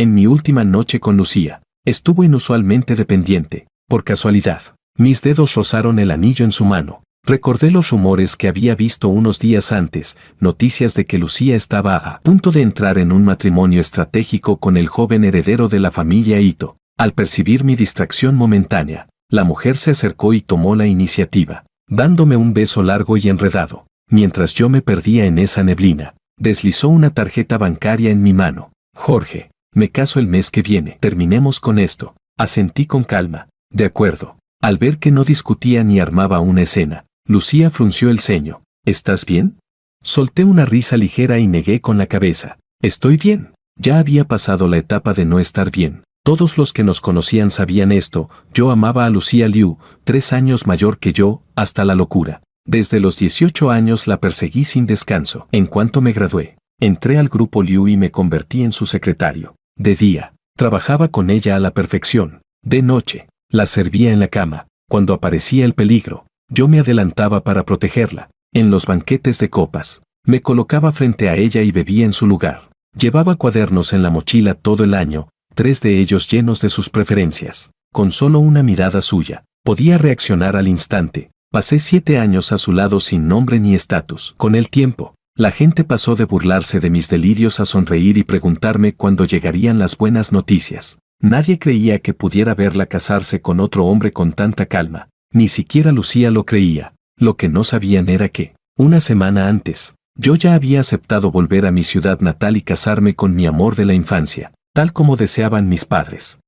En mi última noche con Lucía, estuvo inusualmente dependiente. Por casualidad, mis dedos rozaron el anillo en su mano. Recordé los rumores que había visto unos días antes, noticias de que Lucía estaba a punto de entrar en un matrimonio estratégico con el joven heredero de la familia Ito. Al percibir mi distracción momentánea, la mujer se acercó y tomó la iniciativa, dándome un beso largo y enredado. Mientras yo me perdía en esa neblina, deslizó una tarjeta bancaria en mi mano. Jorge, me caso el mes que viene. Terminemos con esto. Asentí con calma. De acuerdo. Al ver que no discutía ni armaba una escena, Lucía frunció el ceño. ¿Estás bien? Solté una risa ligera y negué con la cabeza. Estoy bien. Ya había pasado la etapa de no estar bien. Todos los que nos conocían sabían esto. Yo amaba a Lucía Liu, 3 años mayor que yo, hasta la locura. Desde los 18 años la perseguí sin descanso. En cuanto me gradué, entré al grupo Liu y me convertí en su secretario. De día, trabajaba con ella a la perfección. De noche, la servía en la cama. Cuando aparecía el peligro, yo me adelantaba para protegerla. En los banquetes de copas, me colocaba frente a ella y bebía en su lugar. Llevaba cuadernos en la mochila todo el año, 3 de ellos llenos de sus preferencias. Con solo una mirada suya, podía reaccionar al instante. Pasé 7 años a su lado sin nombre ni estatus. Con el tiempo, la gente pasó de burlarse de mis delirios a sonreír y preguntarme cuándo llegarían las buenas noticias. Nadie creía que pudiera verla casarse con otro hombre con tanta calma. Ni siquiera Lucía lo creía. Lo que no sabían era que, una semana antes, yo ya había aceptado volver a mi ciudad natal y casarme con mi amor de la infancia, tal como deseaban mis padres.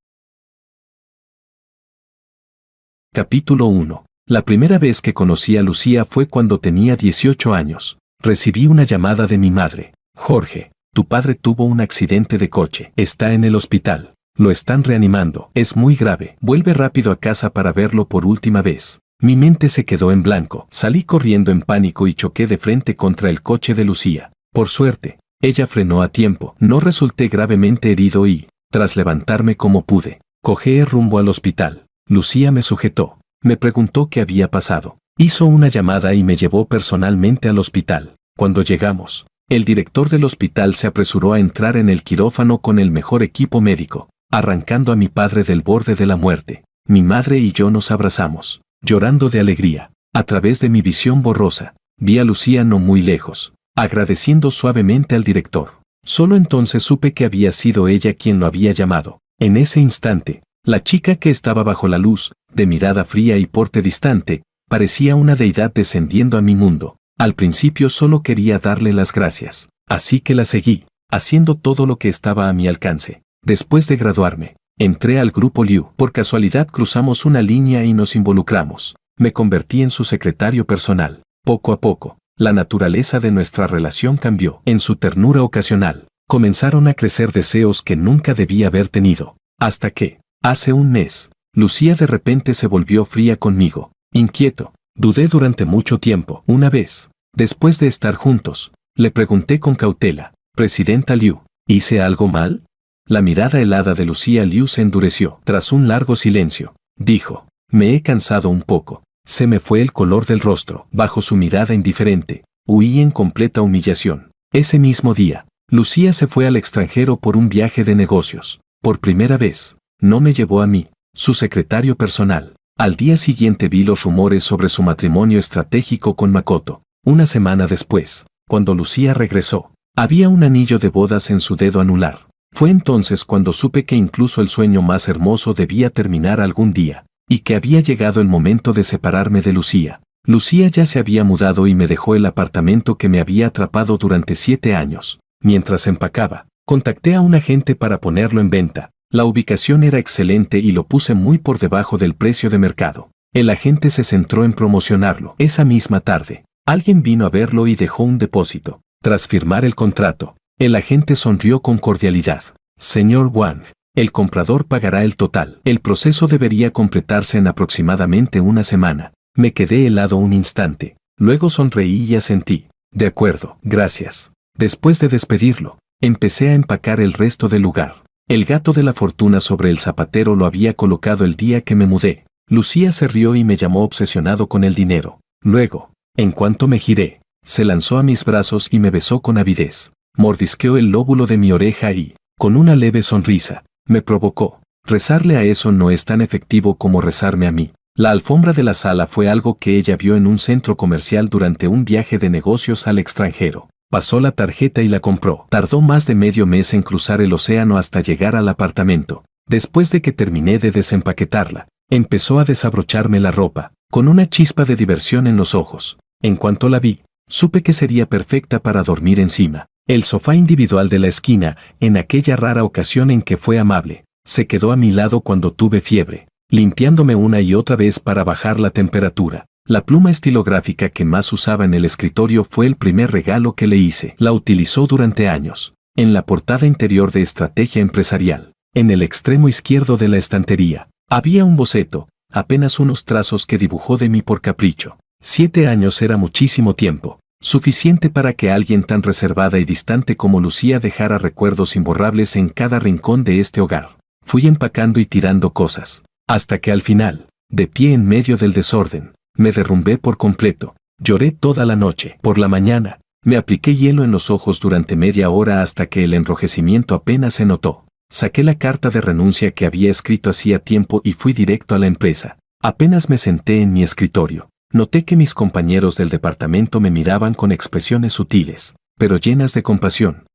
Capítulo 1. La primera vez que conocí a Lucía fue cuando tenía 18 años. Recibí una llamada de mi madre. Jorge, tu padre tuvo un accidente de coche. Está en el hospital. Lo están reanimando. Es muy grave. Vuelve rápido a casa para verlo por última vez. Mi mente se quedó en blanco. Salí corriendo en pánico y choqué de frente contra el coche de Lucía. Por suerte, ella frenó a tiempo. No resulté gravemente herido y, tras levantarme como pude, cogí rumbo al hospital. Lucía me sujetó. Me preguntó qué había pasado. Hizo una llamada y me llevó personalmente al hospital. Cuando llegamos, el director del hospital se apresuró a entrar en el quirófano con el mejor equipo médico, arrancando a mi padre del borde de la muerte. Mi madre y yo nos abrazamos, llorando de alegría. A través de mi visión borrosa, vi a Lucía no muy lejos, agradeciendo suavemente al director. Solo entonces supe que había sido ella quien lo había llamado. En ese instante, la chica que estaba bajo la luz, de mirada fría y porte distante, parecía una deidad descendiendo a mi mundo. Al principio solo quería darle las gracias, así que la seguí, haciendo todo lo que estaba a mi alcance. Después de graduarme, entré al grupo Liu. Por casualidad cruzamos una línea y nos involucramos. Me convertí en su secretario personal. Poco a poco, la naturaleza de nuestra relación cambió. En su ternura ocasional, comenzaron a crecer deseos que nunca debía haber tenido. Hasta que, hace un mes, Lucía de repente se volvió fría conmigo. Inquieto, dudé durante mucho tiempo. Una vez, después de estar juntos, le pregunté con cautela, «Presidenta Liu, ¿hice algo mal?» La mirada helada de Lucía Liu se endureció. Tras un largo silencio, dijo, «Me he cansado un poco». Se me fue el color del rostro. Bajo su mirada indiferente, huí en completa humillación. Ese mismo día, Lucía se fue al extranjero por un viaje de negocios. Por primera vez, no me llevó a mí, su secretario personal. Al día siguiente vi los rumores sobre su matrimonio estratégico con Makoto. Una semana después, cuando Lucía regresó, había un anillo de bodas en su dedo anular. Fue entonces cuando supe que incluso el sueño más hermoso debía terminar algún día, y que había llegado el momento de separarme de Lucía. Lucía ya se había mudado y me dejó el apartamento que me había atrapado durante 7 años. Mientras empacaba, contacté a un agente para ponerlo en venta. La ubicación era excelente y lo puse muy por debajo del precio de mercado. El agente se centró en promocionarlo. Esa misma tarde, alguien vino a verlo y dejó un depósito. Tras firmar el contrato, el agente sonrió con cordialidad. «Señor Wang, el comprador pagará el total. El proceso debería completarse en aproximadamente una semana». Me quedé helado un instante. Luego sonreí y asentí. «De acuerdo, gracias». Después de despedirlo, empecé a empacar el resto del lugar. El gato de la fortuna sobre el zapatero lo había colocado el día que me mudé. Lucía se rió y me llamó obsesionado con el dinero. Luego, en cuanto me giré, se lanzó a mis brazos y me besó con avidez. Mordisqueó el lóbulo de mi oreja y, con una leve sonrisa. Me provocó. Rezarle a eso no es tan efectivo como rezarme a mí. La alfombra de la sala fue algo que ella vio en un centro comercial durante un viaje de negocios al extranjero. Pasó la tarjeta y la compró. Tardó más de medio mes en cruzar el océano hasta llegar al apartamento. Después de que terminé de desempaquetarla, empezó a desabrocharme la ropa, con una chispa de diversión en los ojos. En cuanto la vi, supe que sería perfecta para dormir encima. El sofá individual de la esquina, en aquella rara ocasión en que fue amable, se quedó a mi lado cuando tuve fiebre, limpiándome una y otra vez para bajar la temperatura. La pluma estilográfica que más usaba en el escritorio fue el primer regalo que le hice. La utilizó durante años. En la portada interior de Estrategia Empresarial, en el extremo izquierdo de la estantería, había un boceto, apenas unos trazos que dibujó de mí por capricho. 7 años era muchísimo tiempo, suficiente para que alguien tan reservada y distante como Lucía dejara recuerdos imborrables en cada rincón de este hogar. Fui empacando y tirando cosas, hasta que al final, de pie en medio del desorden, me derrumbé por completo. Lloré toda la noche. Por la mañana, me apliqué hielo en los ojos durante media hora hasta que el enrojecimiento apenas se notó. Saqué la carta de renuncia que había escrito hacía tiempo y fui directo a la empresa. Apenas me senté en mi escritorio, noté que mis compañeros del departamento me miraban con expresiones sutiles, pero llenas de compasión.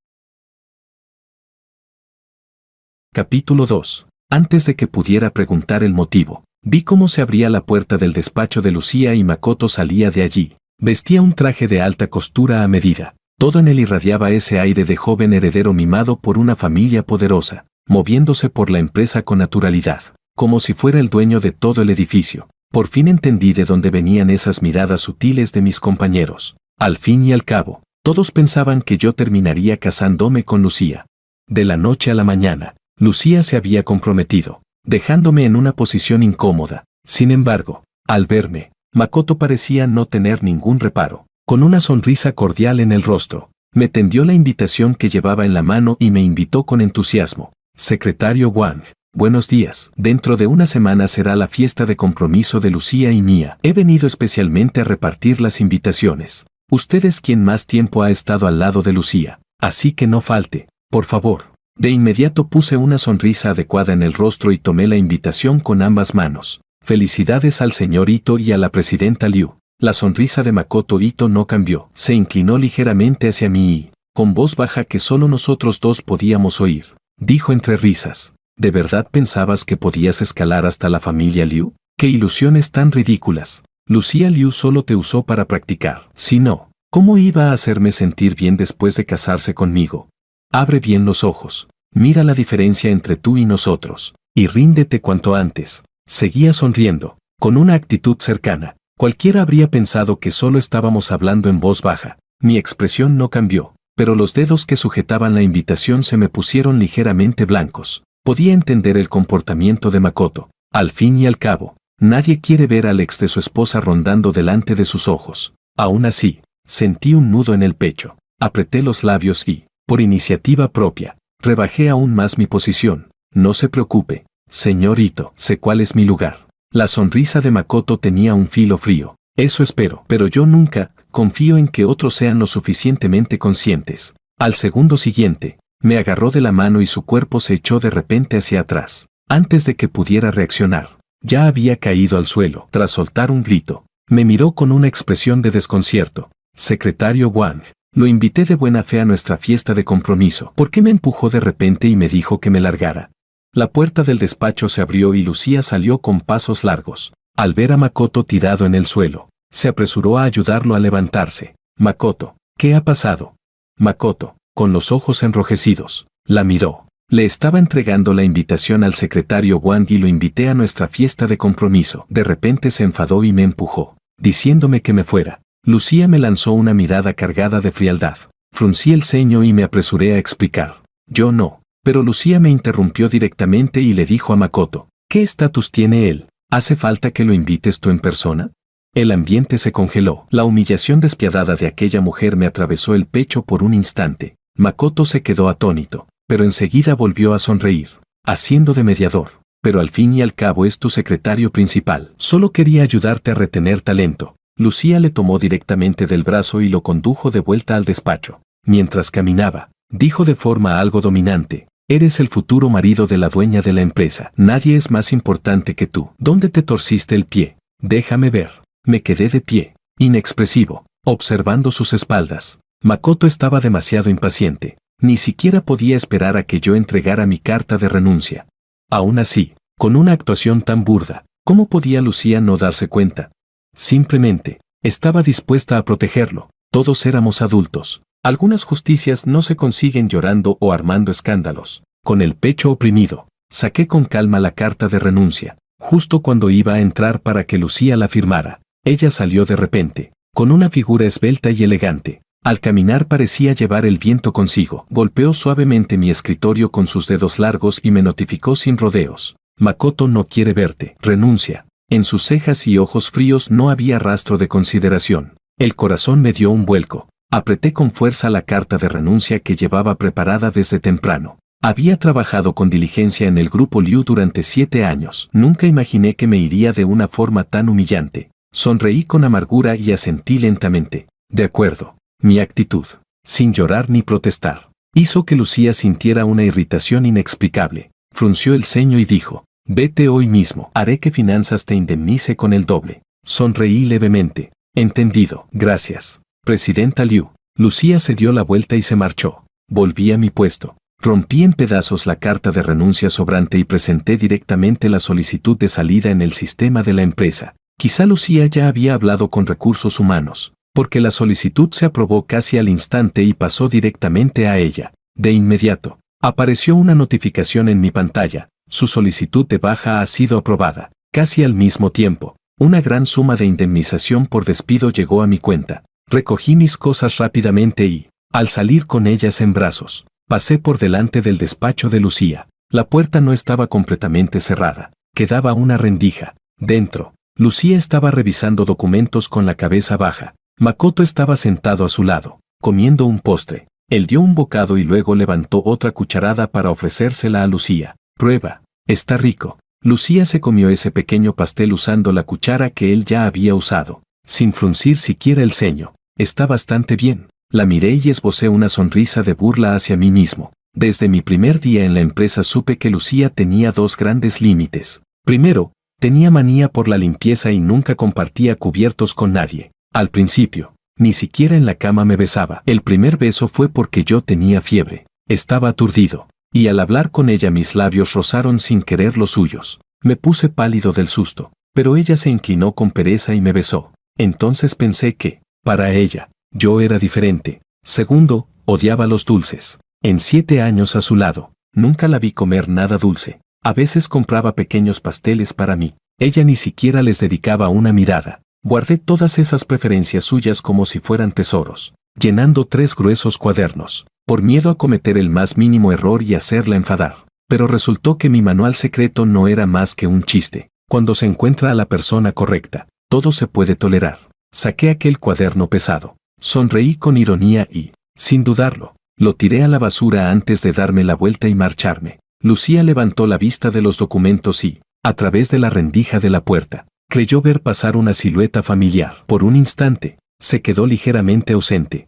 Capítulo 2. Antes de que pudiera preguntar el motivo, vi cómo se abría la puerta del despacho de Lucía y Makoto salía de allí. Vestía un traje de alta costura a medida. Todo en él irradiaba ese aire de joven heredero mimado por una familia poderosa, moviéndose por la empresa con naturalidad, como si fuera el dueño de todo el edificio. Por fin entendí de dónde venían esas miradas sutiles de mis compañeros. Al fin y al cabo, todos pensaban que yo terminaría casándome con Lucía. De la noche a la mañana, Lucía se había comprometido, dejándome en una posición incómoda. Sin embargo, al verme, Makoto parecía no tener ningún reparo. Con una sonrisa cordial en el rostro, me tendió la invitación que llevaba en la mano y me invitó con entusiasmo. Secretario Wang, buenos días. Dentro de una semana será la fiesta de compromiso de Lucía y mía. He venido especialmente a repartir las invitaciones. Usted es quien más tiempo ha estado al lado de Lucía, así que no falte, por favor. De inmediato puse una sonrisa adecuada en el rostro y tomé la invitación con ambas manos. Felicidades al señor Ito y a la presidenta Liu. La sonrisa de Makoto Ito no cambió. Se inclinó ligeramente hacia mí y, con voz baja que solo nosotros dos podíamos oír, dijo entre risas: ¿De verdad pensabas que podías escalar hasta la familia Liu? ¡Qué ilusiones tan ridículas! Lucía Liu solo te usó para practicar. Si no, ¿cómo iba a hacerme sentir bien después de casarse conmigo? Abre bien los ojos. Mira la diferencia entre tú y nosotros, y ríndete cuanto antes. Seguía sonriendo, con una actitud cercana. Cualquiera habría pensado que solo estábamos hablando en voz baja. Mi expresión no cambió, pero los dedos que sujetaban la invitación se me pusieron ligeramente blancos. Podía entender el comportamiento de Makoto. Al fin y al cabo, nadie quiere ver al ex de su esposa rondando delante de sus ojos. Aún así, sentí un nudo en el pecho. Apreté los labios y, por iniciativa propia, rebajé aún más mi posición. No se preocupe, señor Ito, sé cuál es mi lugar. La sonrisa de Makoto tenía un filo frío. Eso espero, pero yo nunca confío en que otros sean lo suficientemente conscientes. Al segundo siguiente, me agarró de la mano y su cuerpo se echó de repente hacia atrás. Antes de que pudiera reaccionar, ya había caído al suelo. Tras soltar un grito, me miró con una expresión de desconcierto. Secretario Wang, lo invité de buena fe a nuestra fiesta de compromiso. ¿Por qué me empujó de repente y me dijo que me largara? La puerta del despacho se abrió y Lucía salió con pasos largos. Al ver a Makoto tirado en el suelo, se apresuró a ayudarlo a levantarse. Makoto, ¿qué ha pasado? Makoto, con los ojos enrojecidos, la miró. Le estaba entregando la invitación al secretario Wang y lo invité a nuestra fiesta de compromiso. De repente se enfadó y me empujó, diciéndome que me fuera. Lucía me lanzó una mirada cargada de frialdad. Fruncí el ceño y me apresuré a explicar. Yo no. Pero Lucía me interrumpió directamente y le dijo a Makoto: ¿qué estatus tiene él? ¿Hace falta que lo invites tú en persona? El ambiente se congeló. La humillación despiadada de aquella mujer me atravesó el pecho por un instante. Makoto se quedó atónito, pero enseguida volvió a sonreír, haciendo de mediador. Pero al fin y al cabo es tu secretario principal. Solo quería ayudarte a retener talento. Lucía le tomó directamente del brazo y lo condujo de vuelta al despacho. Mientras caminaba, dijo de forma algo dominante: Eres el futuro marido de la dueña de la empresa. Nadie es más importante que tú. ¿Dónde te torciste el pie? Déjame ver. Me quedé de pie, inexpresivo, observando sus espaldas. Makoto estaba demasiado impaciente. Ni siquiera podía esperar a que yo entregara mi carta de renuncia. Aún así, con una actuación tan burda, ¿cómo podía Lucía no darse cuenta? Simplemente, estaba dispuesta a protegerlo. Todos éramos adultos. Algunas justicias no se consiguen llorando o armando escándalos. Con el pecho oprimido, saqué con calma la carta de renuncia. Justo cuando iba a entrar para que Lucía la firmara, ella salió de repente, con una figura esbelta y elegante. Al caminar parecía llevar el viento consigo. Golpeó suavemente mi escritorio con sus dedos largos y me notificó sin rodeos. Makoto no quiere verte. Renuncia. En sus cejas y ojos fríos no había rastro de consideración. El corazón me dio un vuelco. Apreté con fuerza la carta de renuncia que llevaba preparada desde temprano. Había trabajado con diligencia en el grupo Liu durante 7 años. Nunca imaginé que me iría de una forma tan humillante. Sonreí con amargura y asentí lentamente. De acuerdo. Mi actitud, sin llorar ni protestar, hizo que Lucía sintiera una irritación inexplicable. Frunció el ceño y dijo, vete hoy mismo. Haré que finanzas te indemnice con el doble. Sonreí levemente. Entendido. Gracias, Presidenta Liu. Lucía se dio la vuelta y se marchó. Volví a mi puesto. Rompí en pedazos la carta de renuncia sobrante y presenté directamente la solicitud de salida en el sistema de la empresa. Quizá Lucía ya había hablado con recursos humanos, porque la solicitud se aprobó casi al instante y pasó directamente a ella. De inmediato, apareció una notificación en mi pantalla. Su solicitud de baja ha sido aprobada. Casi al mismo tiempo, una gran suma de indemnización por despido llegó a mi cuenta. Recogí mis cosas rápidamente y, al salir con ellas en brazos, pasé por delante del despacho de Lucía. La puerta no estaba completamente cerrada. Quedaba una rendija. Dentro, Lucía estaba revisando documentos con la cabeza baja. Makoto estaba sentado a su lado, comiendo un postre. Él dio un bocado y luego levantó otra cucharada para ofrecérsela a Lucía. Prueba, está rico. Lucía se comió ese pequeño pastel usando la cuchara que él ya había usado, sin fruncir siquiera el ceño. Está bastante bien. La miré y esbocé una sonrisa de burla hacia mí mismo. Desde mi primer día en la empresa supe que Lucía tenía 2 grandes límites. Primero, tenía manía por la limpieza y nunca compartía cubiertos con nadie. Al principio, ni siquiera en la cama me besaba. El primer beso fue porque yo tenía fiebre. Estaba aturdido, y al hablar con ella mis labios rozaron sin querer los suyos. Me puse pálido del susto, pero ella se inclinó con pereza y me besó. Entonces pensé que, para ella, yo era diferente. Segundo, odiaba los dulces. En 7 años a su lado, nunca la vi comer nada dulce. A veces compraba pequeños pasteles para mí. Ella ni siquiera les dedicaba una mirada. Guardé todas esas preferencias suyas como si fueran tesoros, llenando 3 gruesos cuadernos, por miedo a cometer el más mínimo error y hacerla enfadar. Pero resultó que mi manual secreto no era más que un chiste. Cuando se encuentra a la persona correcta, todo se puede tolerar. Saqué aquel cuaderno pesado, sonreí con ironía y, sin dudarlo, lo tiré a la basura antes de darme la vuelta y marcharme. Lucía levantó la vista de los documentos y, a través de la rendija de la puerta, creyó ver pasar una silueta familiar. Por un instante, se quedó ligeramente ausente.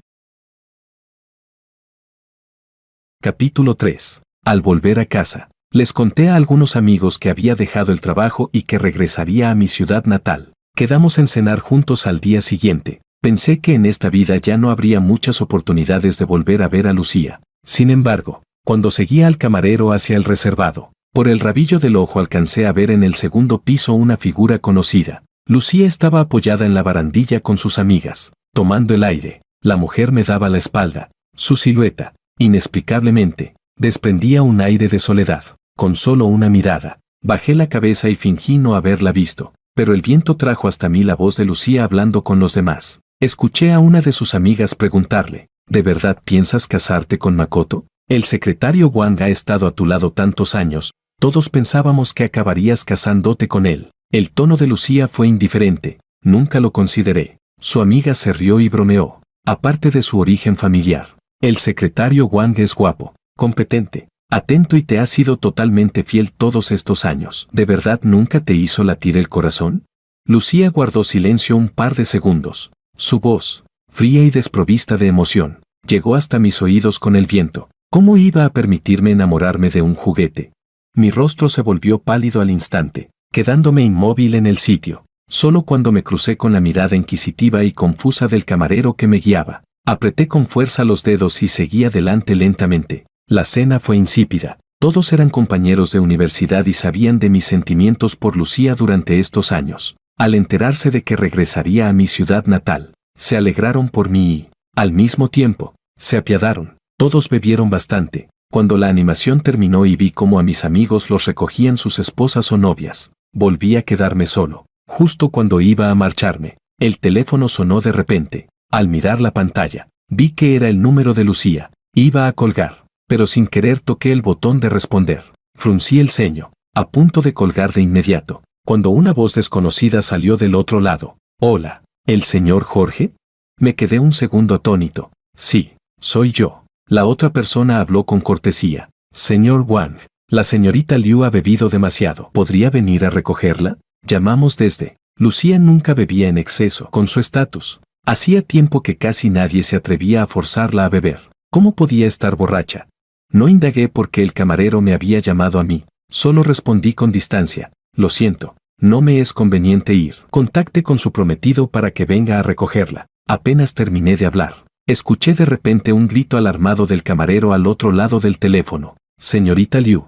Capítulo 3. Al volver a casa, les conté a algunos amigos que había dejado el trabajo y que regresaría a mi ciudad natal. Quedamos en cenar juntos al día siguiente. Pensé que en esta vida ya no habría muchas oportunidades de volver a ver a Lucía. Sin embargo, cuando seguía al camarero hacia el reservado, por el rabillo del ojo alcancé a ver en el segundo piso una figura conocida. Lucía estaba apoyada en la barandilla con sus amigas, tomando el aire. La mujer me daba la espalda. Su silueta, inexplicablemente, desprendía un aire de soledad. Con solo una mirada, bajé la cabeza y fingí no haberla visto, pero el viento trajo hasta mí la voz de Lucía hablando con los demás. Escuché a una de sus amigas preguntarle, ¿de verdad piensas casarte con Makoto? El secretario Wang ha estado a tu lado tantos años, todos pensábamos que acabarías casándote con él. El tono de Lucía fue indiferente, nunca lo consideré. Su amiga se rió y bromeó. Aparte de su origen familiar, el secretario Wang es guapo, competente, atento y te ha sido totalmente fiel todos estos años. ¿De verdad nunca te hizo latir el corazón? Lucía guardó silencio un par de segundos. Su voz, fría y desprovista de emoción, llegó hasta mis oídos con el viento. ¿Cómo iba a permitirme enamorarme de un juguete? Mi rostro se volvió pálido al instante, quedándome inmóvil en el sitio. Solo cuando me crucé con la mirada inquisitiva y confusa del camarero que me guiaba, apreté con fuerza los dedos y seguí adelante lentamente. La cena fue insípida. Todos eran compañeros de universidad y sabían de mis sentimientos por Lucía durante estos años. Al enterarse de que regresaría a mi ciudad natal, se alegraron por mí y, al mismo tiempo, se apiadaron. Todos bebieron bastante. Cuando la animación terminó y vi cómo a mis amigos los recogían sus esposas o novias, volví a quedarme solo. Justo cuando iba a marcharme, el teléfono sonó de repente. Al mirar la pantalla, vi que era el número de Lucía. Iba a colgar, pero sin querer toqué el botón de responder. Fruncí el ceño, a punto de colgar de inmediato, cuando una voz desconocida salió del otro lado. «Hola, ¿el señor Jorge?» Me quedé un segundo atónito. «Sí, soy yo». La otra persona habló con cortesía. «Señor Wang, la señorita Liu ha bebido demasiado. ¿Podría venir a recogerla?» Llamamos desde. Lucía nunca bebía en exceso. Con su estatus, hacía tiempo que casi nadie se atrevía a forzarla a beber. ¿Cómo podía estar borracha? No indagué por qué el camarero me había llamado a mí. Solo respondí con distancia. «Lo siento, no me es conveniente ir. Contacte con su prometido para que venga a recogerla». Apenas terminé de hablar, escuché de repente un grito alarmado del camarero al otro lado del teléfono. «Señorita Liu,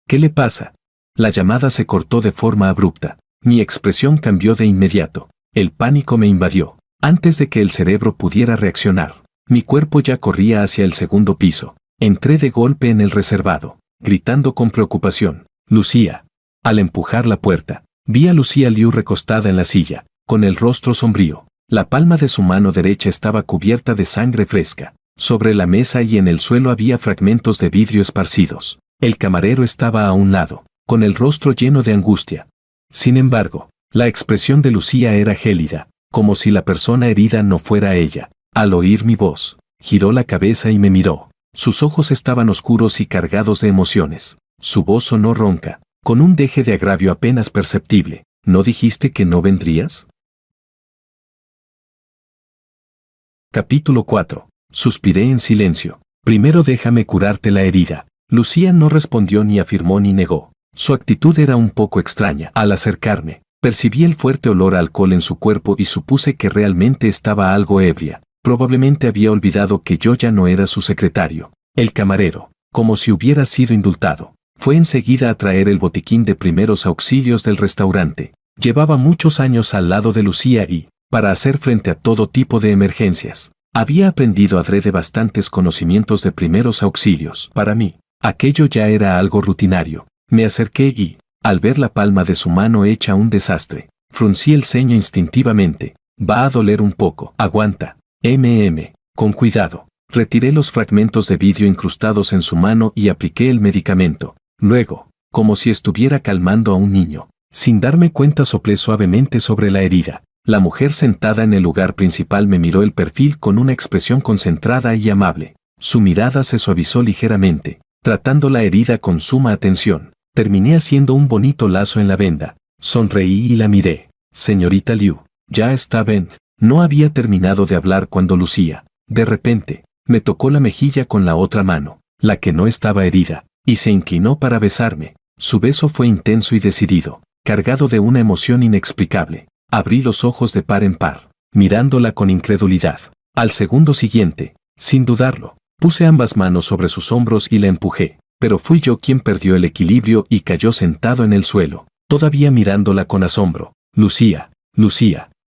¿qué le pasa?» La llamada se cortó de forma abrupta. Mi expresión cambió de inmediato. El pánico me invadió. Antes de que el cerebro pudiera reaccionar, mi cuerpo ya corría hacia el segundo piso. Entré de golpe en el reservado, gritando con preocupación: «Lucía». Al empujar la puerta, vi a Lucía Liu recostada en la silla, con el rostro sombrío. La palma de su mano derecha estaba cubierta de sangre fresca. Sobre la mesa y en el suelo había fragmentos de vidrio esparcidos. El camarero estaba a un lado, con el rostro lleno de angustia. Sin embargo, la expresión de Lucía era gélida, como si la persona herida no fuera ella. Al oír mi voz, giró la cabeza y me miró. Sus ojos estaban oscuros y cargados de emociones. Su voz sonó ronca, con un deje de agravio apenas perceptible. «¿No dijiste que no vendrías?» Capítulo 4. Suspiré en silencio. «Primero déjame curarte la herida». Lucía no respondió ni afirmó ni negó. Su actitud era un poco extraña. Al acercarme, percibí el fuerte olor a alcohol en su cuerpo y supuse que realmente estaba algo ebria. Probablemente había olvidado que yo ya no era su secretario. El camarero, como si hubiera sido indultado, fue enseguida a traer el botiquín de primeros auxilios del restaurante. Llevaba muchos años al lado de Lucía y, para hacer frente a todo tipo de emergencias, había aprendido adrede bastantes conocimientos de primeros auxilios. Para mí, aquello ya era algo rutinario. Me acerqué y, al ver la palma de su mano hecha un desastre, fruncí el ceño instintivamente. «Va a doler un poco. Aguanta. Con cuidado». Retiré los fragmentos de vidrio incrustados en su mano y apliqué el medicamento. Luego, como si estuviera calmando a un niño, sin darme cuenta soplé suavemente sobre la herida. La mujer sentada en el lugar principal me miró el perfil con una expresión concentrada y amable. Su mirada se suavizó ligeramente, tratando la herida con suma atención. Terminé haciendo un bonito lazo en la venda. Sonreí y la miré. «Señorita Liu, ya está bien». No había terminado de hablar cuando Lucía, de repente, me tocó la mejilla con la otra mano, la que no estaba herida, y se inclinó para besarme. Su beso fue intenso y decidido, cargado de una emoción inexplicable. Abrí los ojos de par en par, mirándola con incredulidad. Al segundo siguiente, sin dudarlo, puse ambas manos sobre sus hombros y la empujé, pero fui yo quien perdió el equilibrio y cayó sentado en el suelo, todavía mirándola con asombro. Lucía,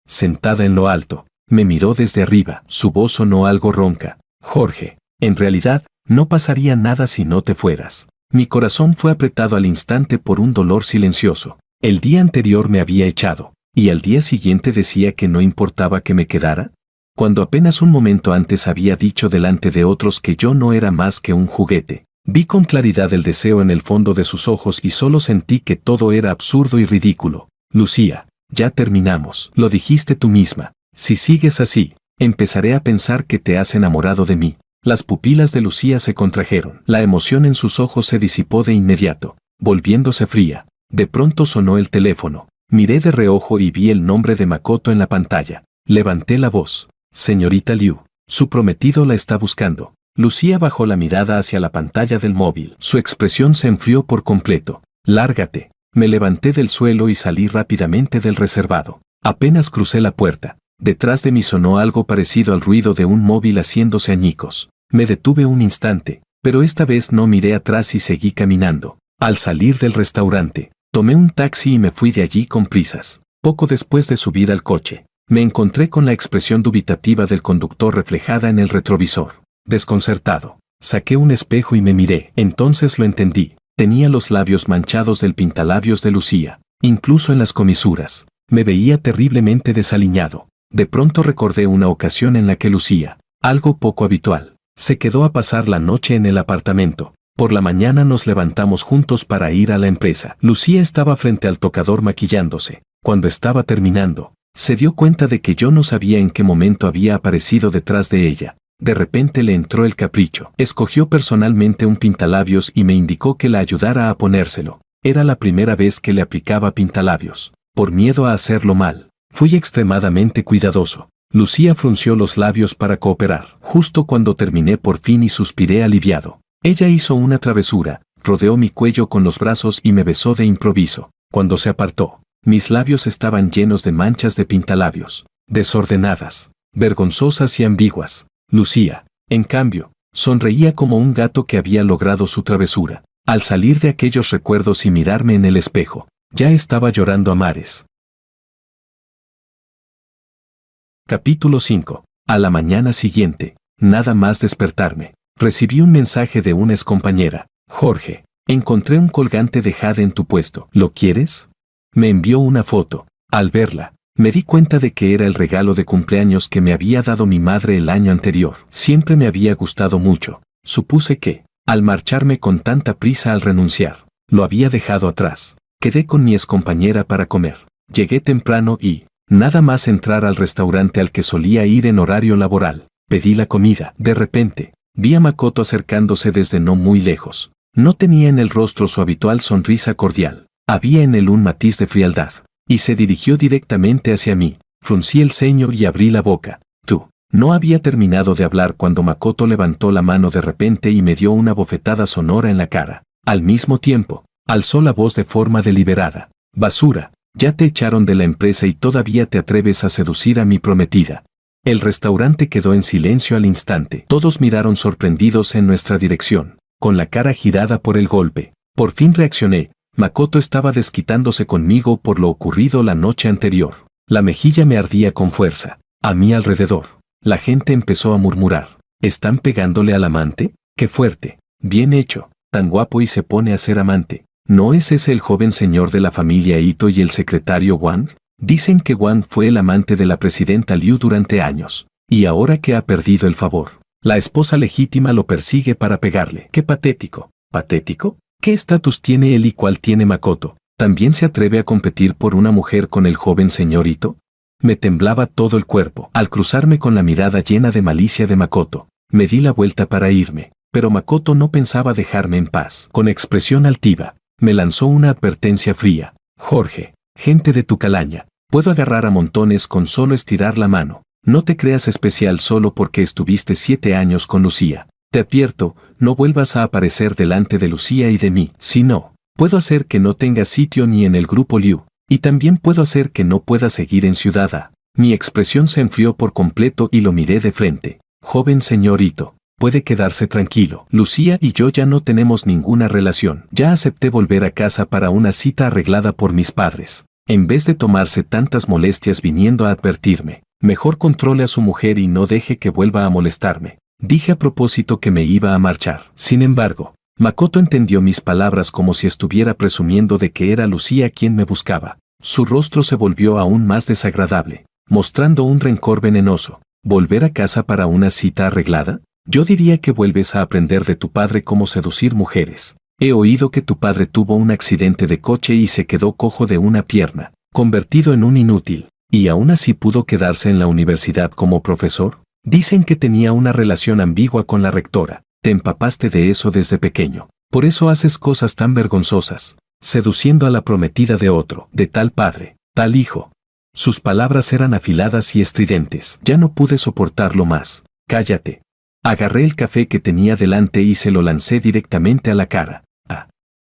sentada en lo alto, me miró desde arriba. Su voz sonó algo ronca. «Jorge, en realidad, no pasaría nada si no te fueras». Mi corazón fue apretado al instante por un dolor silencioso. El día anterior me había echado, y al día siguiente decía que no importaba que me quedara. Cuando apenas un momento antes había dicho delante de otros que yo no era más que un juguete. Vi con claridad el deseo en el fondo de sus ojos y solo sentí que todo era absurdo y ridículo. «Lucía, ya terminamos. Lo dijiste tú misma. Si sigues así, empezaré a pensar que te has enamorado de mí». Las pupilas de Lucía se contrajeron. La emoción en sus ojos se disipó de inmediato, volviéndose fría. De pronto sonó el teléfono. Miré de reojo y vi el nombre de Makoto en la pantalla. Levanté la voz. «Señorita Liu, su prometido la está buscando». Lucía bajó la mirada hacia la pantalla del móvil. Su expresión se enfrió por completo. Lárgate. Me levanté del suelo y salí rápidamente del reservado. Apenas crucé la puerta. Detrás de mí sonó algo parecido al ruido de un móvil haciéndose añicos. Me detuve un instante, pero esta vez no miré atrás y seguí caminando. Al salir del restaurante, tomé un taxi y me fui de allí con prisas. Poco después de subir al coche, me encontré con la expresión dubitativa del conductor reflejada en el retrovisor. Desconcertado, saqué un espejo y me miré. Entonces lo entendí. Tenía los labios manchados del pintalabios de Lucía. Incluso en las comisuras, me veía terriblemente desaliñado. De pronto recordé una ocasión en la que Lucía, algo poco habitual, se quedó a pasar la noche en el apartamento. Por la mañana nos levantamos juntos para ir a la empresa. Lucía estaba frente al tocador maquillándose. Cuando estaba terminando, se dio cuenta de que yo no sabía en qué momento había aparecido detrás de ella. De repente le entró el capricho. Escogió personalmente un pintalabios y me indicó que la ayudara a ponérselo. Era la primera vez que le aplicaba pintalabios. Por miedo a hacerlo mal, fui extremadamente cuidadoso. Lucía frunció los labios para cooperar. Justo cuando terminé por fin y suspiré aliviado. Ella hizo una travesura, rodeó mi cuello con los brazos y me besó de improviso. Cuando se apartó, mis labios estaban llenos de manchas de pintalabios, desordenadas, vergonzosas y ambiguas. Lucía, en cambio, sonreía como un gato que había logrado su travesura. Al salir de aquellos recuerdos y mirarme en el espejo, ya estaba llorando a mares. Capítulo 5. A la mañana siguiente, nada más despertarme, recibí un mensaje de una excompañera. Jorge, encontré un colgante de jade en tu puesto. ¿Lo quieres? Me envió una foto. Al verla, me di cuenta de que era el regalo de cumpleaños que me había dado mi madre el año anterior. Siempre me había gustado mucho. Supuse que, al marcharme con tanta prisa al renunciar, lo había dejado atrás. Quedé con mi excompañera para comer. Llegué temprano y, nada más entrar al restaurante al que solía ir en horario laboral, pedí la comida. De repente, vi a Makoto acercándose desde no muy lejos. No tenía en el rostro su habitual sonrisa cordial. Había en él un matiz de frialdad. Y se dirigió directamente hacia mí. Fruncí el ceño y abrí la boca. Tú. No había terminado de hablar cuando Makoto levantó la mano de repente y me dio una bofetada sonora en la cara. Al mismo tiempo, alzó la voz de forma deliberada. Basura, ya te echaron de la empresa y todavía te atreves a seducir a mi prometida. El restaurante quedó en silencio al instante. Todos miraron sorprendidos en nuestra dirección, con la cara girada por el golpe. Por fin reaccioné. Makoto estaba desquitándose conmigo por lo ocurrido la noche anterior. La mejilla me ardía con fuerza. A mi alrededor, la gente empezó a murmurar. ¿Están pegándole al amante? ¡Qué fuerte! Bien hecho, tan guapo y se pone a ser amante. ¿No es ese el joven señor de la familia Ito y el secretario Wang? Dicen que Wang fue el amante de la presidenta Liu durante años. Y ahora que ha perdido el favor, la esposa legítima lo persigue para pegarle. ¡Qué patético! ¿Patético? ¿Qué estatus tiene él y cuál tiene Makoto? ¿También se atreve a competir por una mujer con el joven señor Ito? Me temblaba todo el cuerpo. Al cruzarme con la mirada llena de malicia de Makoto, me di la vuelta para irme. Pero Makoto no pensaba dejarme en paz. Con expresión altiva, me lanzó una advertencia fría. Jorge, gente de tu calaña, puedo agarrar a montones con solo estirar la mano. No te creas especial solo porque estuviste 7 años con Lucía. Te advierto, no vuelvas a aparecer delante de Lucía y de mí. Si no, puedo hacer que no tengas sitio ni en el grupo Liu, y también puedo hacer que no puedas seguir en Ciudad A. Mi expresión se enfrió por completo y lo miré de frente. Joven señor Ito, puede quedarse tranquilo. Lucía y yo ya no tenemos ninguna relación. Ya acepté volver a casa para una cita arreglada por mis padres. En vez de tomarse tantas molestias viniendo a advertirme, mejor controle a su mujer y no deje que vuelva a molestarme. Dije a propósito que me iba a marchar. Sin embargo, Makoto entendió mis palabras como si estuviera presumiendo de que era Lucía quien me buscaba. Su rostro se volvió aún más desagradable, mostrando un rencor venenoso. ¿Volver a casa para una cita arreglada? Yo diría que vuelves a aprender de tu padre cómo seducir mujeres. He oído que tu padre tuvo un accidente de coche y se quedó cojo de una pierna, convertido en un inútil, y aún así pudo quedarse en la universidad como profesor. Dicen que tenía una relación ambigua con la rectora. Te empapaste de eso desde pequeño. Por eso haces cosas tan vergonzosas, seduciendo a la prometida de otro, de tal padre, tal hijo. Sus palabras eran afiladas y estridentes. Ya no pude soportarlo más. Cállate. Agarré el café que tenía delante y se lo lancé directamente a la cara.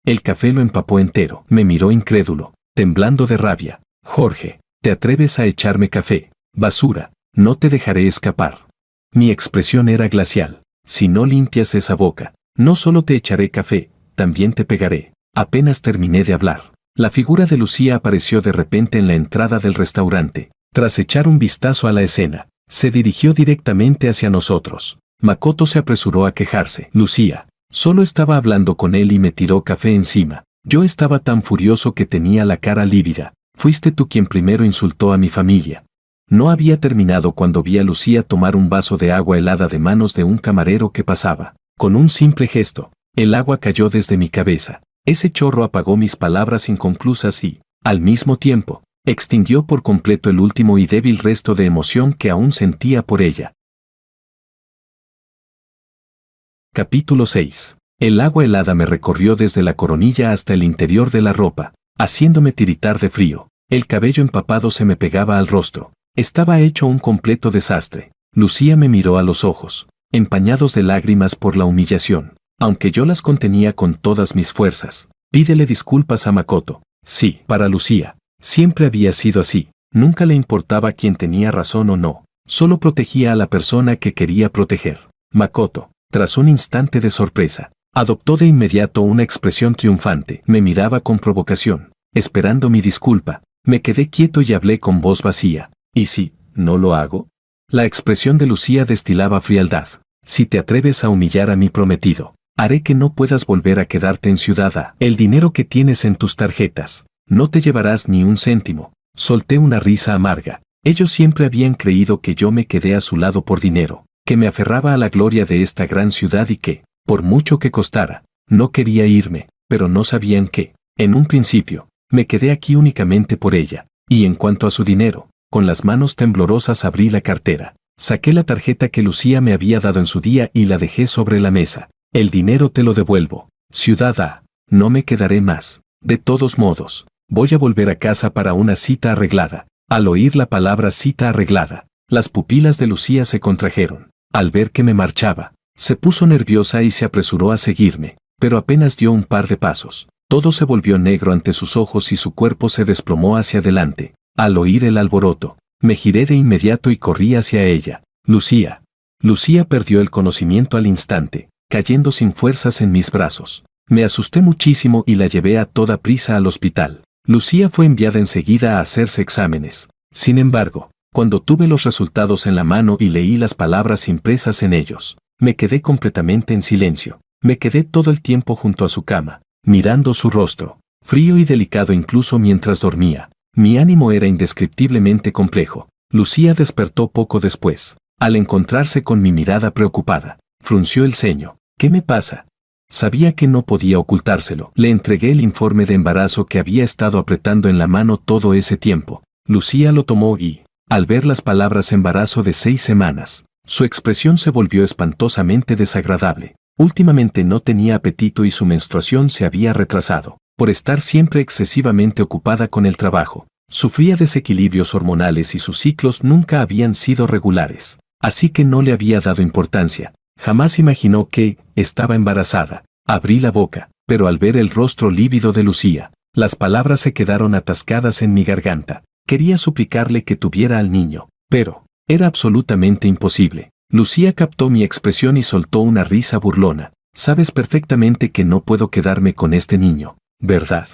El café lo empapó entero. Me miró incrédulo, temblando de rabia. Jorge, ¿te atreves a echarme café? Basura, no te dejaré escapar. Mi expresión era glacial. Si no limpias esa boca, no solo te echaré café, también te pegaré. Apenas terminé de hablar, la figura de Lucía apareció de repente en la entrada del restaurante. Tras echar un vistazo a la escena, se dirigió directamente hacia nosotros. Makoto se apresuró a quejarse. Lucía, solo estaba hablando con él y me tiró café encima. Yo estaba tan furioso que tenía la cara lívida. Fuiste tú quien primero insultó a mi familia. No había terminado cuando vi a Lucía tomar un vaso de agua helada de manos de un camarero que pasaba. Con un simple gesto, el agua cayó desde mi cabeza. Ese chorro apagó mis palabras inconclusas y, al mismo tiempo, extinguió por completo el último y débil resto de emoción que aún sentía por ella. Capítulo 6. El agua helada me recorrió desde la coronilla hasta el interior de la ropa, haciéndome tiritar de frío. El cabello empapado se me pegaba al rostro. Estaba hecho un completo desastre. Lucía me miró a los ojos, empañados de lágrimas por la humillación. Aunque yo las contenía con todas mis fuerzas. Pídele disculpas a Makoto. Sí, para Lucía, siempre había sido así. Nunca le importaba quién tenía razón o no. Solo protegía a la persona que quería proteger. Makoto, tras un instante de sorpresa, adoptó de inmediato una expresión triunfante. Me miraba con provocación, esperando mi disculpa. Me quedé quieto y hablé con voz vacía. ¿Y si no lo hago? La expresión de Lucía destilaba frialdad. Si te atreves a humillar a mi prometido, haré que no puedas volver a quedarte en Ciudad A. El dinero que tienes en tus tarjetas, no te llevarás ni un céntimo. Solté una risa amarga. Ellos siempre habían creído que yo me quedé a su lado por dinero, que me aferraba a la gloria de esta gran ciudad y que, por mucho que costara, no quería irme, pero no sabían que, en un principio, me quedé aquí únicamente por ella. Y en cuanto a su dinero, con las manos temblorosas abrí la cartera. Saqué la tarjeta que Lucía me había dado en su día y la dejé sobre la mesa. El dinero te lo devuelvo. Ciudad A. No me quedaré más. De todos modos, voy a volver a casa para una cita arreglada. Al oír la palabra cita arreglada, las pupilas de Lucía se contrajeron. Al ver que me marchaba, se puso nerviosa y se apresuró a seguirme, pero apenas dio un par de pasos. Todo se volvió negro ante sus ojos y su cuerpo se desplomó hacia adelante. Al oír el alboroto, me giré de inmediato y corrí hacia ella. Lucía. Lucía perdió el conocimiento al instante, cayendo sin fuerzas en mis brazos. Me asusté muchísimo y la llevé a toda prisa al hospital. Lucía fue enviada enseguida a hacerse exámenes. Sin embargo, cuando tuve los resultados en la mano y leí las palabras impresas en ellos, me quedé completamente en silencio. Me quedé todo el tiempo junto a su cama, mirando su rostro, frío y delicado incluso mientras dormía. Mi ánimo era indescriptiblemente complejo. Lucía despertó poco después. Al encontrarse con mi mirada preocupada, frunció el ceño. ¿Qué me pasa? Sabía que no podía ocultárselo. Le entregué el informe de embarazo que había estado apretando en la mano todo ese tiempo. Lucía lo tomó y, al ver las palabras embarazo de 6 semanas, su expresión se volvió espantosamente desagradable. Últimamente no tenía apetito y su menstruación se había retrasado, por estar siempre excesivamente ocupada con el trabajo. Sufría desequilibrios hormonales y sus ciclos nunca habían sido regulares, así que no le había dado importancia. Jamás imaginó que estaba embarazada. Abrí la boca, pero al ver el rostro lívido de Lucía, las palabras se quedaron atascadas en mi garganta. Quería suplicarle que tuviera al niño, pero era absolutamente imposible. Lucía captó mi expresión y soltó una risa burlona. Sabes perfectamente que no puedo quedarme con este niño, ¿verdad?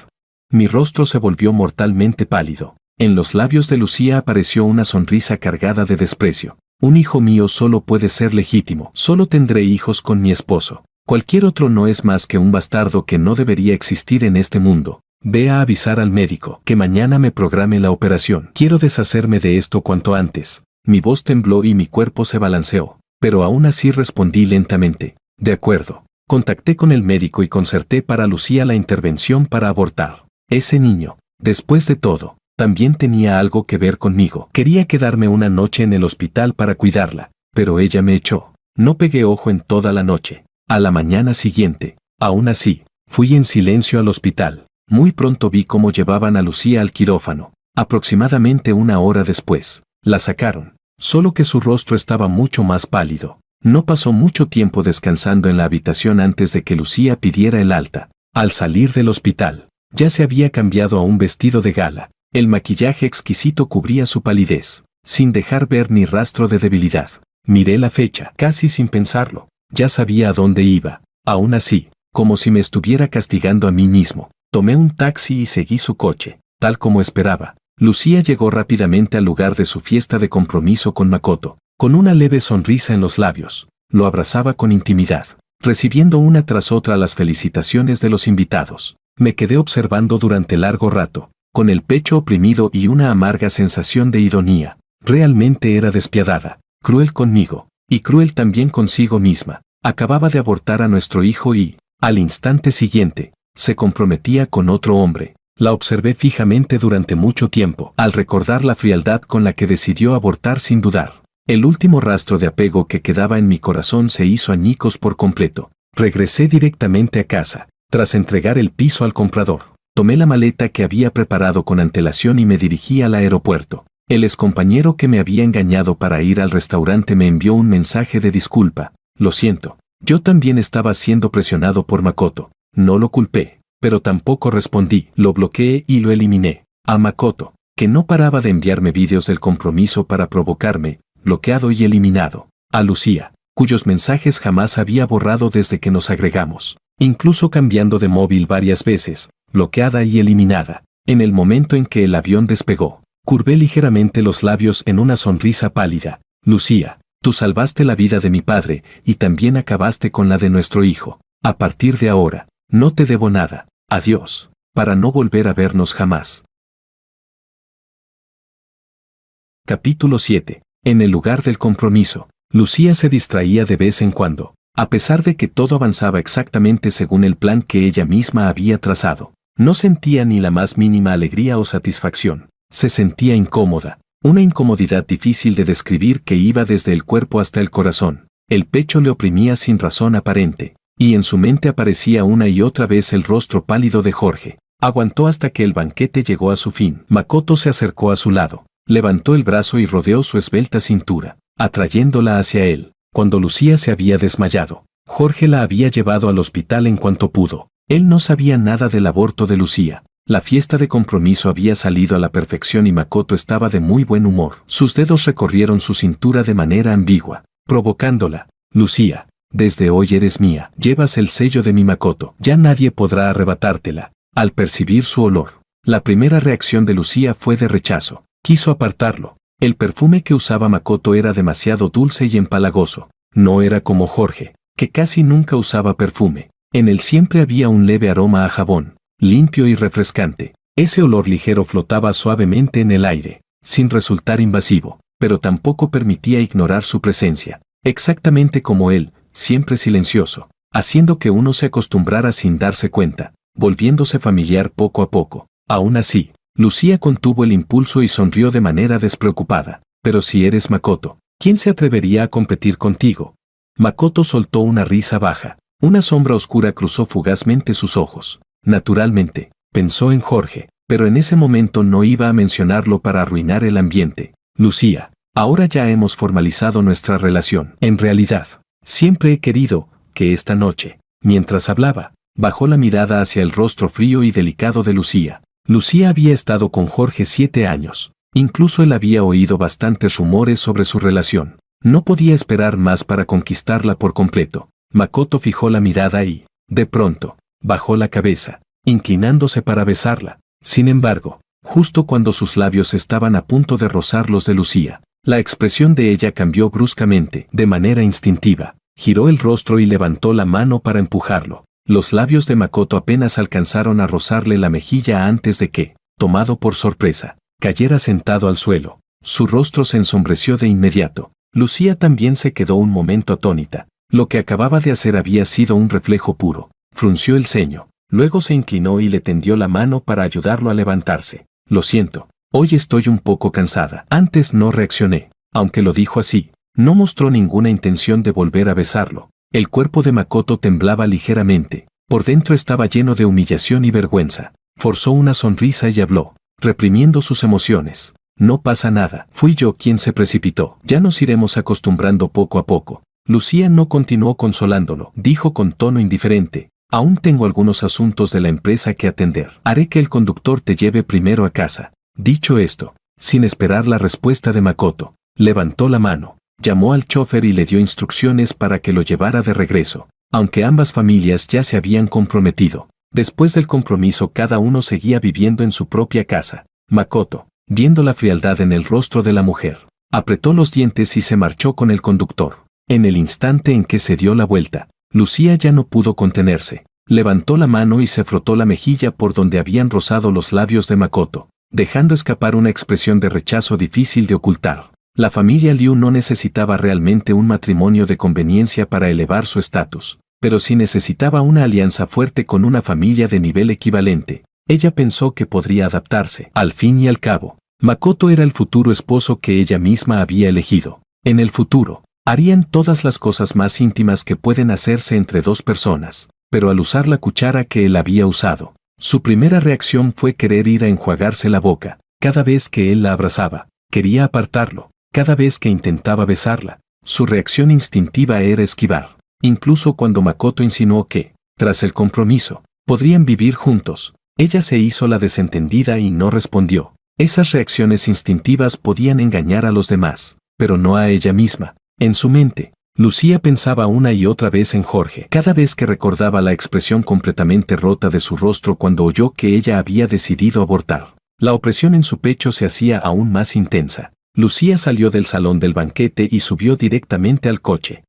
Mi rostro se volvió mortalmente pálido. En los labios de Lucía apareció una sonrisa cargada de desprecio. Un hijo mío solo puede ser legítimo. Solo tendré hijos con mi esposo. Cualquier otro no es más que un bastardo que no debería existir en este mundo. Ve a avisar al médico que mañana me programe la operación. Quiero deshacerme de esto cuanto antes. Mi voz tembló y mi cuerpo se balanceó, pero aún así respondí lentamente. De acuerdo. Contacté con el médico y concerté para Lucía la intervención para abortar. Ese niño, después de todo, también tenía algo que ver conmigo. Quería quedarme una noche en el hospital para cuidarla, pero ella me echó. No pegué ojo en toda la noche. A la mañana siguiente, aún así, fui en silencio al hospital. Muy pronto vi cómo llevaban a Lucía al quirófano. Aproximadamente 1 hora después, la sacaron, solo que su rostro estaba mucho más pálido. No pasó mucho tiempo descansando en la habitación antes de que Lucía pidiera el alta. Al salir del hospital, ya se había cambiado a un vestido de gala. El maquillaje exquisito cubría su palidez, sin dejar ver ni rastro de debilidad. Miré la fecha, casi sin pensarlo. Ya sabía a dónde iba. Aún así, como si me estuviera castigando a mí mismo, tomé un taxi y seguí su coche. Tal como esperaba, Lucía llegó rápidamente al lugar de su fiesta de compromiso con Makoto, con una leve sonrisa en los labios. Lo abrazaba con intimidad, recibiendo una tras otra las felicitaciones de los invitados. Me quedé observando durante largo rato, con el pecho oprimido y una amarga sensación de ironía. Realmente era despiadada, cruel conmigo, y cruel también consigo misma. Acababa de abortar a nuestro hijo y, al instante siguiente, se comprometía con otro hombre. La observé fijamente durante mucho tiempo, al recordar la frialdad con la que decidió abortar sin dudar. El último rastro de apego que quedaba en mi corazón se hizo añicos por completo. Regresé directamente a casa, tras entregar el piso al comprador. Tomé la maleta que había preparado con antelación y me dirigí al aeropuerto. El excompañero que me había engañado para ir al restaurante me envió un mensaje de disculpa. Lo siento, yo también estaba siendo presionado por Makoto. No lo culpé, pero tampoco respondí. Lo bloqueé y lo eliminé. A Makoto, que no paraba de enviarme vídeos del compromiso para provocarme, bloqueado y eliminado. A Lucía, cuyos mensajes jamás había borrado desde que nos agregamos, incluso cambiando de móvil varias veces, bloqueada y eliminada. En el momento en que el avión despegó, curvé ligeramente los labios en una sonrisa pálida. Lucía, tú salvaste la vida de mi padre y también acabaste con la de nuestro hijo. A partir de ahora, no te debo nada. Adiós, para no volver a vernos jamás. Capítulo 7. En el lugar del compromiso, Lucía se distraía de vez en cuando, a pesar de que todo avanzaba exactamente según el plan que ella misma había trazado. No sentía ni la más mínima alegría o satisfacción. Se sentía incómoda, una incomodidad difícil de describir que iba desde el cuerpo hasta el corazón. El pecho le oprimía sin razón aparente, y en su mente aparecía una y otra vez el rostro pálido de Jorge. Aguantó hasta que el banquete llegó a su fin. Makoto se acercó a su lado, levantó el brazo y rodeó su esbelta cintura, atrayéndola hacia él. Cuando Lucía se había desmayado, Jorge la había llevado al hospital en cuanto pudo. Él no sabía nada del aborto de Lucía. La fiesta de compromiso había salido a la perfección y Makoto estaba de muy buen humor. Sus dedos recorrieron su cintura de manera ambigua, provocándola. Lucía, desde hoy eres mía. Llevas el sello de mi Makoto. Ya nadie podrá arrebatártela. Al percibir su olor, la primera reacción de Lucía fue de rechazo. Quiso apartarlo. El perfume que usaba Makoto era demasiado dulce y empalagoso. No era como Jorge, que casi nunca usaba perfume. En él siempre había un leve aroma a jabón, limpio y refrescante. Ese olor ligero flotaba suavemente en el aire, sin resultar invasivo, pero tampoco permitía ignorar su presencia. Exactamente como él, siempre silencioso, haciendo que uno se acostumbrara sin darse cuenta, volviéndose familiar poco a poco. Aún así, Lucía contuvo el impulso y sonrió de manera despreocupada. Pero si eres Makoto, ¿quién se atrevería a competir contigo? Makoto soltó una risa baja. Una sombra oscura cruzó fugazmente sus ojos. Naturalmente, pensó en Jorge, pero en ese momento no iba a mencionarlo para arruinar el ambiente. Lucía, ahora ya hemos formalizado nuestra relación. En realidad, siempre he querido que esta noche, mientras hablaba, bajó la mirada hacia el rostro frío y delicado de Lucía. Lucía había estado con Jorge 7 años. Incluso él había oído bastantes rumores sobre su relación. No podía esperar más para conquistarla por completo. Makoto fijó la mirada y, de pronto, bajó la cabeza, inclinándose para besarla. Sin embargo, justo cuando sus labios estaban a punto de rozar los de Lucía, la expresión de ella cambió bruscamente. De manera instintiva, giró el rostro y levantó la mano para empujarlo. Los labios de Makoto apenas alcanzaron a rozarle la mejilla antes de que, tomado por sorpresa, cayera sentado al suelo. Su rostro se ensombreció de inmediato. Lucía también se quedó un momento atónita. Lo que acababa de hacer había sido un reflejo puro. Frunció el ceño, luego se inclinó y le tendió la mano para ayudarlo a levantarse. Lo siento, hoy estoy un poco cansada. Antes no reaccioné. Aunque lo dijo así, no mostró ninguna intención de volver a besarlo. El cuerpo de Makoto temblaba ligeramente. Por dentro estaba lleno de humillación y vergüenza. Forzó una sonrisa y habló, reprimiendo sus emociones. No pasa nada. Fui yo quien se precipitó. Ya nos iremos acostumbrando poco a poco. Lucía no continuó consolándolo. Dijo con tono indiferente: aún tengo algunos asuntos de la empresa que atender. Haré que el conductor te lleve primero a casa. Dicho esto, sin esperar la respuesta de Makoto, levantó la mano, llamó al chofer y le dio instrucciones para que lo llevara de regreso. Aunque ambas familias ya se habían comprometido, después del compromiso cada uno seguía viviendo en su propia casa. Makoto, viendo la frialdad en el rostro de la mujer, apretó los dientes y se marchó con el conductor. En el instante en que se dio la vuelta, Lucía ya no pudo contenerse. Levantó la mano y se frotó la mejilla por donde habían rozado los labios de Makoto, dejando escapar una expresión de rechazo difícil de ocultar. La familia Liu no necesitaba realmente un matrimonio de conveniencia para elevar su estatus, pero sí necesitaba una alianza fuerte con una familia de nivel equivalente. Ella pensó que podría adaptarse. Al fin y al cabo, Makoto era el futuro esposo que ella misma había elegido. En el futuro, harían todas las cosas más íntimas que pueden hacerse entre dos personas, pero al usar la cuchara que él había usado, su primera reacción fue querer ir a enjuagarse la boca. Cada vez que él la abrazaba, quería apartarlo. Cada vez que intentaba besarla, su reacción instintiva era esquivar. Incluso cuando Makoto insinuó que, tras el compromiso, podrían vivir juntos, ella se hizo la desentendida y no respondió. Esas reacciones instintivas podían engañar a los demás, pero no a ella misma. En su mente, Lucía pensaba una y otra vez en Jorge. Cada vez que recordaba la expresión completamente rota de su rostro cuando oyó que ella había decidido abortar, la opresión en su pecho se hacía aún más intensa. Lucía salió del salón del banquete y subió directamente al coche.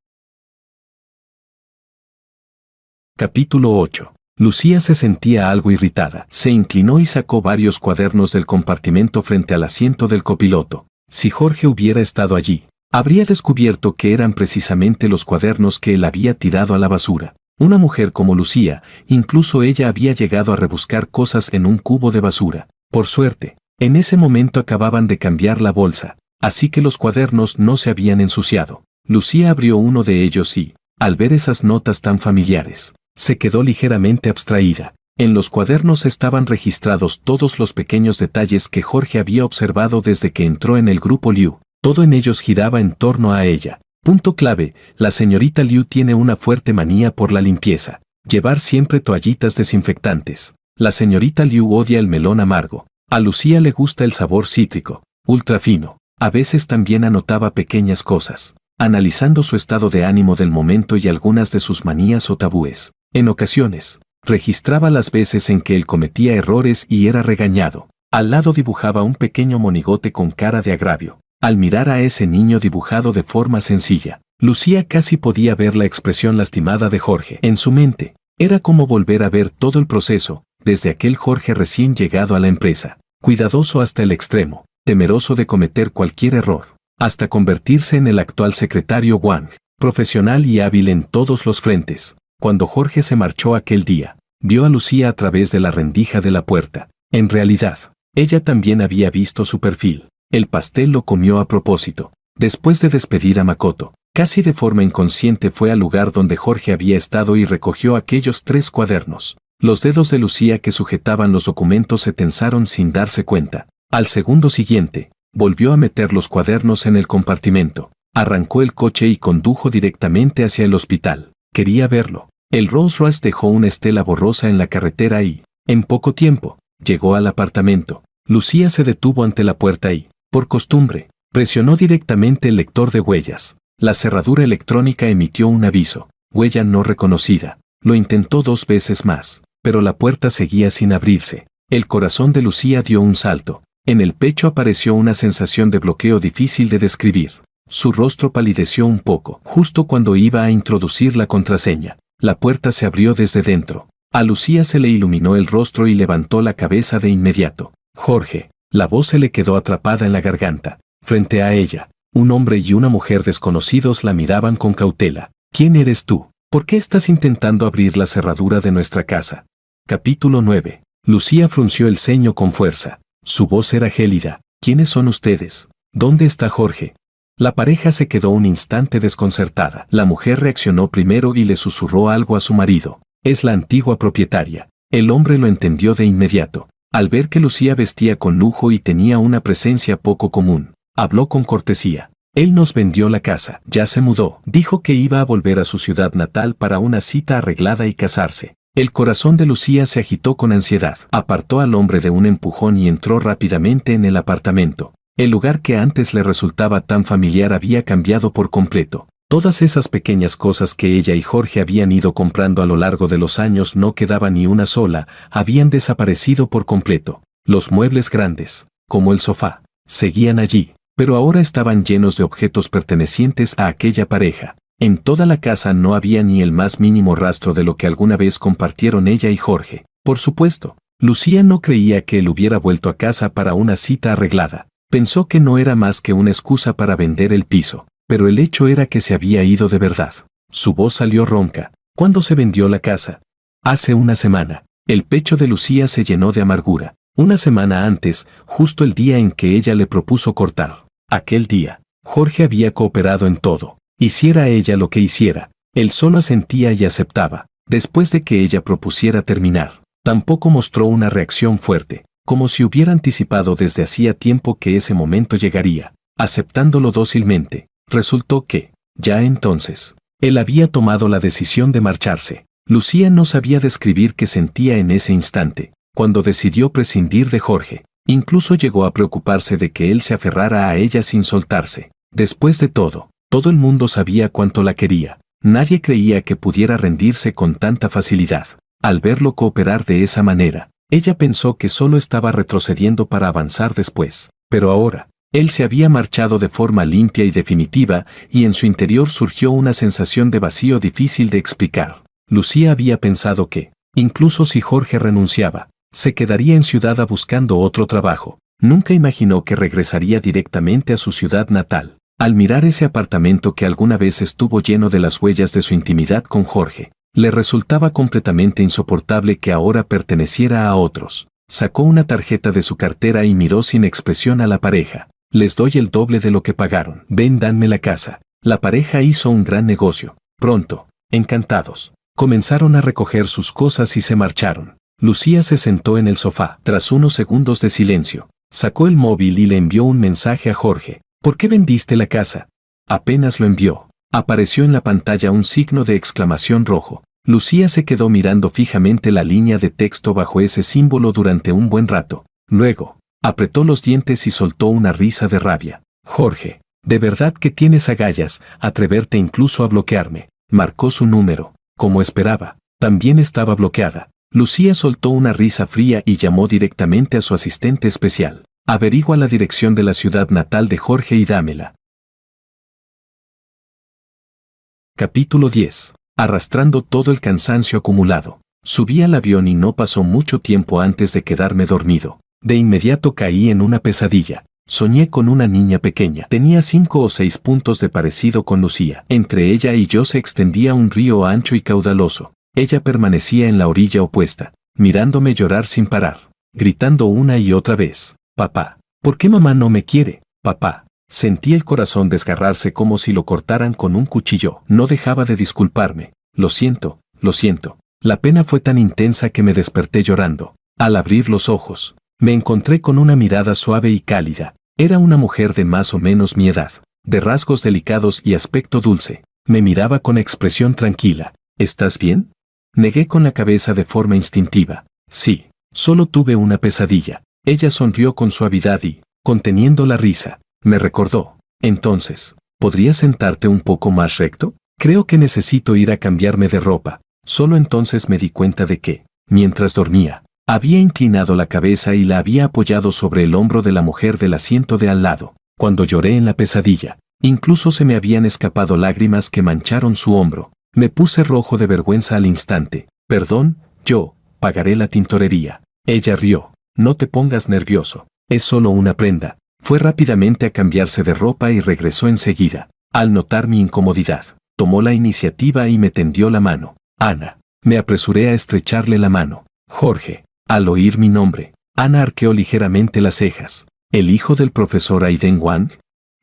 Capítulo 8. Lucía se sentía algo irritada. Se inclinó y sacó varios cuadernos del compartimento frente al asiento del copiloto. Si Jorge hubiera estado allí, habría descubierto que eran precisamente los cuadernos que él había tirado a la basura. Una mujer como Lucía, incluso ella había llegado a rebuscar cosas en un cubo de basura. Por suerte, en ese momento acababan de cambiar la bolsa, así que los cuadernos no se habían ensuciado. Lucía abrió uno de ellos y, al ver esas notas tan familiares, se quedó ligeramente abstraída. En los cuadernos estaban registrados todos los pequeños detalles que Jorge había observado desde que entró en el grupo Liu. Todo en ellos giraba en torno a ella. Punto clave: la señorita Liu tiene una fuerte manía por la limpieza. Llevar siempre toallitas desinfectantes. La señorita Liu odia el melón amargo. A Lucía le gusta el sabor cítrico, ultra fino. A veces también anotaba pequeñas cosas, analizando su estado de ánimo del momento y algunas de sus manías o tabúes. En ocasiones, registraba las veces en que él cometía errores y era regañado. Al lado dibujaba un pequeño monigote con cara de agravio. Al mirar a ese niño dibujado de forma sencilla, Lucía casi podía ver la expresión lastimada de Jorge. En su mente, era como volver a ver todo el proceso, desde aquel Jorge recién llegado a la empresa, cuidadoso hasta el extremo, temeroso de cometer cualquier error, hasta convertirse en el actual secretario Wang, profesional y hábil en todos los frentes. Cuando Jorge se marchó aquel día, vio a Lucía a través de la rendija de la puerta. En realidad, ella también había visto su perfil. El pastel lo comió a propósito. Después de despedir a Makoto, casi de forma inconsciente fue al lugar donde Jorge había estado y recogió aquellos 3 cuadernos. Los dedos de Lucía que sujetaban los documentos se tensaron sin darse cuenta. Al segundo siguiente, volvió a meter los cuadernos en el compartimento. Arrancó el coche y condujo directamente hacia el hospital. Quería verlo. El Rolls Royce dejó una estela borrosa en la carretera y, en poco tiempo, llegó al apartamento. Lucía se detuvo ante la puerta y, por costumbre, presionó directamente el lector de huellas. La cerradura electrónica emitió un aviso: huella no reconocida. Lo intentó 2 veces más, pero la puerta seguía sin abrirse. El corazón de Lucía dio un salto. En el pecho apareció una sensación de bloqueo difícil de describir. Su rostro palideció un poco. Justo cuando iba a introducir la contraseña, la puerta se abrió desde dentro. A Lucía se le iluminó el rostro y levantó la cabeza de inmediato. Jorge. La voz se le quedó atrapada en la garganta. Frente a ella, un hombre y una mujer desconocidos la miraban con cautela. ¿Quién eres tú? ¿Por qué estás intentando abrir la cerradura de nuestra casa? Capítulo 9. Lucía frunció el ceño con fuerza. Su voz era gélida. ¿Quiénes son ustedes? ¿Dónde está Jorge? La pareja se quedó un instante desconcertada. La mujer reaccionó primero y le susurró algo a su marido. Es la antigua propietaria. El hombre lo entendió de inmediato. Al ver que Lucía vestía con lujo y tenía una presencia poco común, habló con cortesía. Él nos vendió la casa, ya se mudó. Dijo que iba a volver a su ciudad natal para una cita arreglada y casarse. El corazón de Lucía se agitó con ansiedad. Apartó al hombre de un empujón y entró rápidamente en el apartamento. El lugar que antes le resultaba tan familiar había cambiado por completo. Todas esas pequeñas cosas que ella y Jorge habían ido comprando a lo largo de los años, no quedaba ni una sola, habían desaparecido por completo. Los muebles grandes, como el sofá, seguían allí, pero ahora estaban llenos de objetos pertenecientes a aquella pareja. En toda la casa no había ni el más mínimo rastro de lo que alguna vez compartieron ella y Jorge. Por supuesto, Lucía no creía que él hubiera vuelto a casa para una cita arreglada. Pensó que no era más que una excusa para vender el piso, pero el hecho era que se había ido de verdad. Su voz salió ronca. ¿Cuándo se vendió la casa? Hace una semana. El pecho de Lucía se llenó de amargura. Una semana antes, justo el día en que ella le propuso cortar. Aquel día, Jorge había cooperado en todo. Hiciera ella lo que hiciera, él solo asentía y aceptaba. Después de que ella propusiera terminar, tampoco mostró una reacción fuerte, como si hubiera anticipado desde hacía tiempo que ese momento llegaría. Aceptándolo dócilmente, resultó que, ya entonces, él había tomado la decisión de marcharse. Lucía no sabía describir qué sentía en ese instante, cuando decidió prescindir de Jorge. Incluso llegó a preocuparse de que él se aferrara a ella sin soltarse. Después de todo el mundo sabía cuánto la quería. Nadie creía que pudiera rendirse con tanta facilidad. Al verlo cooperar de esa manera, ella pensó que solo estaba retrocediendo para avanzar después. Pero ahora, él se había marchado de forma limpia y definitiva, y en su interior surgió una sensación de vacío difícil de explicar. Lucía había pensado que, incluso si Jorge renunciaba, se quedaría en Ciudad A buscando otro trabajo. Nunca imaginó que regresaría directamente a su ciudad natal. Al mirar ese apartamento que alguna vez estuvo lleno de las huellas de su intimidad con Jorge, le resultaba completamente insoportable que ahora perteneciera a otros. Sacó una tarjeta de su cartera y miró sin expresión a la pareja. Les doy el doble de lo que pagaron. Ven, danme la casa. La pareja hizo un gran negocio. Pronto, encantados, comenzaron a recoger sus cosas y se marcharon. Lucía se sentó en el sofá. Tras unos segundos de silencio, sacó el móvil y le envió un mensaje a Jorge. ¿Por qué vendiste la casa? Apenas lo envió, apareció en la pantalla un signo de exclamación rojo. Lucía se quedó mirando fijamente la línea de texto bajo ese símbolo durante un buen rato. Luego, apretó los dientes y soltó una risa de rabia. Jorge, de verdad que tienes agallas, atreverte incluso a bloquearme. Marcó su número. Como esperaba, también estaba bloqueada. Lucía soltó una risa fría y llamó directamente a su asistente especial. Averigua la dirección de la ciudad natal de Jorge y dámela. Capítulo 10. Arrastrando todo el cansancio acumulado. Subí al avión y no pasó mucho tiempo antes de quedarme dormido. De inmediato caí en una pesadilla. Soñé con una niña pequeña. Tenía 5 o 6 puntos de parecido con Lucía. Entre ella y yo se extendía un río ancho y caudaloso. Ella permanecía en la orilla opuesta, mirándome llorar sin parar, gritando una y otra vez. Papá, ¿por qué mamá no me quiere? Papá. Sentí el corazón desgarrarse como si lo cortaran con un cuchillo. No dejaba de disculparme. Lo siento, lo siento. La pena fue tan intensa que me desperté llorando. Al abrir los ojos, me encontré con una mirada suave y cálida. Era una mujer de más o menos mi edad, de rasgos delicados y aspecto dulce. Me miraba con expresión tranquila. ¿Estás bien? Negué con la cabeza de forma instintiva. Sí, solo tuve una pesadilla. Ella sonrió con suavidad y, conteniendo la risa, me recordó. Entonces, ¿podrías sentarte un poco más recto? Creo que necesito ir a cambiarme de ropa. Solo entonces me di cuenta de que, mientras dormía, había inclinado la cabeza y la había apoyado sobre el hombro de la mujer del asiento de al lado. Cuando lloré en la pesadilla, incluso se me habían escapado lágrimas que mancharon su hombro. Me puse rojo de vergüenza al instante. Perdón, yo pagaré la tintorería. Ella rió. No te pongas nervioso. Es solo una prenda. Fue rápidamente a cambiarse de ropa y regresó enseguida. Al notar mi incomodidad, tomó la iniciativa y me tendió la mano. Ana. Me apresuré a estrecharle la mano. Jorge. Al oír mi nombre, Ana arqueó ligeramente las cejas. ¿El hijo del profesor Aiden Wang?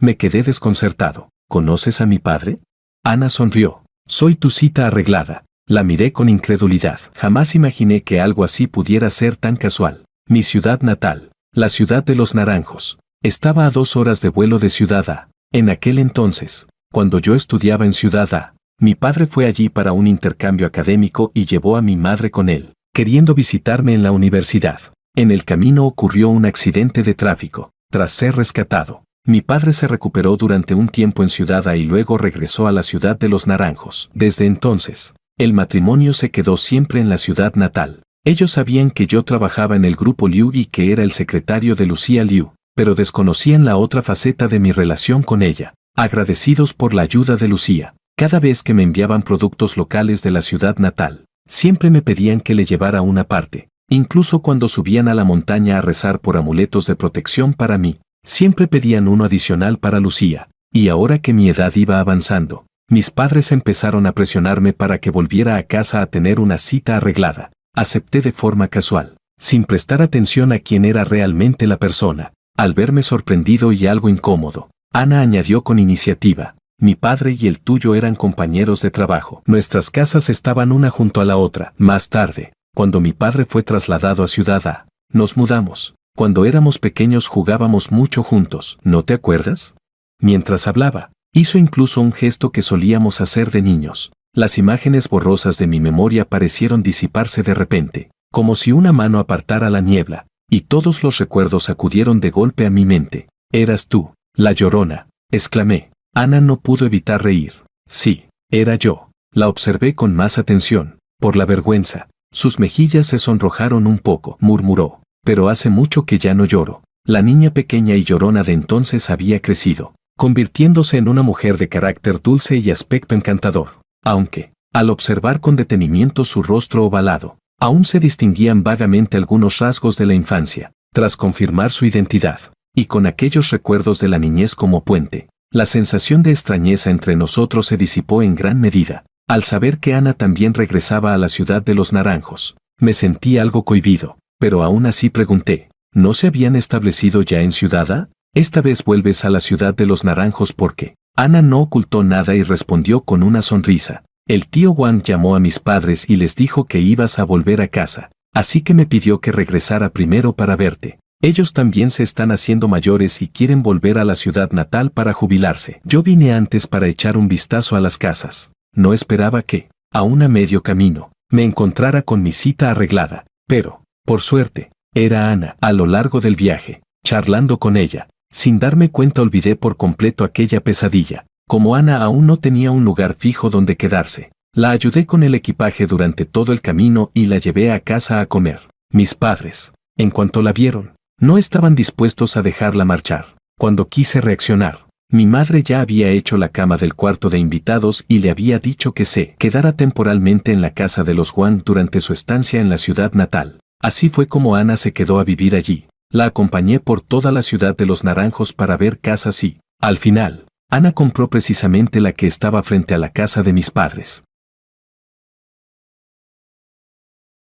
Me quedé desconcertado. ¿Conoces a mi padre? Ana sonrió. Soy tu cita arreglada. La miré con incredulidad. Jamás imaginé que algo así pudiera ser tan casual. Mi ciudad natal, la ciudad de los naranjos, estaba a 2 horas de vuelo de Ciudad A. En aquel entonces, cuando yo estudiaba en Ciudad A, mi padre fue allí para un intercambio académico y llevó a mi madre con él, queriendo visitarme en la universidad. En el camino ocurrió un accidente de tráfico. Tras ser rescatado, mi padre se recuperó durante un tiempo en Ciudad A y luego regresó a la ciudad de Los Naranjos. Desde entonces, el matrimonio se quedó siempre en la ciudad natal. Ellos sabían que yo trabajaba en el grupo Liu y que era el secretario de Lucía Liu, pero desconocían la otra faceta de mi relación con ella. Agradecidos por la ayuda de Lucía, cada vez que me enviaban productos locales de la ciudad natal, siempre me pedían que le llevara una parte. Incluso cuando subían a la montaña a rezar por amuletos de protección para mí, siempre pedían uno adicional para Lucía. Y ahora que mi edad iba avanzando, mis padres empezaron a presionarme para que volviera a casa a tener una cita arreglada. Acepté de forma casual, sin prestar atención a quién era realmente la persona. Al verme sorprendido y algo incómodo, Ana añadió con iniciativa: mi padre y el tuyo eran compañeros de trabajo. Nuestras casas estaban una junto a la otra. Más tarde, cuando mi padre fue trasladado a Ciudad A, nos mudamos. Cuando éramos pequeños jugábamos mucho juntos, ¿no te acuerdas? Mientras hablaba, hizo incluso un gesto que solíamos hacer de niños. Las imágenes borrosas de mi memoria parecieron disiparse de repente, como si una mano apartara la niebla, y todos los recuerdos acudieron de golpe a mi mente. «Eras tú, la Llorona», exclamé. Ana no pudo evitar reír. Sí, era yo. La observé con más atención. Por la vergüenza, sus mejillas se sonrojaron un poco, murmuró. Pero hace mucho que ya no lloro. La niña pequeña y llorona de entonces había crecido, convirtiéndose en una mujer de carácter dulce y aspecto encantador. Aunque, al observar con detenimiento su rostro ovalado, aún se distinguían vagamente algunos rasgos de la infancia. Tras confirmar su identidad, y con aquellos recuerdos de la niñez como puente, la sensación de extrañeza entre nosotros se disipó en gran medida. Al saber que Ana también regresaba a la ciudad de Los Naranjos, me sentí algo cohibido, pero aún así pregunté: ¿no se habían establecido ya en Ciudad A? Esta vez vuelves a la ciudad de Los Naranjos porque... Ana no ocultó nada y respondió con una sonrisa. El tío Wang llamó a mis padres y les dijo que ibas a volver a casa, así que me pidió que regresara primero para verte. Ellos también se están haciendo mayores y quieren volver a la ciudad natal para jubilarse. Yo vine antes para echar un vistazo a las casas. No esperaba que, aún a medio camino, me encontrara con mi cita arreglada. Pero, por suerte, era Ana. A lo largo del viaje, charlando con ella, sin darme cuenta olvidé por completo aquella pesadilla. Como Ana aún no tenía un lugar fijo donde quedarse, la ayudé con el equipaje durante todo el camino y la llevé a casa a comer. Mis padres, en cuanto la vieron, no estaban dispuestos a dejarla marchar. Cuando quise reaccionar, mi madre ya había hecho la cama del cuarto de invitados y le había dicho que se quedara temporalmente en la casa de los Wang durante su estancia en la ciudad natal. Así fue como Ana se quedó a vivir allí. La acompañé por toda la ciudad de Los Naranjos para ver casas y, al final, Ana compró precisamente la que estaba frente a la casa de mis padres.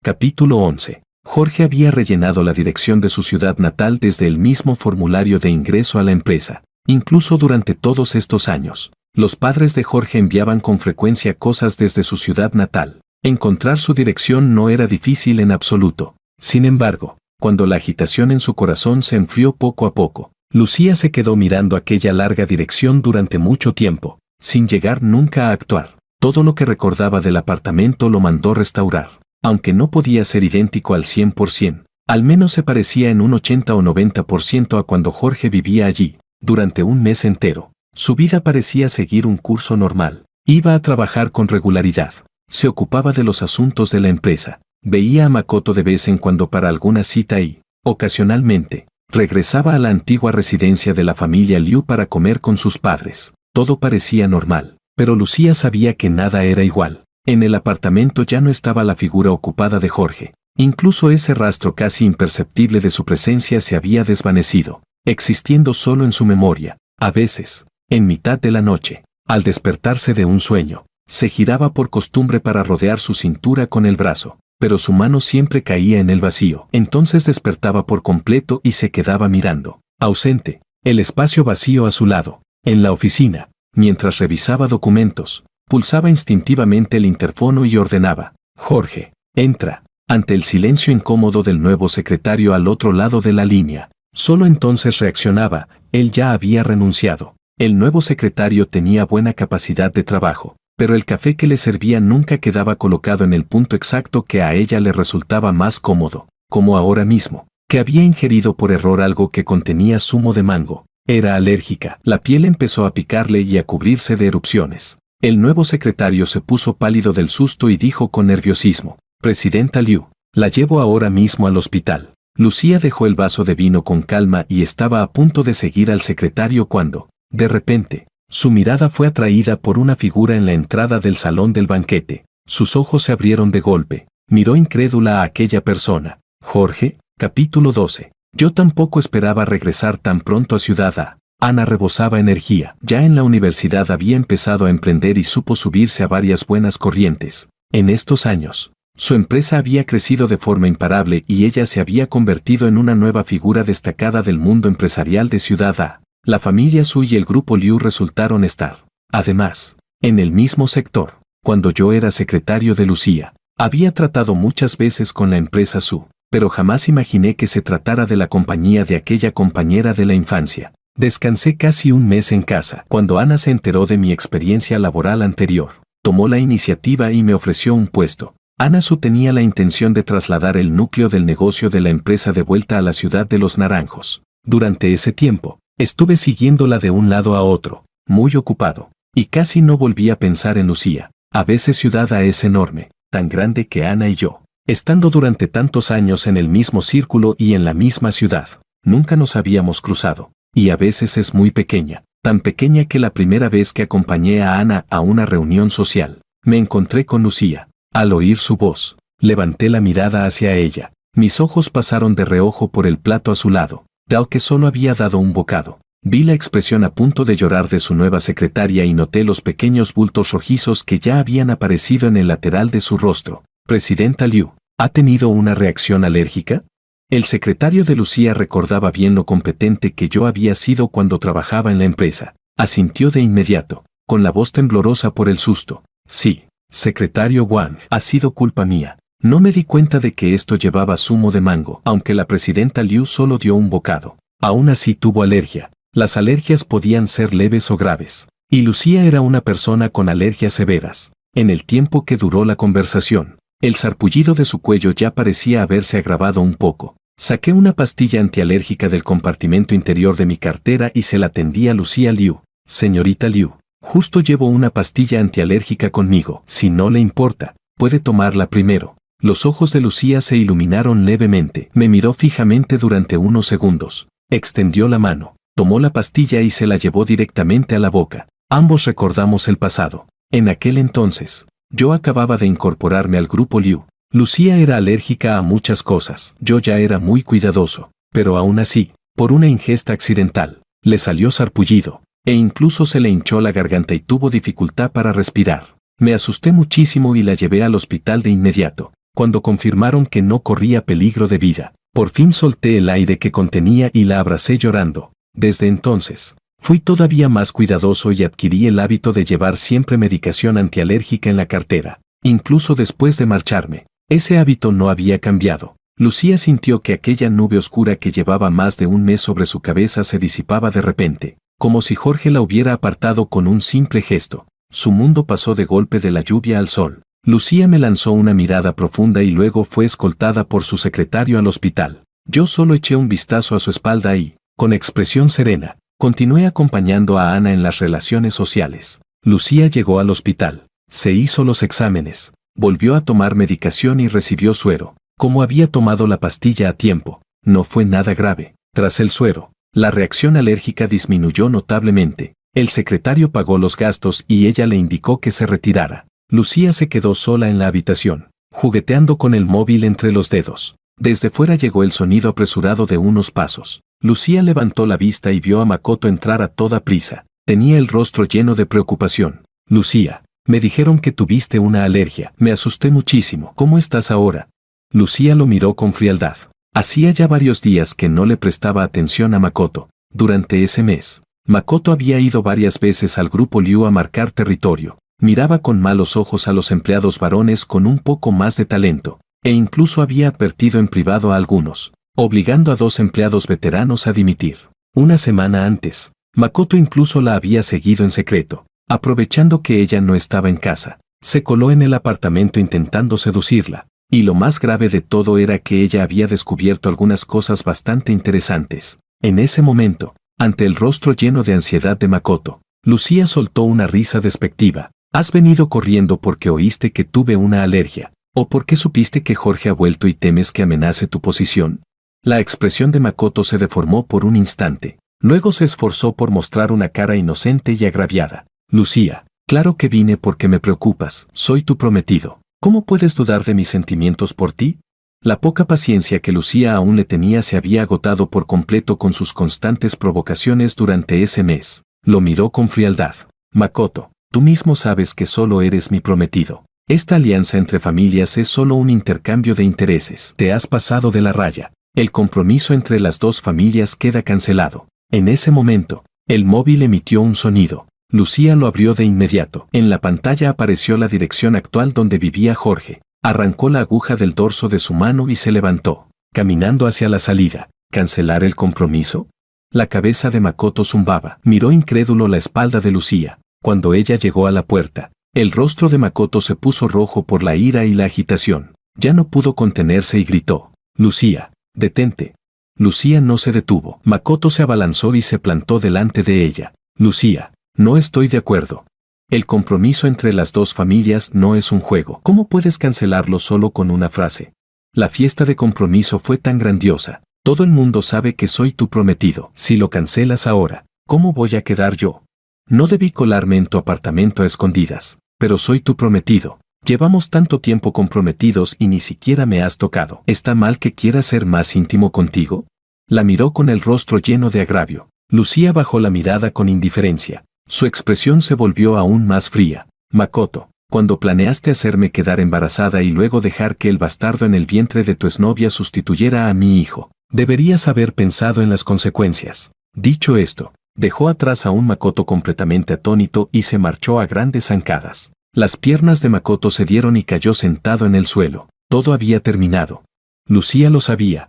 Capítulo 11. Jorge había rellenado la dirección de su ciudad natal desde el mismo formulario de ingreso a la empresa. Incluso durante todos estos años, los padres de Jorge enviaban con frecuencia cosas desde su ciudad natal. Encontrar su dirección no era difícil en absoluto. Sin embargo, cuando la agitación en su corazón se enfrió poco a poco, Lucía se quedó mirando aquella larga dirección durante mucho tiempo, sin llegar nunca a actuar. Todo lo que recordaba del apartamento lo mandó restaurar. Aunque no podía ser idéntico al 100%, al menos se parecía en un 80 o 90% a cuando Jorge vivía allí. Durante un mes entero, su vida parecía seguir un curso normal. Iba a trabajar con regularidad, se ocupaba de los asuntos de la empresa, veía a Makoto de vez en cuando para alguna cita y, ocasionalmente, regresaba a la antigua residencia de la familia Liu para comer con sus padres. Todo parecía normal, pero Lucía sabía que nada era igual. En el apartamento ya no estaba la figura ocupada de Jorge. Incluso ese rastro casi imperceptible de su presencia se había desvanecido, existiendo solo en su memoria. A veces, en mitad de la noche, al despertarse de un sueño, se giraba por costumbre para rodear su cintura con el brazo, pero su mano siempre caía en el vacío. Entonces despertaba por completo y se quedaba mirando, ausente, el espacio vacío a su lado. En la oficina, mientras revisaba documentos, pulsaba instintivamente el interfono y ordenaba: «Jorge, entra». Ante el silencio incómodo del nuevo secretario al otro lado de la línea, solo entonces reaccionaba: él ya había renunciado. El nuevo secretario tenía buena capacidad de trabajo, pero el café que le servía nunca quedaba colocado en el punto exacto que a ella le resultaba más cómodo, como ahora mismo, que había ingerido por error algo que contenía zumo de mango. Era alérgica. La piel empezó a picarle y a cubrirse de erupciones. El nuevo secretario se puso pálido del susto y dijo con nerviosismo: «Presidenta Liu, la llevo ahora mismo al hospital». Lucía dejó el vaso de vino con calma y estaba a punto de seguir al secretario cuando, de repente, su mirada fue atraída por una figura en la entrada del salón del banquete. Sus ojos se abrieron de golpe. Miró incrédula a aquella persona. Jorge, capítulo 12. Yo tampoco esperaba regresar tan pronto a Ciudad A. Ana rebosaba energía. Ya en la universidad había empezado a emprender y supo subirse a varias buenas corrientes. En estos años, su empresa había crecido de forma imparable y ella se había convertido en una nueva figura destacada del mundo empresarial de Ciudad A. La familia Su y el grupo Liu resultaron estar, además, en el mismo sector. Cuando yo era secretario de Lucía, había tratado muchas veces con la empresa Su, pero jamás imaginé que se tratara de la compañía de aquella compañera de la infancia. Descansé casi un mes en casa. Cuando Ana se enteró de mi experiencia laboral anterior, tomó la iniciativa y me ofreció un puesto. Ana Su tenía la intención de trasladar el núcleo del negocio de la empresa de vuelta a la ciudad de Los Naranjos. Durante ese tiempo, estuve siguiéndola de un lado a otro, muy ocupado, y casi no volví a pensar en Lucía. A veces Ciudad A es enorme, tan grande que Ana y yo, estando durante tantos años en el mismo círculo y en la misma ciudad, nunca nos habíamos cruzado, y a veces es muy pequeña, tan pequeña que la primera vez que acompañé a Ana a una reunión social, me encontré con Lucía. Al oír su voz, levanté la mirada hacia ella. Mis ojos pasaron de reojo por el plato a su lado, tal que solo había dado un bocado. Vi la expresión a punto de llorar de su nueva secretaria y noté los pequeños bultos rojizos que ya habían aparecido en el lateral de su rostro. «Presidenta Liu, ¿ha tenido una reacción alérgica?». El secretario de Lucía recordaba bien lo competente que yo había sido cuando trabajaba en la empresa. Asintió de inmediato, con la voz temblorosa por el susto. «Sí, secretario Wang, ha sido culpa mía. No me di cuenta de que esto llevaba zumo de mango, aunque la presidenta Liu solo dio un bocado. Aún así tuvo alergia. Las alergias podían ser leves o graves. Y Lucía era una persona con alergias severas. En el tiempo que duró la conversación, el sarpullido de su cuello ya parecía haberse agravado un poco. Saqué una pastilla antialérgica del compartimento interior de mi cartera y se la tendí a Lucía Liu. «Señorita Liu, justo llevo una pastilla antialérgica conmigo. Si no le importa, puede tomarla primero». Los ojos de Lucía se iluminaron levemente. Me miró fijamente durante unos segundos. Extendió la mano, tomó la pastilla y se la llevó directamente a la boca. Ambos recordamos el pasado. En aquel entonces, yo acababa de incorporarme al grupo Liu. Lucía era alérgica a muchas cosas. Yo ya era muy cuidadoso, pero aún así, por una ingesta accidental, le salió sarpullido, e incluso se le hinchó la garganta y tuvo dificultad para respirar. Me asusté muchísimo y la llevé al hospital de inmediato. Cuando confirmaron que no corría peligro de vida, por fin solté el aire que contenía y la abracé llorando. Desde entonces, fui todavía más cuidadoso y adquirí el hábito de llevar siempre medicación antialérgica en la cartera, incluso después de marcharme. Ese hábito no había cambiado. Lucía sintió que aquella nube oscura que llevaba más de un mes sobre su cabeza se disipaba de repente, como si Jorge la hubiera apartado con un simple gesto. Su mundo pasó de golpe de la lluvia al sol. Lucía me lanzó una mirada profunda y luego fue escoltada por su secretario al hospital. Yo solo eché un vistazo a su espalda y, con expresión serena, continué acompañando a Ana en las relaciones sociales. Lucía llegó al hospital, se hizo los exámenes, volvió a tomar medicación y recibió suero. Como había tomado la pastilla a tiempo, no fue nada grave. Tras el suero, la reacción alérgica disminuyó notablemente. El secretario pagó los gastos y ella le indicó que se retirara. Lucía se quedó sola en la habitación, jugueteando con el móvil entre los dedos. Desde fuera llegó el sonido apresurado de unos pasos. Lucía levantó la vista y vio a Makoto entrar a toda prisa. Tenía el rostro lleno de preocupación. «Lucía, me dijeron que tuviste una alergia. Me asusté muchísimo. ¿Cómo estás ahora?». Lucía lo miró con frialdad. Hacía ya varios días que no le prestaba atención a Makoto. Durante ese mes, Makoto había ido varias veces al grupo Liu a marcar territorio. Miraba con malos ojos a los empleados varones con un poco más de talento, e incluso había advertido en privado a algunos, obligando a 2 empleados veteranos a dimitir. Una semana antes, Makoto incluso la había seguido en secreto. Aprovechando que ella no estaba en casa, se coló en el apartamento intentando seducirla. Y lo más grave de todo era que ella había descubierto algunas cosas bastante interesantes. En ese momento, ante el rostro lleno de ansiedad de Makoto, Lucía soltó una risa despectiva. ¿Has venido corriendo porque oíste que tuve una alergia? ¿O porque supiste que Jorge ha vuelto y temes que amenace tu posición? La expresión de Makoto se deformó por un instante. Luego se esforzó por mostrar una cara inocente y agraviada. Lucía, claro que vine porque me preocupas. Soy tu prometido. ¿Cómo puedes dudar de mis sentimientos por ti? La poca paciencia que Lucía aún le tenía se había agotado por completo con sus constantes provocaciones durante ese mes. Lo miró con frialdad. Makoto, tú mismo sabes que solo eres mi prometido. Esta alianza entre familias es solo un intercambio de intereses. Te has pasado de la raya. El compromiso entre las dos familias queda cancelado. En ese momento, el móvil emitió un sonido. Lucía lo abrió de inmediato. En la pantalla apareció la dirección actual donde vivía Jorge. Arrancó la aguja del dorso de su mano y se levantó, caminando hacia la salida. ¿Cancelar el compromiso? La cabeza de Makoto zumbaba. Miró incrédulo la espalda de Lucía. Cuando ella llegó a la puerta, el rostro de Makoto se puso rojo por la ira y la agitación. Ya no pudo contenerse y gritó. Lucía, detente. Lucía no se detuvo. Makoto se abalanzó y se plantó delante de ella. Lucía, no estoy de acuerdo. El compromiso entre las dos familias no es un juego. ¿Cómo puedes cancelarlo solo con una frase? La fiesta de compromiso fue tan grandiosa. Todo el mundo sabe que soy tu prometido. Si lo cancelas ahora, ¿cómo voy a quedar yo? No debí colarme en tu apartamento a escondidas, pero soy tu prometido. Llevamos tanto tiempo comprometidos y ni siquiera me has tocado. ¿Está mal que quiera ser más íntimo contigo? La miró con el rostro lleno de agravio. Lucía bajó la mirada con indiferencia. Su expresión se volvió aún más fría. Makoto, cuando planeaste hacerme quedar embarazada y luego dejar que el bastardo en el vientre de tu exnovia sustituyera a mi hijo, deberías haber pensado en las consecuencias. Dicho esto, dejó atrás a un Makoto completamente atónito y se marchó a grandes zancadas. Las piernas de Makoto cedieron y cayó sentado en el suelo. Todo había terminado. Lucía lo sabía.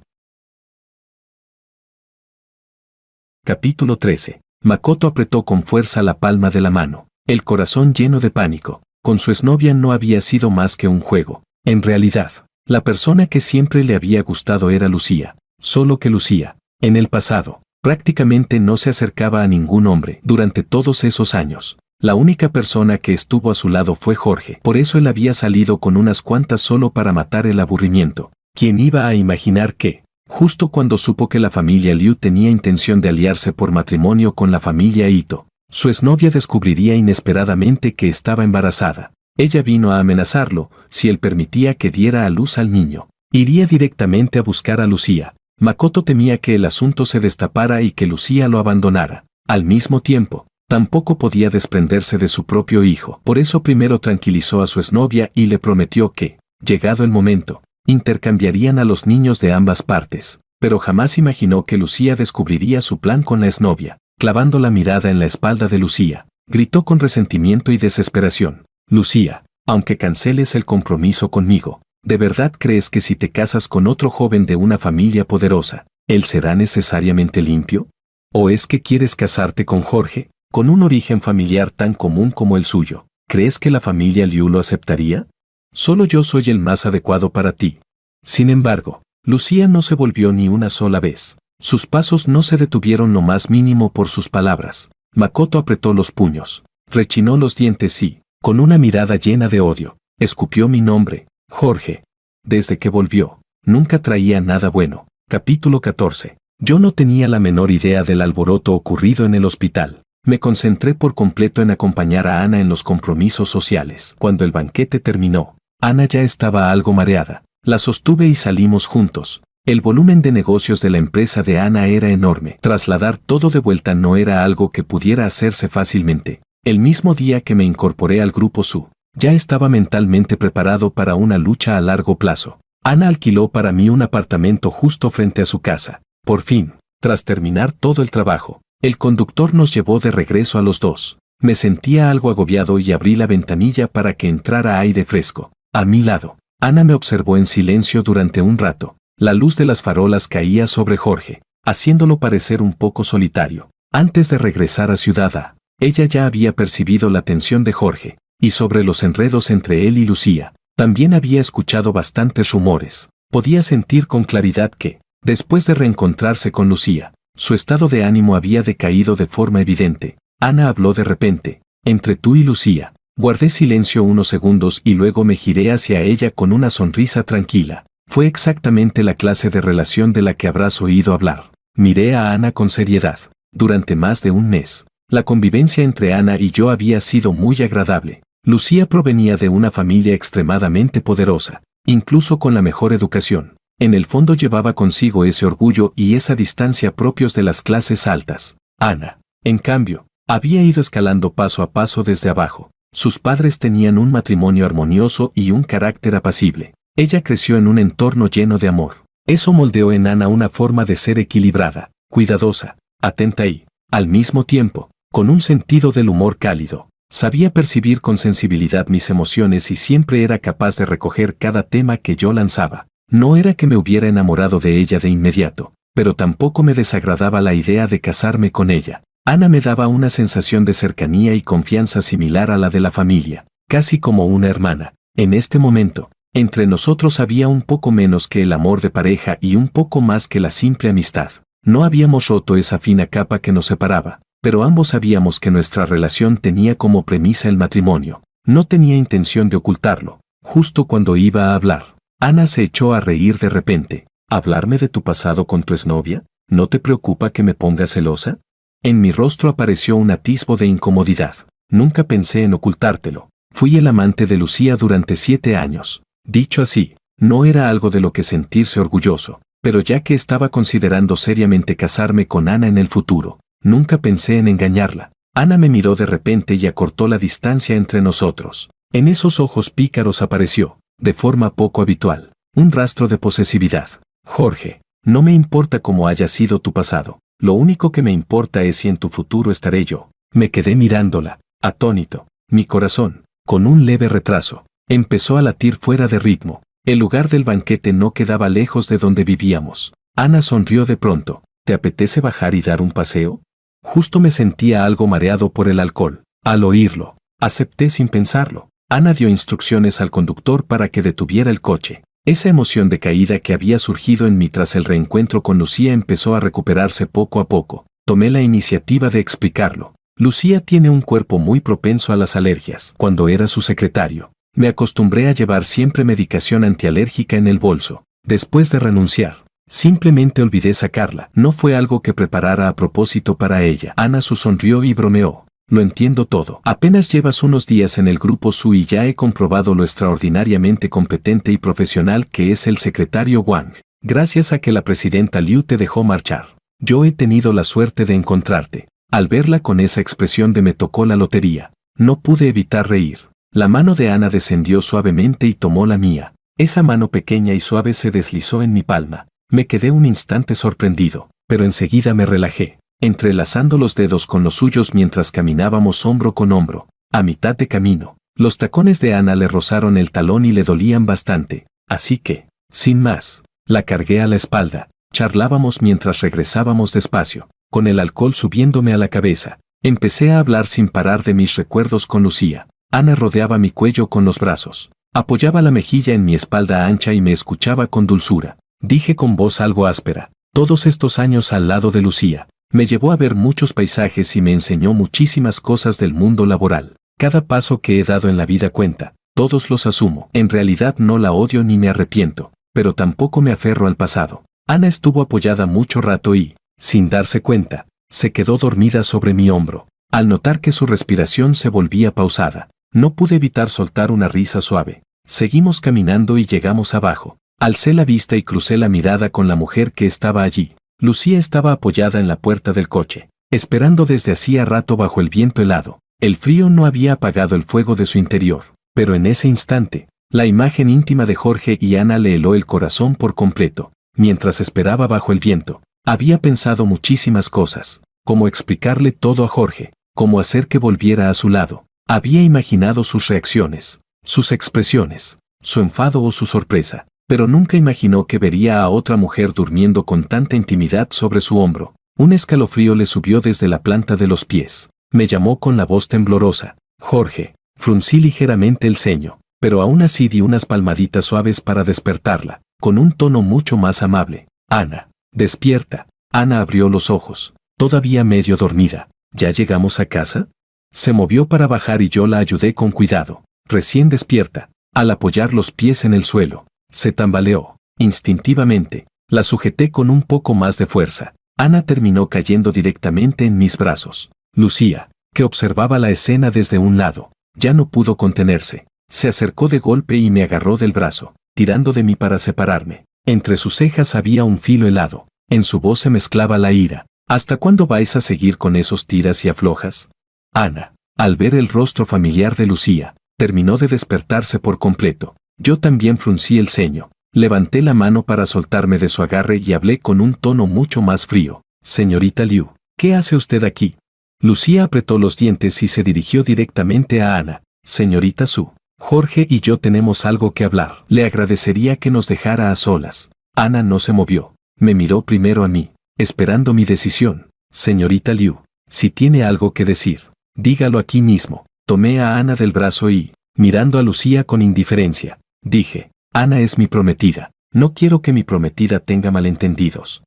Capítulo 13. Makoto apretó con fuerza la palma de la mano, el corazón lleno de pánico. Con su exnovia no había sido más que un juego. En realidad, la persona que siempre le había gustado era Lucía. Solo que Lucía, en el pasado, prácticamente no se acercaba a ningún hombre durante todos esos años. La única persona que estuvo a su lado fue Jorge. Por eso él había salido con unas cuantas solo para matar el aburrimiento. ¿Quién iba a imaginar que, justo cuando supo que la familia Liu tenía intención de aliarse por matrimonio con la familia Ito, su exnovia descubriría inesperadamente que estaba embarazada? Ella vino a amenazarlo, si él permitía que diera a luz al niño. Iría directamente a buscar a Lucía. Makoto temía que el asunto se destapara y que Lucía lo abandonara. Al mismo tiempo, tampoco podía desprenderse de su propio hijo. Por eso primero tranquilizó a su exnovia y le prometió que, llegado el momento, intercambiarían a los niños de ambas partes, pero jamás imaginó que Lucía descubriría su plan con la exnovia. Clavando la mirada en la espalda de Lucía, gritó con resentimiento y desesperación. Lucía, aunque canceles el compromiso conmigo, ¿de verdad crees que si te casas con otro joven de una familia poderosa, él será necesariamente limpio? ¿O es que quieres casarte con Jorge, con un origen familiar tan común como el suyo? ¿Crees que la familia Liu lo aceptaría? Solo yo soy el más adecuado para ti. Sin embargo, Lucía no se volvió ni una sola vez. Sus pasos no se detuvieron lo más mínimo por sus palabras. Makoto apretó los puños, rechinó los dientes y, con una mirada llena de odio, escupió mi nombre, Jorge. Desde que volvió, nunca traía nada bueno. Capítulo 14. Yo no tenía la menor idea del alboroto ocurrido en el hospital. Me concentré por completo en acompañar a Ana en los compromisos sociales. Cuando el banquete terminó, Ana ya estaba algo mareada. La sostuve y salimos juntos. El volumen de negocios de la empresa de Ana era enorme. Trasladar todo de vuelta no era algo que pudiera hacerse fácilmente. El mismo día que me incorporé al grupo SU, ya estaba mentalmente preparado para una lucha a largo plazo. Ana alquiló para mí un apartamento justo frente a su casa. Por fin, tras terminar todo el trabajo, el conductor nos llevó de regreso a los dos. Me sentía algo agobiado y abrí la ventanilla para que entrara aire fresco. A mi lado, Ana me observó en silencio durante un rato. La luz de las farolas caía sobre Jorge, haciéndolo parecer un poco solitario. Antes de regresar a Ciudad A, ella ya había percibido la tensión de Jorge, y sobre los enredos entre él y Lucía. También había escuchado bastantes rumores. Podía sentir con claridad que, después de reencontrarse con Lucía, su estado de ánimo había decaído de forma evidente. Ana habló de repente. Entre tú y Lucía. Guardé silencio unos segundos y luego me giré hacia ella con una sonrisa tranquila. Fue exactamente la clase de relación de la que habrás oído hablar. Miré a Ana con seriedad. Durante más de un mes, la convivencia entre Ana y yo había sido muy agradable. Lucía provenía de una familia extremadamente poderosa, incluso con la mejor educación. En el fondo llevaba consigo ese orgullo y esa distancia propios de las clases altas. Ana, en cambio, había ido escalando paso a paso desde abajo. Sus padres tenían un matrimonio armonioso y un carácter apacible. Ella creció en un entorno lleno de amor. Eso moldeó en Ana una forma de ser equilibrada, cuidadosa, atenta y, al mismo tiempo, con un sentido del humor cálido. Sabía percibir con sensibilidad mis emociones y siempre era capaz de recoger cada tema que yo lanzaba. No era que me hubiera enamorado de ella de inmediato, pero tampoco me desagradaba la idea de casarme con ella. Ana me daba una sensación de cercanía y confianza similar a la de la familia, casi como una hermana. En este momento, entre nosotros había un poco menos que el amor de pareja y un poco más que la simple amistad. No habíamos roto esa fina capa que nos separaba, pero ambos sabíamos que nuestra relación tenía como premisa el matrimonio. No tenía intención de ocultarlo. Justo cuando iba a hablar, Ana se echó a reír de repente. ¿Hablarme de tu pasado con tu exnovia? ¿No te preocupa que me ponga celosa? En mi rostro apareció un atisbo de incomodidad. Nunca pensé en ocultártelo. Fui el amante de Lucía durante 7 años. Dicho así, no era algo de lo que sentirse orgulloso, pero ya que estaba considerando seriamente casarme con Ana en el futuro, nunca pensé en engañarla. Ana me miró de repente y acortó la distancia entre nosotros. En esos ojos pícaros apareció, de forma poco habitual, un rastro de posesividad. Jorge, no me importa cómo haya sido tu pasado. Lo único que me importa es si en tu futuro estaré yo. Me quedé mirándola, atónito. Mi corazón, con un leve retraso, empezó a latir fuera de ritmo. El lugar del banquete no quedaba lejos de donde vivíamos. Ana sonrió de pronto. ¿Te apetece bajar y dar un paseo? Justo me sentía algo mareado por el alcohol. Al oírlo, acepté sin pensarlo. Ana dio instrucciones al conductor para que detuviera el coche. Esa emoción de caída que había surgido en mí tras el reencuentro con Lucía empezó a recuperarse poco a poco. Tomé la iniciativa de explicarlo. Lucía tiene un cuerpo muy propenso a las alergias. Cuando era su secretario, me acostumbré a llevar siempre medicación antialérgica en el bolso. Después de renunciar, simplemente olvidé sacarla. No fue algo que preparara a propósito para ella. Ana sonrió y bromeó. Lo entiendo todo. Apenas llevas unos días en el grupo SU y ya he comprobado lo extraordinariamente competente y profesional que es el secretario Wang. Gracias a que la presidenta Liu te dejó marchar, yo he tenido la suerte de encontrarte. Al verla con esa expresión de me tocó la lotería, no pude evitar reír. La mano de Ana descendió suavemente y tomó la mía. Esa mano pequeña y suave se deslizó en mi palma. Me quedé un instante sorprendido, pero enseguida me relajé, entrelazando los dedos con los suyos mientras caminábamos hombro con hombro. A mitad de camino, los tacones de Ana le rozaron el talón y le dolían bastante, así que, sin más, la cargué a la espalda. Charlábamos mientras regresábamos despacio, con el alcohol subiéndome a la cabeza. Empecé a hablar sin parar de mis recuerdos con Lucía. Ana rodeaba mi cuello con los brazos, apoyaba la mejilla en mi espalda ancha y me escuchaba con dulzura. Dije con voz algo áspera, todos estos años al lado de Lucía, me llevó a ver muchos paisajes y me enseñó muchísimas cosas del mundo laboral. Cada paso que he dado en la vida cuenta, todos los asumo. En realidad no la odio ni me arrepiento, pero tampoco me aferro al pasado. Ana estuvo apoyada mucho rato y, sin darse cuenta, se quedó dormida sobre mi hombro. Al notar que su respiración se volvía pausada, no pude evitar soltar una risa suave. Seguimos caminando y llegamos abajo. Alcé la vista y crucé la mirada con la mujer que estaba allí. Lucía estaba apoyada en la puerta del coche, esperando desde hacía rato bajo el viento helado. El frío no había apagado el fuego de su interior, pero en ese instante, la imagen íntima de Jorge y Ana le heló el corazón por completo. Mientras esperaba bajo el viento, había pensado muchísimas cosas, cómo explicarle todo a Jorge, cómo hacer que volviera a su lado. Había imaginado sus reacciones, sus expresiones, su enfado o su sorpresa, pero nunca imaginó que vería a otra mujer durmiendo con tanta intimidad sobre su hombro. Un escalofrío le subió desde la planta de los pies. Me llamó con la voz temblorosa. Jorge. Fruncí ligeramente el ceño, pero aún así di unas palmaditas suaves para despertarla, con un tono mucho más amable. Ana. Despierta. Ana abrió los ojos, todavía medio dormida. ¿Ya llegamos a casa? Se movió para bajar y yo la ayudé con cuidado. Recién despierta. Al apoyar los pies en el suelo, se tambaleó. Instintivamente, la sujeté con un poco más de fuerza. Ana terminó cayendo directamente en mis brazos. Lucía, que observaba la escena desde un lado, ya no pudo contenerse. Se acercó de golpe y me agarró del brazo, tirando de mí para separarme. Entre sus cejas había un filo helado. En su voz se mezclaba la ira. ¿Hasta cuándo vais a seguir con esos tiras y aflojas? Ana, al ver el rostro familiar de Lucía, terminó de despertarse por completo. Yo también fruncí el ceño. Levanté la mano para soltarme de su agarre y hablé con un tono mucho más frío. Señorita Liu, ¿qué hace usted aquí? Lucía apretó los dientes y se dirigió directamente a Ana. Señorita Su, Jorge y yo tenemos algo que hablar. Le agradecería que nos dejara a solas. Ana no se movió. Me miró primero a mí, esperando mi decisión. Señorita Liu, si tiene algo que decir, dígalo aquí mismo. Tomé a Ana del brazo y, mirando a Lucía con indiferencia, dije, Ana es mi prometida. No quiero que mi prometida tenga malentendidos.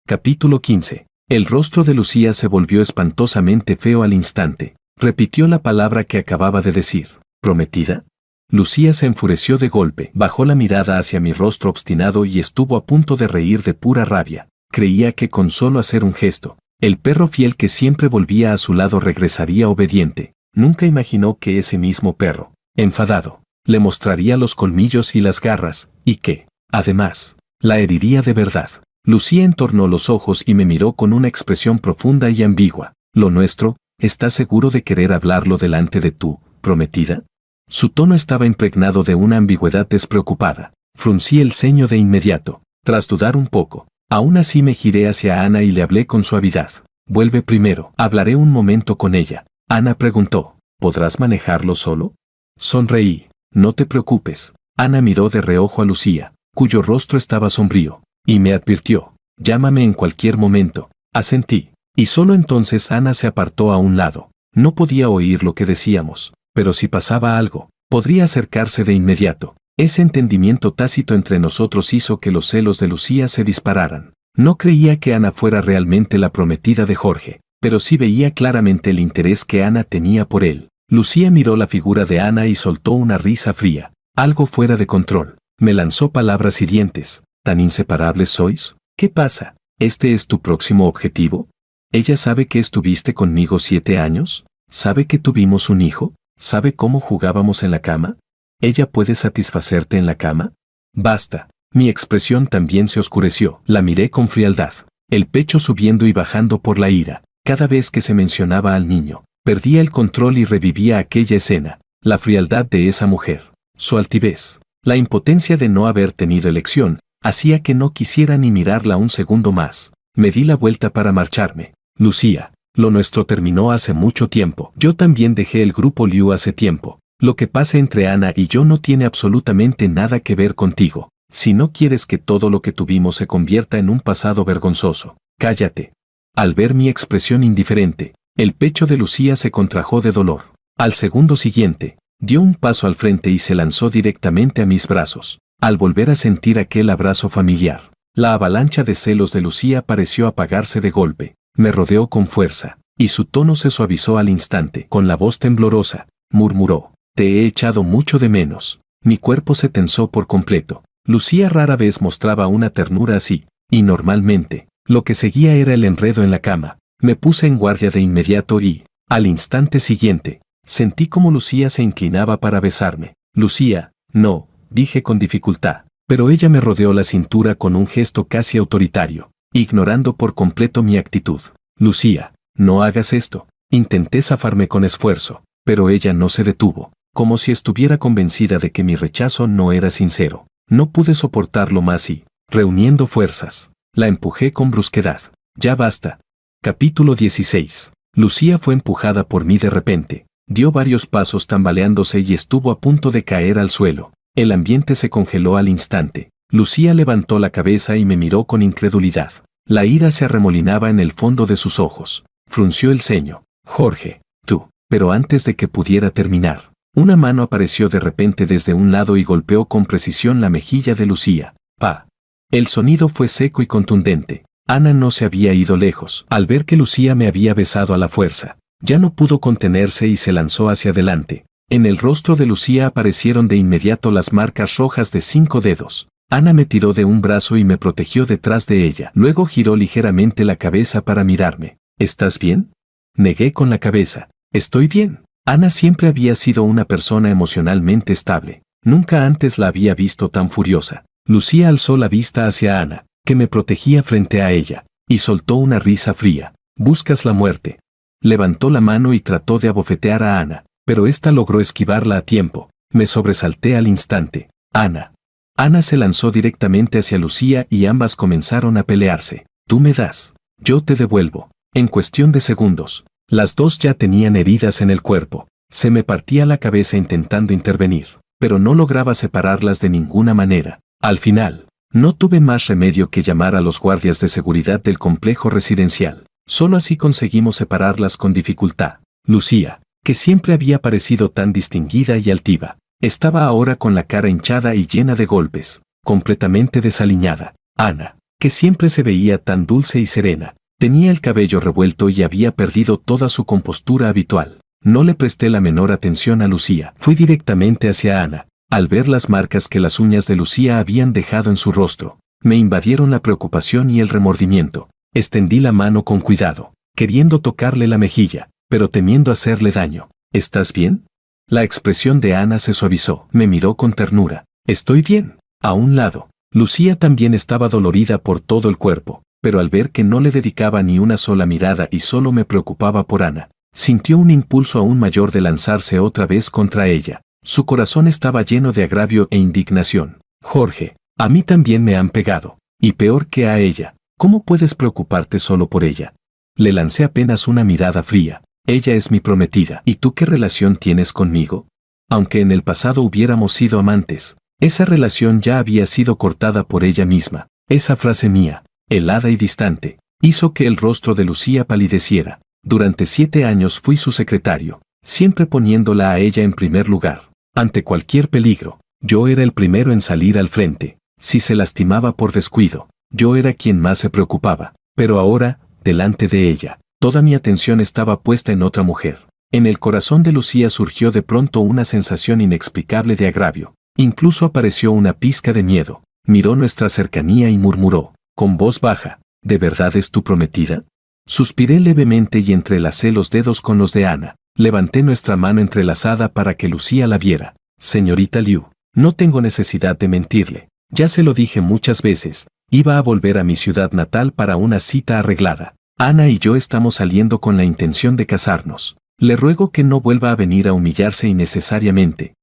Capítulo 15. El rostro de Lucía se volvió espantosamente feo al instante. Repitió la palabra que acababa de decir. ¿Prometida? Lucía se enfureció de golpe, bajó la mirada hacia mi rostro obstinado y estuvo a punto de reír de pura rabia. Creía que con solo hacer un gesto, el perro fiel que siempre volvía a su lado regresaría obediente. Nunca imaginó que ese mismo perro, enfadado, le mostraría los colmillos y las garras, y que, además, la heriría de verdad. Lucía entornó los ojos y me miró con una expresión profunda y ambigua. ¿Lo nuestro? ¿Estás seguro de querer hablarlo delante de tu prometida? Su tono estaba impregnado de una ambigüedad despreocupada. Fruncí el ceño de inmediato. Tras dudar un poco, aún así me giré hacia Ana y le hablé con suavidad. Vuelve primero, hablaré un momento con ella. Ana preguntó, ¿podrás manejarlo solo? Sonreí. No te preocupes. Ana miró de reojo a Lucía, cuyo rostro estaba sombrío, y me advirtió, llámame en cualquier momento. Asentí. Y solo entonces Ana se apartó a un lado. No podía oír lo que decíamos, pero si pasaba algo, podría acercarse de inmediato. Ese entendimiento tácito entre nosotros hizo que los celos de Lucía se dispararan. No creía que Ana fuera realmente la prometida de Jorge, pero sí veía claramente el interés que Ana tenía por él. Lucía miró la figura de Ana y soltó una risa fría, algo fuera de control. Me lanzó palabras hirientes. ¿Tan inseparables sois? ¿Qué pasa? ¿Este es tu próximo objetivo? ¿Ella sabe que estuviste conmigo 7 años? ¿Sabe que tuvimos un hijo? ¿Sabe cómo jugábamos en la cama? ¿Ella puede satisfacerte en la cama? Basta. Mi expresión también se oscureció. La miré con frialdad, el pecho subiendo y bajando por la ira. Cada vez que se mencionaba al niño, perdía el control y revivía aquella escena. La frialdad de esa mujer, su altivez, la impotencia de no haber tenido elección, hacía que no quisiera ni mirarla un segundo más. Me di la vuelta para marcharme. Lucía, lo nuestro terminó hace mucho tiempo. Yo también dejé el grupo Liu hace tiempo. Lo que pase entre Ana y yo no tiene absolutamente nada que ver contigo. Si no quieres que todo lo que tuvimos se convierta en un pasado vergonzoso, cállate. Al ver mi expresión indiferente, el pecho de Lucía se contrajo de dolor. Al segundo siguiente, dio un paso al frente y se lanzó directamente a mis brazos. Al volver a sentir aquel abrazo familiar, la avalancha de celos de Lucía pareció apagarse de golpe. Me rodeó con fuerza, y su tono se suavizó al instante. Con la voz temblorosa, murmuró, te he echado mucho de menos. Mi cuerpo se tensó por completo. Lucía rara vez mostraba una ternura así, y normalmente, lo que seguía era el enredo en la cama. Me puse en guardia de inmediato y, al instante siguiente, sentí como Lucía se inclinaba para besarme. Lucía, no, dije con dificultad, pero ella me rodeó la cintura con un gesto casi autoritario, ignorando por completo mi actitud. Lucía, no hagas esto. Intenté zafarme con esfuerzo, pero ella no se detuvo, como si estuviera convencida de que mi rechazo no era sincero. No pude soportarlo más y, reuniendo fuerzas, la empujé con brusquedad. Ya basta. Capítulo 16. Lucía fue empujada por mí de repente. Dio varios pasos tambaleándose y estuvo a punto de caer al suelo. El ambiente se congeló al instante. Lucía levantó la cabeza y me miró con incredulidad. La ira se arremolinaba en el fondo de sus ojos. Frunció el ceño. Jorge, tú. Pero antes de que pudiera terminar, una mano apareció de repente desde un lado y golpeó con precisión la mejilla de Lucía. ¡Pa! El sonido fue seco y contundente. Ana no se había ido lejos. Al ver que Lucía me había besado a la fuerza, ya no pudo contenerse y se lanzó hacia adelante. En el rostro de Lucía aparecieron de inmediato las marcas rojas de 5 dedos. Ana me tiró de un brazo y me protegió detrás de ella. Luego giró ligeramente la cabeza para mirarme. ¿Estás bien? Negué con la cabeza. Estoy bien. Ana siempre había sido una persona emocionalmente estable. Nunca antes la había visto tan furiosa. Lucía alzó la vista hacia Ana, que me protegía frente a ella, y soltó una risa fría. ¿Buscas la muerte? Levantó la mano y trató de abofetear a Ana, pero ésta logró esquivarla a tiempo. Me sobresalté al instante. Ana. Ana se lanzó directamente hacia Lucía y ambas comenzaron a pelearse. Tú me das. Yo te devuelvo. En cuestión de segundos, las dos ya tenían heridas en el cuerpo. Se me partía la cabeza intentando intervenir, pero no lograba separarlas de ninguna manera. Al final, no tuve más remedio que llamar a los guardias de seguridad del complejo residencial. Solo así conseguimos separarlas con dificultad. Lucía, que siempre había parecido tan distinguida y altiva, estaba ahora con la cara hinchada y llena de golpes, completamente desaliñada. Ana, que siempre se veía tan dulce y serena, tenía el cabello revuelto y había perdido toda su compostura habitual. No le presté la menor atención a Lucía. Fui directamente hacia Ana. Al ver las marcas que las uñas de Lucía habían dejado en su rostro, me invadieron la preocupación y el remordimiento. Extendí la mano con cuidado, queriendo tocarle la mejilla, pero temiendo hacerle daño. ¿Estás bien? La expresión de Ana se suavizó. Me miró con ternura. Estoy bien. A un lado, Lucía también estaba dolorida por todo el cuerpo, pero al ver que no le dedicaba ni una sola mirada y solo me preocupaba por Ana, sintió un impulso aún mayor de lanzarse otra vez contra ella. Su corazón estaba lleno de agravio e indignación. Jorge, a mí también me han pegado, y peor que a ella. ¿Cómo puedes preocuparte solo por ella? Le lancé apenas una mirada fría. Ella es mi prometida. ¿Y tú qué relación tienes conmigo? Aunque en el pasado hubiéramos sido amantes, esa relación ya había sido cortada por ella misma. Esa frase mía, helada y distante, hizo que el rostro de Lucía palideciera. Durante 7 años fui su secretario, siempre poniéndola a ella en primer lugar. Ante cualquier peligro, yo era el primero en salir al frente. Si se lastimaba por descuido, yo era quien más se preocupaba. Pero ahora, delante de ella, toda mi atención estaba puesta en otra mujer. En el corazón de Lucía surgió de pronto una sensación inexplicable de agravio. Incluso apareció una pizca de miedo. Miró nuestra cercanía y murmuró, con voz baja, ¿de verdad es tu prometida? Suspiré levemente y entrelacé los dedos con los de Ana. Levanté nuestra mano entrelazada para que Lucía la viera. Señorita Liu, no tengo necesidad de mentirle. Ya se lo dije muchas veces. Iba a volver a mi ciudad natal para una cita arreglada. Ana y yo estamos saliendo con la intención de casarnos. Le ruego que no vuelva a venir a humillarse innecesariamente.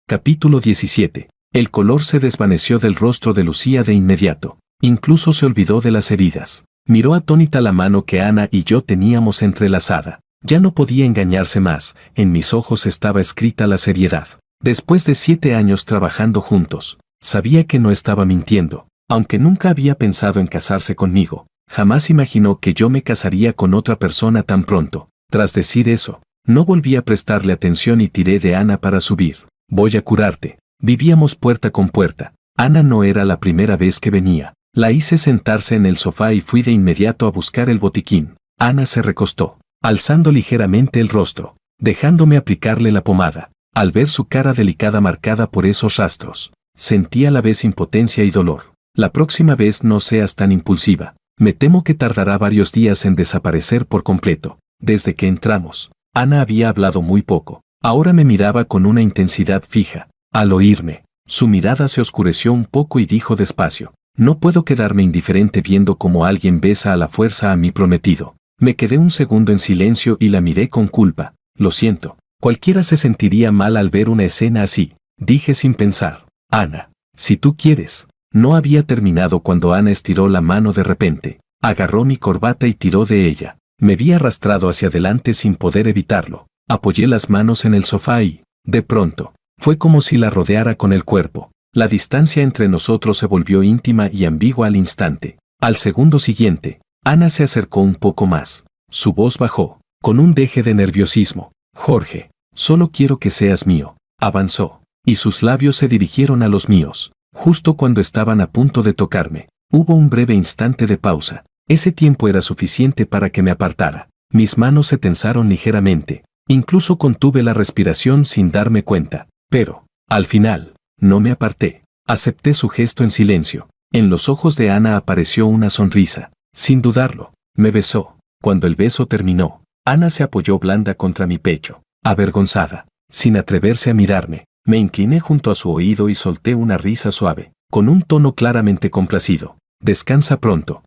Capítulo 17. El color se desvaneció del rostro de Lucía de inmediato. Incluso se olvidó de las heridas. Miró atónita la mano que Ana y yo teníamos entrelazada. Ya no podía engañarse más, en mis ojos estaba escrita la seriedad. Después de 7 años trabajando juntos, sabía que no estaba mintiendo. Aunque nunca había pensado en casarse conmigo, jamás imaginó que yo me casaría con otra persona tan pronto. Tras decir eso, no volví a prestarle atención y tiré de Ana para subir. Voy a curarte. Vivíamos puerta con puerta. Ana no era la primera vez que venía. La hice sentarse en el sofá y fui de inmediato a buscar el botiquín. Ana se recostó, alzando ligeramente el rostro, dejándome aplicarle la pomada. Al ver su cara delicada marcada por esos rastros, sentí a la vez impotencia y dolor. La próxima vez no seas tan impulsiva. Me temo que tardará varios días en desaparecer por completo. Desde que entramos, Ana había hablado muy poco. Ahora me miraba con una intensidad fija. Al oírme, su mirada se oscureció un poco y dijo despacio, no puedo quedarme indiferente viendo cómo alguien besa a la fuerza a mi prometido. Me quedé un segundo en silencio y la miré con culpa. Lo siento, cualquiera se sentiría mal al ver una escena así, dije sin pensar. Ana, si tú quieres. No había terminado cuando Ana estiró la mano de repente, agarró mi corbata y tiró de ella. Me vi arrastrado hacia adelante sin poder evitarlo. Apoyé las manos en el sofá y, de pronto, Fue como si la rodeara con el cuerpo. La distancia entre nosotros se volvió íntima y ambigua al instante. Al segundo siguiente, Ana se acercó un poco más. Su voz bajó, con un deje de nerviosismo. Jorge, solo quiero que seas mío. Avanzó, y sus labios se dirigieron a los míos. Justo cuando estaban a punto de tocarme, hubo un breve instante de pausa. Ese tiempo era suficiente para que me apartara. Mis manos se tensaron ligeramente. Incluso contuve la respiración sin darme cuenta. Pero, al final, no me aparté. Acepté su gesto en silencio. En los ojos de Ana apareció una sonrisa. Sin dudarlo, me besó. Cuando el beso terminó, Ana se apoyó blanda contra mi pecho. Avergonzada, sin atreverse a mirarme, me incliné junto a su oído y solté una risa suave, con un tono claramente complacido. Descansa pronto.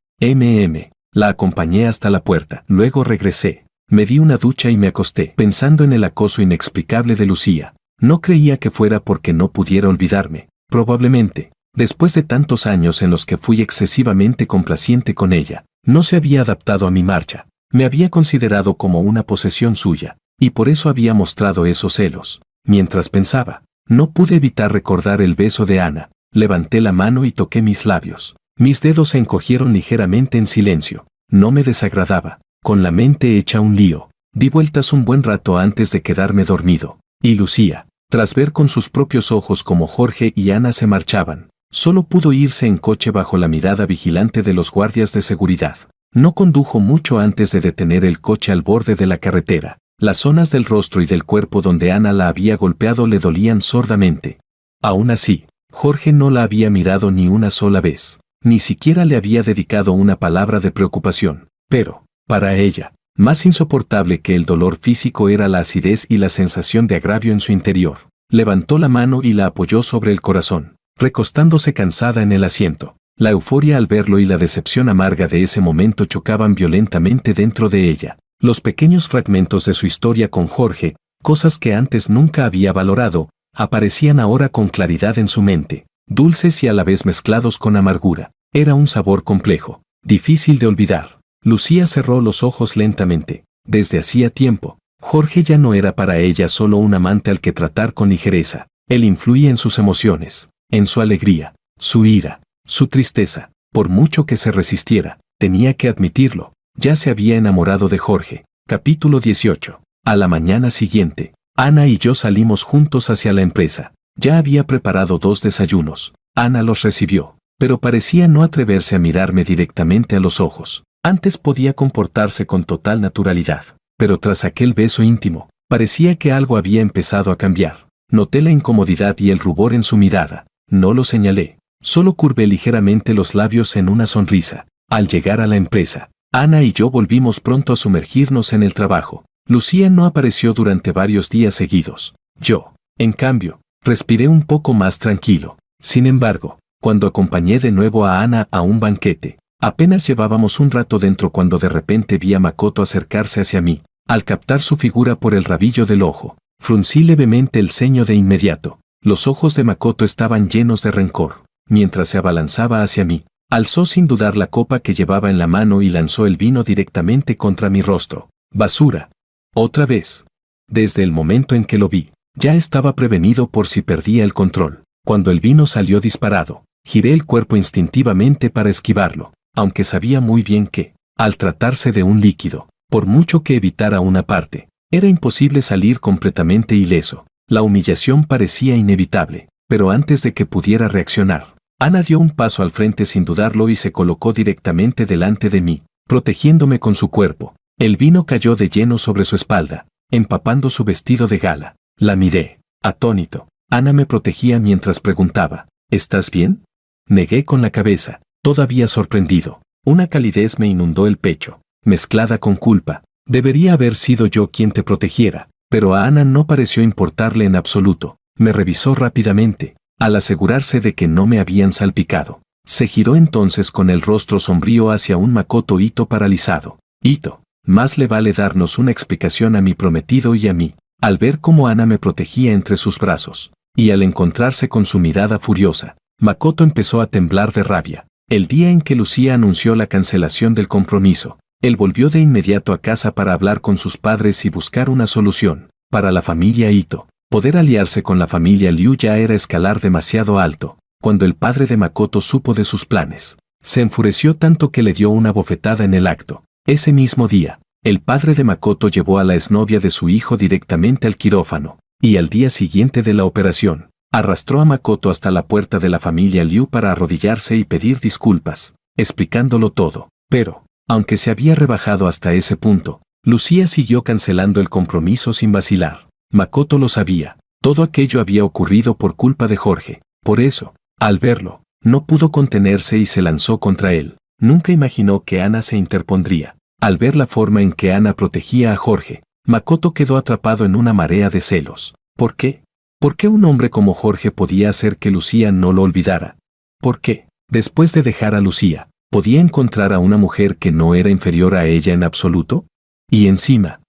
La acompañé hasta la puerta. Luego regresé. Me di una ducha y me acosté, pensando en el acoso inexplicable de Lucía. No creía que fuera porque no pudiera olvidarme. Probablemente, después de tantos años en los que fui excesivamente complaciente con ella, no se había adaptado a mi marcha. Me había considerado como una posesión suya, y por eso había mostrado esos celos. Mientras pensaba, no pude evitar recordar el beso de Ana. Levanté la mano y toqué mis labios. Mis dedos se encogieron ligeramente en silencio. No me desagradaba. Con la mente hecha un lío, di vueltas un buen rato antes de quedarme dormido. Y Lucía, tras ver con sus propios ojos cómo Jorge y Ana se marchaban, solo pudo irse en coche bajo la mirada vigilante de los guardias de seguridad. No condujo mucho antes de detener el coche al borde de la carretera. Las zonas del rostro y del cuerpo donde Ana la había golpeado le dolían sordamente. Aún así, Jorge no la había mirado ni una sola vez. Ni siquiera le había dedicado una palabra de preocupación. Pero, para ella, más insoportable que el dolor físico era la acidez y la sensación de agravio en su interior. Levantó la mano y la apoyó sobre el corazón, recostándose cansada en el asiento. La euforia al verlo y la decepción amarga de ese momento chocaban violentamente dentro de ella. Los pequeños fragmentos de su historia con Jorge, cosas que antes nunca había valorado, aparecían ahora con claridad en su mente, dulces y a la vez mezclados con amargura. Era un sabor complejo, difícil de olvidar. Lucía cerró los ojos lentamente. Desde hacía tiempo, Jorge ya no era para ella solo un amante al que tratar con ligereza. Él influía en sus emociones, en su alegría, su ira, su tristeza. Por mucho que se resistiera, tenía que admitirlo, ya se había enamorado de Jorge. Capítulo 18. A la mañana siguiente, Ana y yo salimos juntos hacia la empresa. Ya había preparado 2 desayunos. Ana los recibió, pero parecía no atreverse a mirarme directamente a los ojos. Antes podía comportarse con total naturalidad, pero tras aquel beso íntimo, parecía que algo había empezado a cambiar. Noté la incomodidad y el rubor en su mirada. No lo señalé, solo curvé ligeramente los labios en una sonrisa. Al llegar a la empresa, Ana y yo volvimos pronto a sumergirnos en el trabajo. Lucía no apareció durante varios días seguidos. Yo, en cambio, respiré un poco más tranquilo. Sin embargo, cuando acompañé de nuevo a Ana a un banquete, apenas llevábamos un rato dentro cuando de repente vi a Makoto acercarse hacia mí. Al captar su figura por el rabillo del ojo, fruncí levemente el ceño de inmediato. Los ojos de Makoto estaban llenos de rencor. Mientras se abalanzaba hacia mí, alzó sin dudar la copa que llevaba en la mano y lanzó el vino directamente contra mi rostro. ¡Basura! Otra vez. Desde el momento en que lo vi, ya estaba prevenido por si perdía el control. Cuando el vino salió disparado, giré el cuerpo instintivamente para esquivarlo, aunque sabía muy bien que, al tratarse de un líquido, por mucho que evitara una parte, era imposible salir completamente ileso. La humillación parecía inevitable, pero antes de que pudiera reaccionar, Ana dio un paso al frente sin dudarlo y se colocó directamente delante de mí, protegiéndome con su cuerpo. El vino cayó de lleno sobre su espalda, empapando su vestido de gala. La miré, atónito. Ana me protegía mientras preguntaba, ¿estás bien? Negué con la cabeza, todavía sorprendido. Una calidez me inundó el pecho, mezclada con culpa. Debería haber sido yo quien te protegiera, pero a Ana no pareció importarle en absoluto. Me revisó rápidamente, al asegurarse de que no me habían salpicado. Se giró entonces con el rostro sombrío hacia un Makoto Ito paralizado. Ito, más le vale darnos una explicación a mi prometido y a mí. Al ver cómo Ana me protegía entre sus brazos, y al encontrarse con su mirada furiosa, Makoto empezó a temblar de rabia. El día en que Lucía anunció la cancelación del compromiso, él volvió de inmediato a casa para hablar con sus padres y buscar una solución. Para la familia Ito, Poder aliarse con la familia Liu ya era escalar demasiado alto. Cuando el padre de Makoto supo de sus planes, se enfureció tanto que le dio una bofetada en el acto. Ese mismo día, el padre de Makoto llevó a la exnovia de su hijo directamente al quirófano, y al día siguiente de la operación, arrastró a Makoto hasta la puerta de la familia Liu para arrodillarse y pedir disculpas, explicándolo todo. Pero, aunque se había rebajado hasta ese punto, Lucía siguió cancelando el compromiso sin vacilar. Makoto lo sabía, todo aquello había ocurrido por culpa de Jorge. Por eso, al verlo, no pudo contenerse y se lanzó contra él. Nunca imaginó que Ana se interpondría. Al ver la forma en que Ana protegía a Jorge, Makoto quedó atrapado en una marea de celos. ¿Por qué? ¿Por qué un hombre como Jorge podía hacer que Lucía no lo olvidara? ¿Por qué, después de dejar a Lucía, podía encontrar a una mujer que no era inferior a ella en absoluto? Y encima,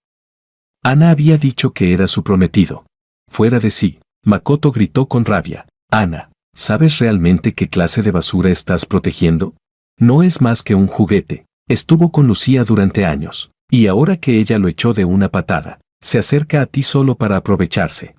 Ana había dicho que era su prometido. Fuera de sí, Makoto gritó con rabia. Ana, ¿sabes realmente qué clase de basura estás protegiendo? No es más que un juguete. Estuvo con Lucía durante años, y ahora que ella lo echó de una patada, se acerca a ti solo para aprovecharse.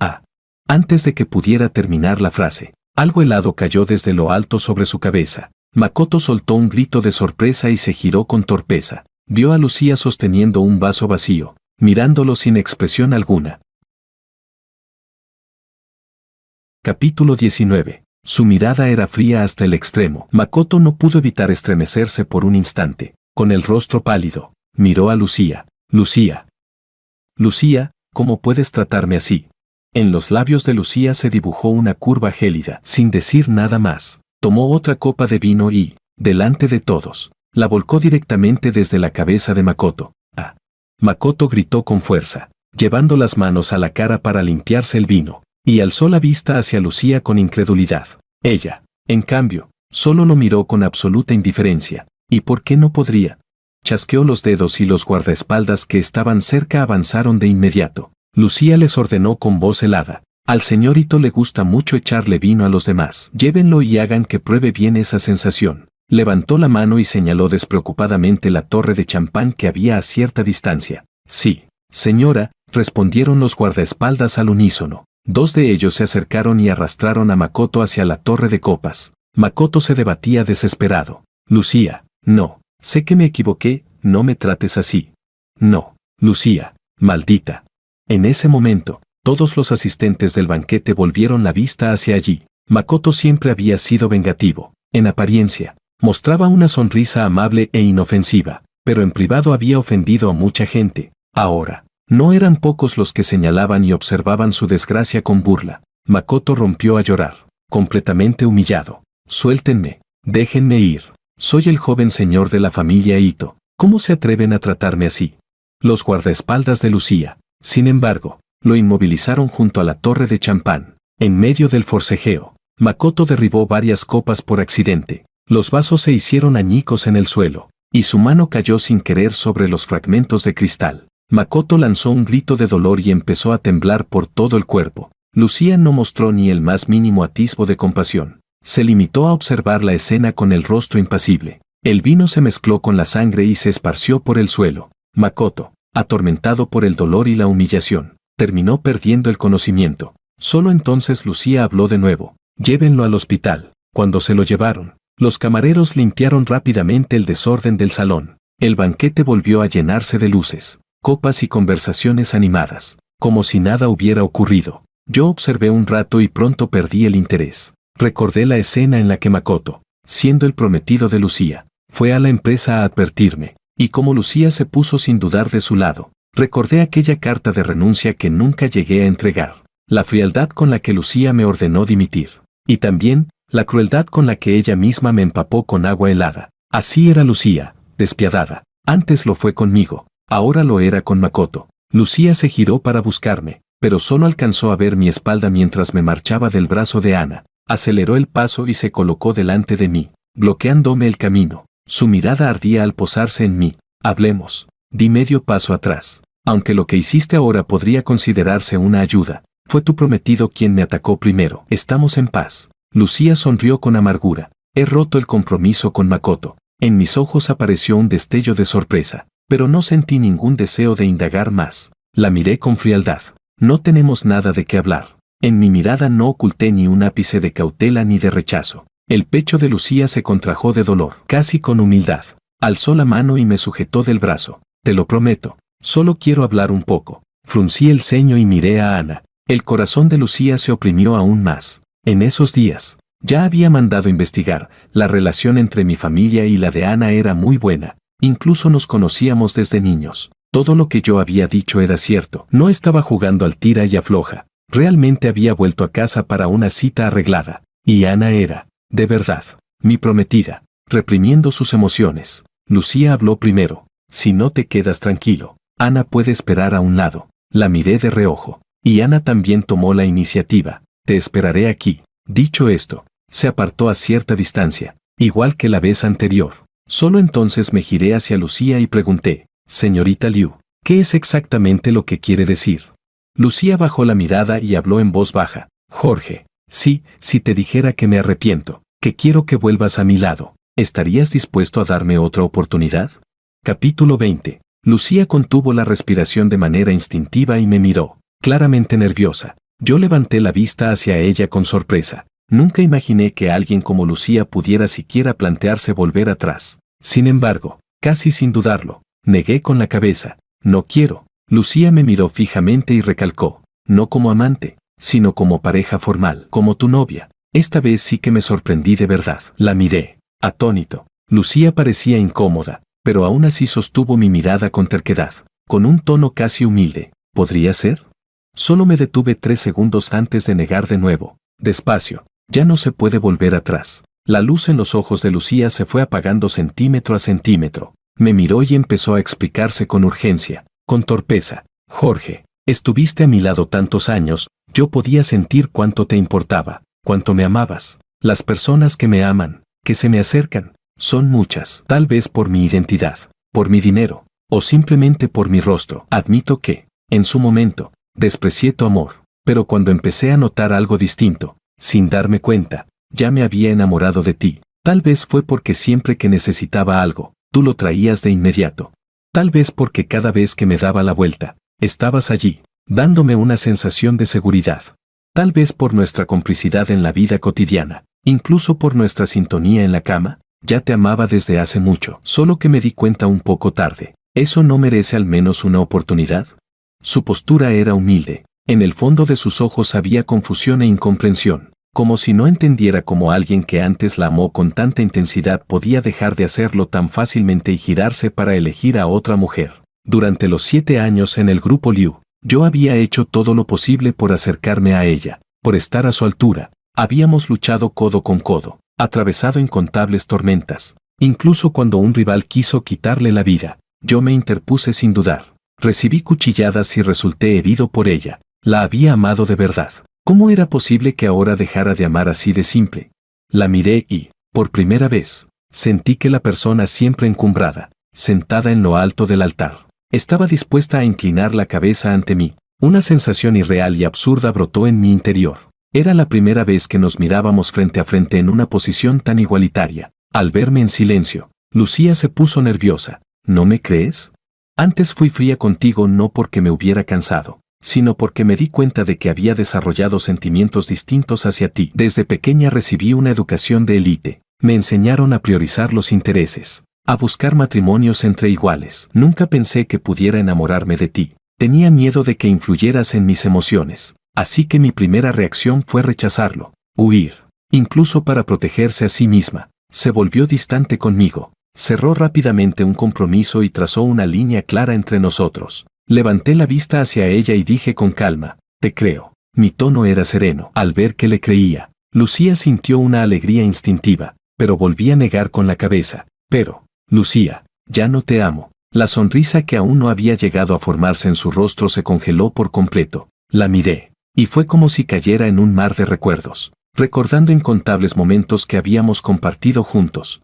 Antes de que pudiera terminar la frase, algo helado cayó desde lo alto sobre su cabeza. Makoto soltó un grito de sorpresa y se giró con torpeza. Vio a Lucía sosteniendo un vaso vacío, mirándolo sin expresión alguna. Capítulo 19. Su mirada era fría hasta el extremo. Makoto no pudo evitar estremecerse por un instante. Con el rostro pálido, miró a Lucía. Lucía. Lucía, ¿cómo puedes tratarme así? En los labios de Lucía se dibujó una curva gélida. Sin decir nada más, tomó otra copa de vino y, delante de todos, la volcó directamente desde la cabeza de Makoto. Makoto gritó con fuerza, llevando las manos a la cara para limpiarse el vino, y alzó la vista hacia Lucía con incredulidad. Ella, en cambio, solo lo miró con absoluta indiferencia. ¿Y por qué no podría? Chasqueó los dedos y los guardaespaldas que estaban cerca avanzaron de inmediato. Lucía les ordenó con voz helada. Al señorito le gusta mucho echarle vino a los demás. Llévenlo y hagan que pruebe bien esa sensación. Levantó la mano y señaló despreocupadamente la torre de champán que había a cierta distancia. Sí, señora, respondieron los guardaespaldas al unísono. Dos de ellos se acercaron y arrastraron a Makoto hacia la torre de copas. Makoto se debatía desesperado. Lucía, no, sé que me equivoqué, no me trates así. No, Lucía, maldita. En ese momento, todos los asistentes del banquete volvieron la vista hacia allí. Makoto siempre había sido vengativo. En apariencia, mostraba una sonrisa amable e inofensiva, pero en privado había ofendido a mucha gente. Ahora, no eran pocos los que señalaban y observaban su desgracia con burla. Makoto rompió a llorar, completamente humillado. Suéltenme, déjenme ir. Soy el joven señor de la familia Ito. ¿Cómo se atreven a tratarme así? Los guardaespaldas de Lucía, sin embargo, lo inmovilizaron junto a la torre de champán. En medio del forcejeo, Makoto derribó varias copas por accidente. Los vasos se hicieron añicos en el suelo, y su mano cayó sin querer sobre los fragmentos de cristal. Makoto lanzó un grito de dolor y empezó a temblar por todo el cuerpo. Lucía no mostró ni el más mínimo atisbo de compasión. Se limitó a observar la escena con el rostro impasible. El vino se mezcló con la sangre y se esparció por el suelo. Makoto, atormentado por el dolor y la humillación, terminó perdiendo el conocimiento. Solo entonces Lucía habló de nuevo. Llévenlo al hospital. Cuando se lo llevaron, los camareros limpiaron rápidamente el desorden del salón. El banquete volvió a llenarse de luces, copas y conversaciones animadas, como si nada hubiera ocurrido. Yo observé un rato y pronto perdí el interés. Recordé la escena en la que Makoto, siendo el prometido de Lucía, fue a la empresa a advertirme, y como Lucía se puso sin dudar de su lado, recordé aquella carta de renuncia que nunca llegué a entregar, la frialdad con la que Lucía me ordenó dimitir, y también la crueldad con la que ella misma me empapó con agua helada. Así era Lucía, despiadada. Antes lo fue conmigo, ahora lo era con Makoto. Lucía se giró para buscarme, pero solo alcanzó a ver mi espalda mientras me marchaba del brazo de Ana. Aceleró el paso y se colocó delante de mí, bloqueándome el camino. Su mirada ardía al posarse en mí. Hablemos. Di medio paso atrás. Aunque lo que hiciste ahora podría considerarse una ayuda, fue tu prometido quien me atacó primero. Estamos en paz. Lucía sonrió con amargura. He roto el compromiso con Makoto. En mis ojos apareció un destello de sorpresa, pero no sentí ningún deseo de indagar más. La miré con frialdad. No tenemos nada de qué hablar. En mi mirada no oculté ni un ápice de cautela ni de rechazo. El pecho de Lucía se contrajo de dolor, casi con humildad. Alzó la mano y me sujetó del brazo. Te lo prometo. Solo quiero hablar un poco. Fruncí el ceño y miré a Ana. El corazón de Lucía se oprimió aún más. En esos días, ya había mandado investigar. La relación entre mi familia y la de Ana era muy buena. Incluso nos conocíamos desde niños. Todo lo que yo había dicho era cierto. No estaba jugando al tira y afloja. Realmente había vuelto a casa para una cita arreglada. Y Ana era, de verdad, mi prometida. Reprimiendo sus emociones, Lucía habló primero. Si no te quedas tranquilo, Ana puede esperar a un lado. La miré de reojo. Y Ana también tomó la iniciativa. Te esperaré aquí. Dicho esto, se apartó a cierta distancia, igual que la vez anterior. Solo entonces me giré hacia Lucía y pregunté, señorita Liu, ¿qué es exactamente lo que quiere decir? Lucía bajó la mirada y habló en voz baja. Jorge, sí, si te dijera que me arrepiento, que quiero que vuelvas a mi lado, ¿estarías dispuesto a darme otra oportunidad? Capítulo 20. Lucía contuvo la respiración de manera instintiva y me miró, claramente nerviosa. Yo levanté la vista hacia ella con sorpresa. Nunca imaginé que alguien como Lucía pudiera siquiera plantearse volver atrás. Sin embargo, casi sin dudarlo, negué con la cabeza. No quiero. Lucía me miró fijamente y recalcó, no como amante, sino como pareja formal, como tu novia. Esta vez sí que me sorprendí de verdad. La miré, atónito. Lucía parecía incómoda, pero aún así sostuvo mi mirada con terquedad, con un tono casi humilde. ¿Podría ser? Solo me detuve 3 segundos antes de negar de nuevo. Despacio. Ya no se puede volver atrás. La luz en los ojos de Lucía se fue apagando centímetro a centímetro. Me miró y empezó a explicarse con urgencia, con torpeza. Jorge, estuviste a mi lado tantos años, yo podía sentir cuánto te importaba, cuánto me amabas. Las personas que me aman, que se me acercan, son muchas. Tal vez por mi identidad, por mi dinero, o simplemente por mi rostro. Admito que, en su momento, desprecié tu amor, pero cuando empecé a notar algo distinto, sin darme cuenta, ya me había enamorado de ti. Tal vez fue porque siempre que necesitaba algo, tú lo traías de inmediato. Tal vez porque cada vez que me daba la vuelta, estabas allí, dándome una sensación de seguridad. Tal vez por nuestra complicidad en la vida cotidiana, incluso por nuestra sintonía en la cama, ya te amaba desde hace mucho, solo que me di cuenta un poco tarde. ¿Eso no merece al menos una oportunidad? Su postura era humilde. En el fondo de sus ojos había confusión e incomprensión, como si no entendiera cómo alguien que antes la amó con tanta intensidad podía dejar de hacerlo tan fácilmente y girarse para elegir a otra mujer. Durante los 7 años en el grupo Liu, yo había hecho todo lo posible por acercarme a ella, por estar a su altura. Habíamos luchado codo con codo, atravesado incontables tormentas. Incluso cuando un rival quiso quitarle la vida, yo me interpuse sin dudar. Recibí cuchilladas y resulté herido por ella. La había amado de verdad. ¿Cómo era posible que ahora dejara de amar así de simple? La miré y, por primera vez, sentí que la persona siempre encumbrada, sentada en lo alto del altar, estaba dispuesta a inclinar la cabeza ante mí. Una sensación irreal y absurda brotó en mi interior. Era la primera vez que nos mirábamos frente a frente en una posición tan igualitaria. Al verme en silencio, Lucía se puso nerviosa. ¿No me crees? Antes fui fría contigo no porque me hubiera cansado, sino porque me di cuenta de que había desarrollado sentimientos distintos hacia ti. Desde pequeña recibí una educación de élite. Me enseñaron a priorizar los intereses, a buscar matrimonios entre iguales. Nunca pensé que pudiera enamorarme de ti. Tenía miedo de que influyeras en mis emociones, así que mi primera reacción fue rechazarlo, huir. Incluso para protegerse a sí misma, se volvió distante conmigo. Cerró rápidamente un compromiso y trazó una línea clara entre nosotros. Levanté la vista hacia ella y dije con calma, te creo. Mi tono era sereno. Al ver que le creía, Lucía sintió una alegría instintiva, pero volví a negar con la cabeza. Pero, Lucía, ya no te amo. La sonrisa que aún no había llegado a formarse en su rostro se congeló por completo. La miré, y fue como si cayera en un mar de recuerdos, recordando incontables momentos que habíamos compartido juntos.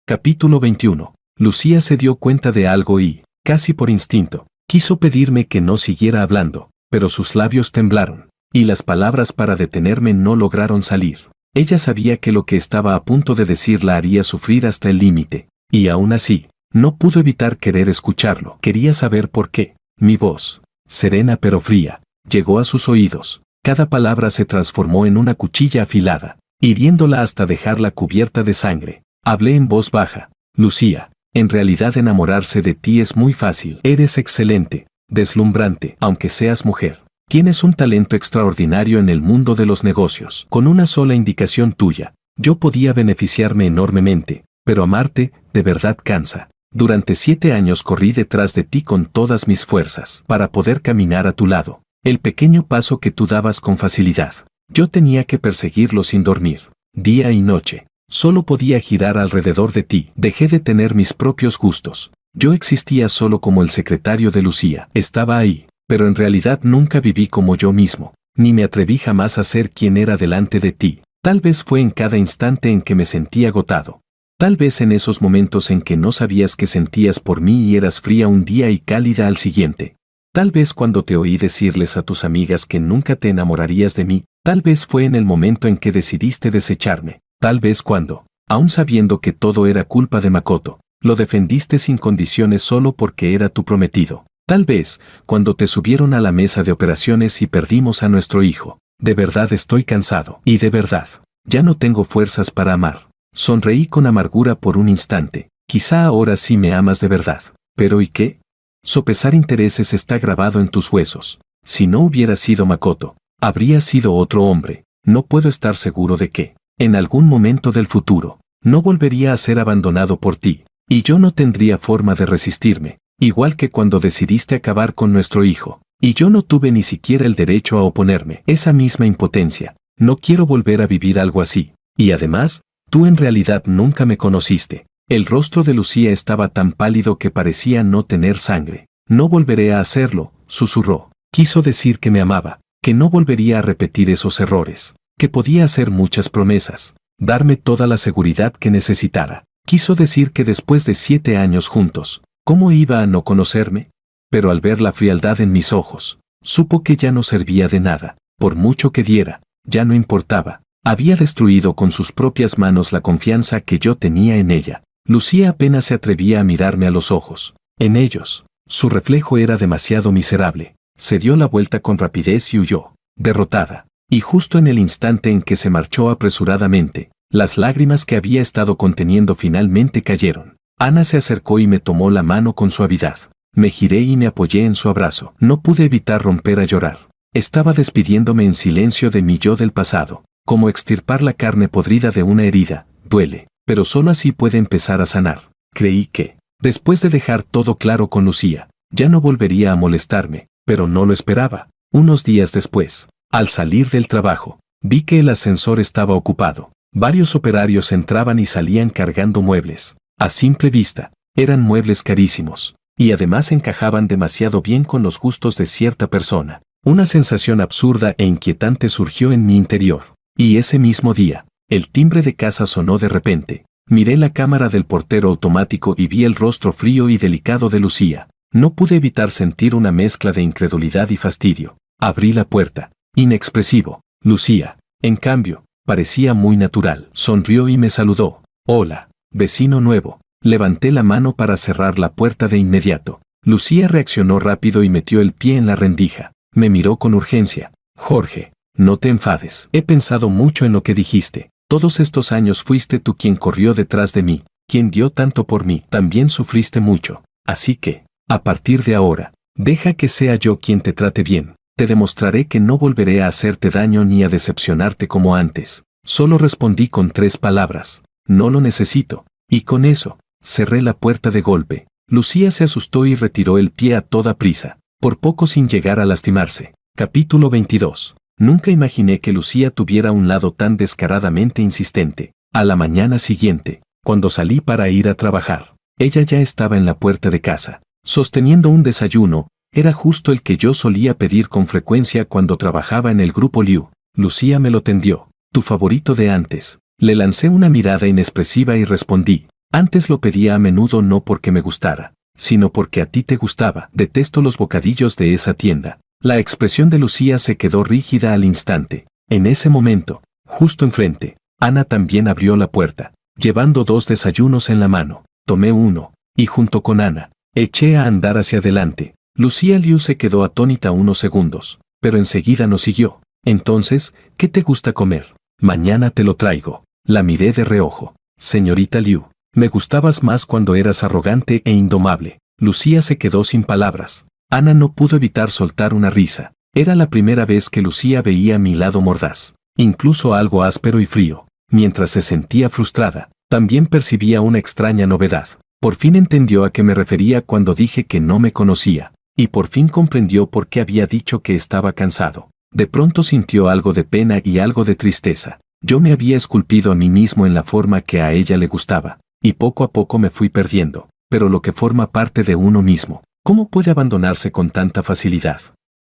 Capítulo 21. Lucía se dio cuenta de algo y, casi por instinto, quiso pedirme que no siguiera hablando, pero sus labios temblaron, y las palabras para detenerme no lograron salir. Ella sabía que lo que estaba a punto de decir la haría sufrir hasta el límite, y aún así, no pudo evitar querer escucharlo. Quería saber por qué. Mi voz, serena pero fría, llegó a sus oídos. Cada palabra se transformó en una cuchilla afilada, hiriéndola hasta dejarla cubierta de sangre. Hablé en voz baja. Lucía, en realidad enamorarse de ti es muy fácil. Eres excelente, deslumbrante, aunque seas mujer. Tienes un talento extraordinario en el mundo de los negocios. Con una sola indicación tuya, yo podía beneficiarme enormemente, pero amarte, de verdad cansa. Durante 7 años corrí detrás de ti con todas mis fuerzas para poder caminar a tu lado. El pequeño paso que tú dabas con facilidad. Yo tenía que perseguirlo sin dormir, día y noche. Solo podía girar alrededor de ti. Dejé de tener mis propios gustos. Yo existía solo como el secretario de Lucía. Estaba ahí, pero en realidad nunca viví como yo mismo, ni me atreví jamás a ser quien era delante de ti. Tal vez fue en cada instante en que me sentí agotado. Tal vez en esos momentos en que no sabías qué sentías por mí y eras fría un día y cálida al siguiente. Tal vez cuando te oí decirles a tus amigas que nunca te enamorarías de mí. Tal vez fue en el momento en que decidiste desecharme. Tal vez cuando, aun sabiendo que todo era culpa de Makoto, lo defendiste sin condiciones solo porque era tu prometido. Tal vez, cuando te subieron a la mesa de operaciones y perdimos a nuestro hijo. De verdad estoy cansado. Y de verdad, ya no tengo fuerzas para amar. Sonreí con amargura por un instante. Quizá ahora sí me amas de verdad. ¿Pero y qué? Sopesar intereses está grabado en tus huesos. Si no hubiera sido Makoto, habría sido otro hombre. No puedo estar seguro de que, en algún momento del futuro, no volvería a ser abandonado por ti. Y yo no tendría forma de resistirme. Igual que cuando decidiste acabar con nuestro hijo. Y yo no tuve ni siquiera el derecho a oponerme. Esa misma impotencia. No quiero volver a vivir algo así. Y además, tú en realidad nunca me conociste. El rostro de Lucía estaba tan pálido que parecía no tener sangre. No volveré a hacerlo, susurró. Quiso decir que me amaba, que no volvería a repetir esos errores, que podía hacer muchas promesas, darme toda la seguridad que necesitara. Quiso decir que después de 7 años juntos, ¿cómo iba a no conocerme? Pero al ver la frialdad en mis ojos, supo que ya no servía de nada, por mucho que diera, ya no importaba. Había destruido con sus propias manos la confianza que yo tenía en ella. Lucía apenas se atrevía a mirarme a los ojos. En ellos, su reflejo era demasiado miserable. Se dio la vuelta con rapidez y huyó, derrotada. Y justo en el instante en que se marchó apresuradamente, las lágrimas que había estado conteniendo finalmente cayeron. Ana se acercó y me tomó la mano con suavidad. Me giré y me apoyé en su abrazo. No pude evitar romper a llorar. Estaba despidiéndome en silencio de mi yo del pasado. Como extirpar la carne podrida de una herida, duele, pero solo así puede empezar a sanar. Creí que, después de dejar todo claro con Lucía, ya no volvería a molestarme, pero no lo esperaba. Unos días después, al salir del trabajo, vi que el ascensor estaba ocupado. Varios operarios entraban y salían cargando muebles. A simple vista, eran muebles carísimos, y además encajaban demasiado bien con los gustos de cierta persona. Una sensación absurda e inquietante surgió en mi interior. Y ese mismo día, el timbre de casa sonó de repente. Miré la cámara del portero automático y vi el rostro frío y delicado de Lucía. No pude evitar sentir una mezcla de incredulidad y fastidio. Abrí la puerta. Inexpresivo. Lucía, en cambio, parecía muy natural. Sonrió y me saludó. Hola, vecino nuevo. Levanté la mano para cerrar la puerta de inmediato. Lucía reaccionó rápido y metió el pie en la rendija. Me miró con urgencia. Jorge, no te enfades. He pensado mucho en lo que dijiste. Todos estos años fuiste tú quien corrió detrás de mí, quien dio tanto por mí. También sufriste mucho. Así que, a partir de ahora, deja que sea yo quien te trate bien. Te demostraré que no volveré a hacerte daño ni a decepcionarte como antes. Solo respondí con 3 palabras. No lo necesito. Y con eso, cerré la puerta de golpe. Lucía se asustó y retiró el pie a toda prisa, por poco sin llegar a lastimarse. Capítulo 22. Nunca imaginé que Lucía tuviera un lado tan descaradamente insistente. A la mañana siguiente, cuando salí para ir a trabajar, ella ya estaba en la puerta de casa, sosteniendo un desayuno. Era justo el que yo solía pedir con frecuencia cuando trabajaba en el grupo Liu. Lucía me lo tendió. Tu favorito de antes. Le lancé una mirada inexpresiva y respondí. Antes lo pedía a menudo no porque me gustara, sino porque a ti te gustaba. Detesto los bocadillos de esa tienda. La expresión de Lucía se quedó rígida al instante. En ese momento, justo enfrente, Ana también abrió la puerta, llevando 2 desayunos en la mano. Tomé uno, y junto con Ana, eché a andar hacia adelante. Lucía Liu se quedó atónita unos segundos, pero enseguida nos siguió. Entonces, ¿qué te gusta comer? Mañana te lo traigo. La miré de reojo. Señorita Liu, me gustabas más cuando eras arrogante e indomable. Lucía se quedó sin palabras. Ana no pudo evitar soltar una risa. Era la primera vez que Lucía veía mi lado mordaz, incluso algo áspero y frío. Mientras se sentía frustrada, también percibía una extraña novedad. Por fin entendió a qué me refería cuando dije que no me conocía, y por fin comprendió por qué había dicho que estaba cansado. De pronto sintió algo de pena y algo de tristeza. Yo me había esculpido a mí mismo en la forma que a ella le gustaba, y poco a poco me fui perdiendo. Pero lo que forma parte de uno mismo, ¿cómo puede abandonarse con tanta facilidad?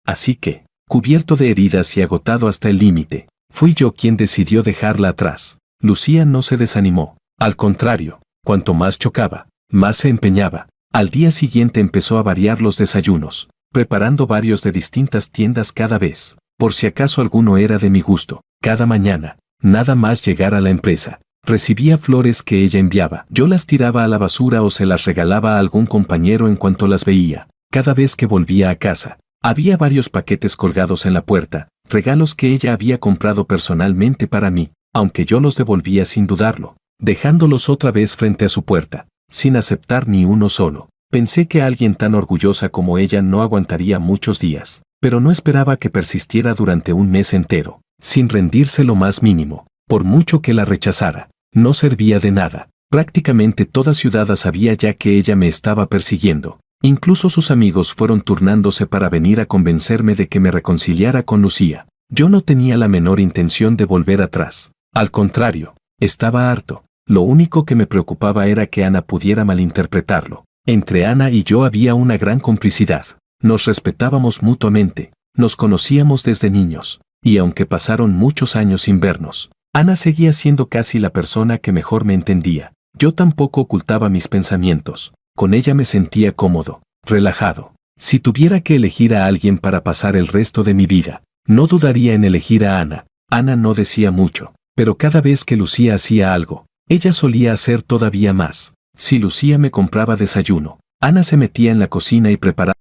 Así que, cubierto de heridas y agotado hasta el límite, fui yo quien decidió dejarla atrás. Lucía no se desanimó. Al contrario, cuanto más chocaba, más se empeñaba. Al día siguiente empezó a variar los desayunos, preparando varios de distintas tiendas cada vez, por si acaso alguno era de mi gusto. Cada mañana, nada más llegar a la empresa, recibía flores que ella enviaba. Yo las tiraba a la basura o se las regalaba a algún compañero en cuanto las veía. Cada vez que volvía a casa, había varios paquetes colgados en la puerta, regalos que ella había comprado personalmente para mí, aunque yo los devolvía sin dudarlo, dejándolos otra vez frente a su puerta, sin aceptar ni uno solo. Pensé que alguien tan orgullosa como ella no aguantaría muchos días, pero no esperaba que persistiera durante un mes entero, sin rendirse lo más mínimo. Por mucho que la rechazara, no servía de nada. Prácticamente toda Ciudad sabía ya que ella me estaba persiguiendo. Incluso sus amigos fueron turnándose para venir a convencerme de que me reconciliara con Lucía. Yo no tenía la menor intención de volver atrás. Al contrario, estaba harto. Lo único que me preocupaba era que Ana pudiera malinterpretarlo. Entre Ana y yo había una gran complicidad. Nos respetábamos mutuamente. Nos conocíamos desde niños. Y aunque pasaron muchos años sin vernos, Ana seguía siendo casi la persona que mejor me entendía. Yo tampoco ocultaba mis pensamientos. Con ella me sentía cómodo, relajado. Si tuviera que elegir a alguien para pasar el resto de mi vida, no dudaría en elegir a Ana. Ana no decía mucho, pero cada vez que Lucía hacía algo, ella solía hacer todavía más. Si Lucía me compraba desayuno, Ana se metía en la cocina y preparaba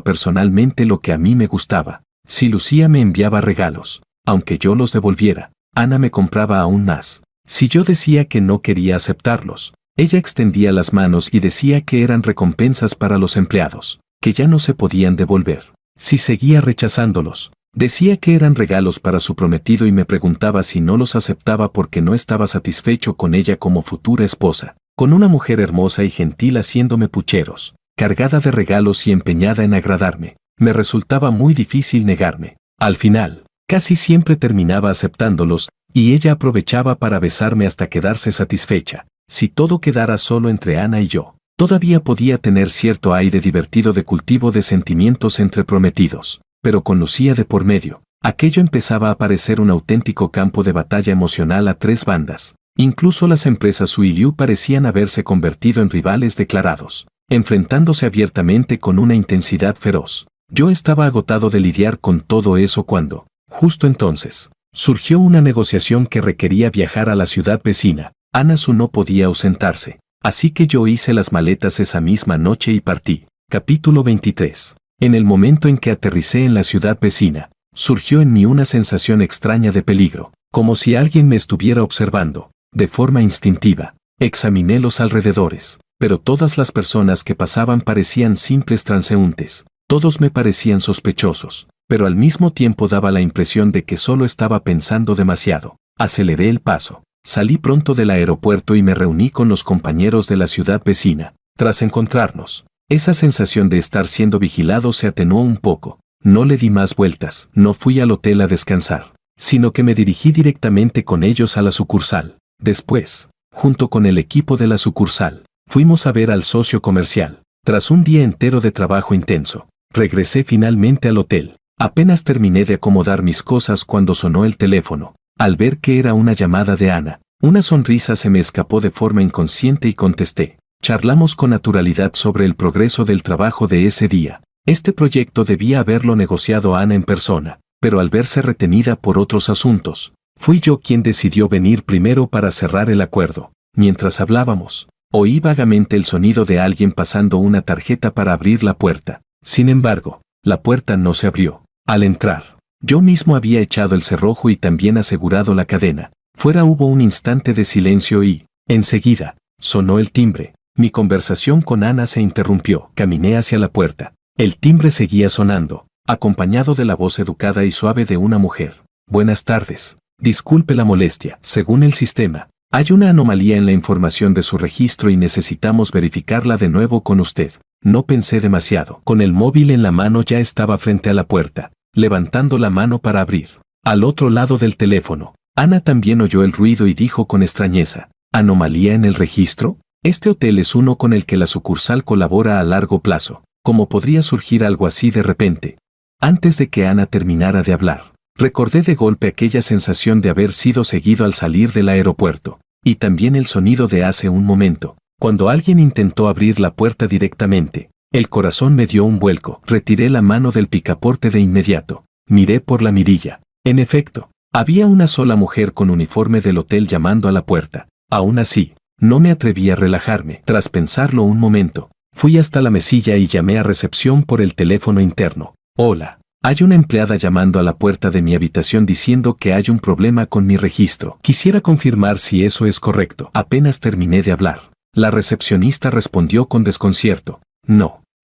personalmente lo que a mí me gustaba. Si Lucía me enviaba regalos, aunque yo los devolviera, Ana me compraba aún más. Si yo decía que no quería aceptarlos, ella extendía las manos y decía que eran recompensas para los empleados, que ya no se podían devolver. Si seguía rechazándolos, decía que eran regalos para su prometido y me preguntaba si no los aceptaba porque no estaba satisfecho con ella como futura esposa, con una mujer hermosa y gentil haciéndome pucheros, cargada de regalos y empeñada en agradarme. Me resultaba muy difícil negarme. Al final, casi siempre terminaba aceptándolos, y ella aprovechaba para besarme hasta quedarse satisfecha. Si todo quedara solo entre Ana y yo, todavía podía tener cierto aire divertido de cultivo de sentimientos entre prometidos. Pero con Lucía de por medio, aquello empezaba a parecer un auténtico campo de batalla emocional a tres bandas. Incluso las empresas Sui Liu parecían haberse convertido en rivales declarados, enfrentándose abiertamente con una intensidad feroz. Yo estaba agotado de lidiar con todo eso cuando, justo entonces, surgió una negociación que requería viajar a la ciudad vecina. Ana Su no podía ausentarse, así que yo hice las maletas esa misma noche y partí. Capítulo 23. En el momento en que aterricé en la ciudad vecina, surgió en mí una sensación extraña de peligro, como si alguien me estuviera observando. De forma instintiva, examiné los alrededores, pero todas las personas que pasaban parecían simples transeúntes. Todos me parecían sospechosos, pero al mismo tiempo daba la impresión de que solo estaba pensando demasiado. Aceleré el paso, salí pronto del aeropuerto y me reuní con los compañeros de la ciudad vecina. Tras encontrarnos, esa sensación de estar siendo vigilado se atenuó un poco. No le di más vueltas, no fui al hotel a descansar, sino que me dirigí directamente con ellos a la sucursal. Después, junto con el equipo de la sucursal, fuimos a ver al socio comercial. Tras un día entero de trabajo intenso, regresé finalmente al hotel. Apenas terminé de acomodar mis cosas cuando sonó el teléfono. Al ver que era una llamada de Ana, una sonrisa se me escapó de forma inconsciente y contesté. Charlamos con naturalidad sobre el progreso del trabajo de ese día. Este proyecto debía haberlo negociado Ana en persona, pero al verse retenida por otros asuntos, fui yo quien decidió venir primero para cerrar el acuerdo. Mientras hablábamos, Oí vagamente el sonido de alguien pasando una tarjeta para abrir la puerta. Sin embargo, la puerta no se abrió. Al entrar, yo mismo había echado el cerrojo y también asegurado la cadena. Fuera hubo un instante de silencio y, enseguida, sonó el timbre. Mi conversación con Ana se interrumpió. Caminé hacia la puerta. El timbre seguía sonando, acompañado de la voz educada y suave de una mujer. Buenas tardes. Disculpe la molestia. Según el sistema, hay una anomalía en la información de su registro y necesitamos verificarla de nuevo con usted. No pensé demasiado. Con el móvil en la mano ya estaba frente a la puerta, levantando la mano para abrir. Al otro lado del teléfono, Ana también oyó el ruido y dijo con extrañeza, ¿anomalía en el registro? Este hotel es uno con el que la sucursal colabora a largo plazo. ¿Cómo podría surgir algo así de repente? Antes de que Ana terminara de hablar, recordé de golpe aquella sensación de haber sido seguido al salir del aeropuerto, y también el sonido de hace un momento, cuando alguien intentó abrir la puerta directamente. El corazón me dio un vuelco. Retiré la mano del picaporte de inmediato. Miré por la mirilla. En efecto, había una sola mujer con uniforme del hotel llamando a la puerta. Aún así, no me atreví a relajarme. Tras pensarlo un momento, fui hasta la mesilla y llamé a recepción por el teléfono interno. Hola, hay una empleada llamando a la puerta de mi habitación diciendo que hay un problema con mi registro. Quisiera confirmar si eso es correcto. Apenas terminé de hablar, la recepcionista respondió con desconcierto.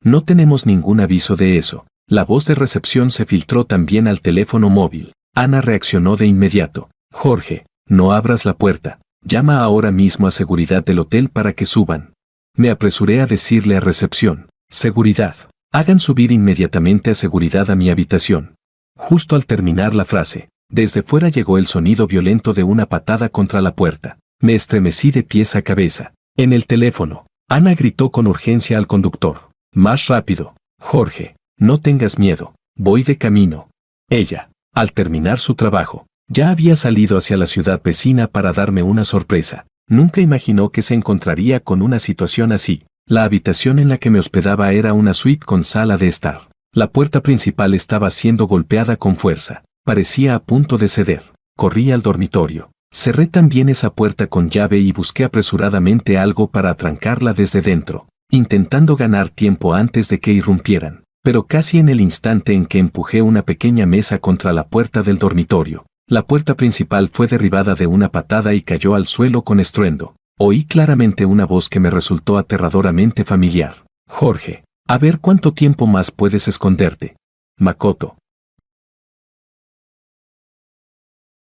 No tenemos ningún aviso de eso. La voz de recepción se filtró también al teléfono móvil. Ana reaccionó de inmediato. Jorge, no abras la puerta. Llama ahora mismo a seguridad del hotel para que suban. Me apresuré a decirle a recepción. Seguridad. Hagan subir inmediatamente a seguridad a mi habitación. Justo al terminar la frase, desde fuera llegó el sonido violento de una patada contra la puerta. Me estremecí de pies a cabeza. En el teléfono, Ana gritó con urgencia al conductor. Más rápido. Jorge, no tengas miedo. Voy de camino. Ella, al terminar su trabajo, ya había salido hacia la ciudad vecina para darme una sorpresa. Nunca imaginó que se encontraría con una situación así. La habitación en la que me hospedaba era una suite con sala de estar. La puerta principal estaba siendo golpeada con fuerza. Parecía a punto de ceder. Corrí al dormitorio. Cerré también esa puerta con llave y busqué apresuradamente algo para atrancarla desde dentro, intentando ganar tiempo antes de que irrumpieran. Pero casi en el instante en que empujé una pequeña mesa contra la puerta del dormitorio, la puerta principal fue derribada de una patada y cayó al suelo con estruendo. Oí claramente una voz que me resultó aterradoramente familiar. Jorge, a ver cuánto tiempo más puedes esconderte. Makoto.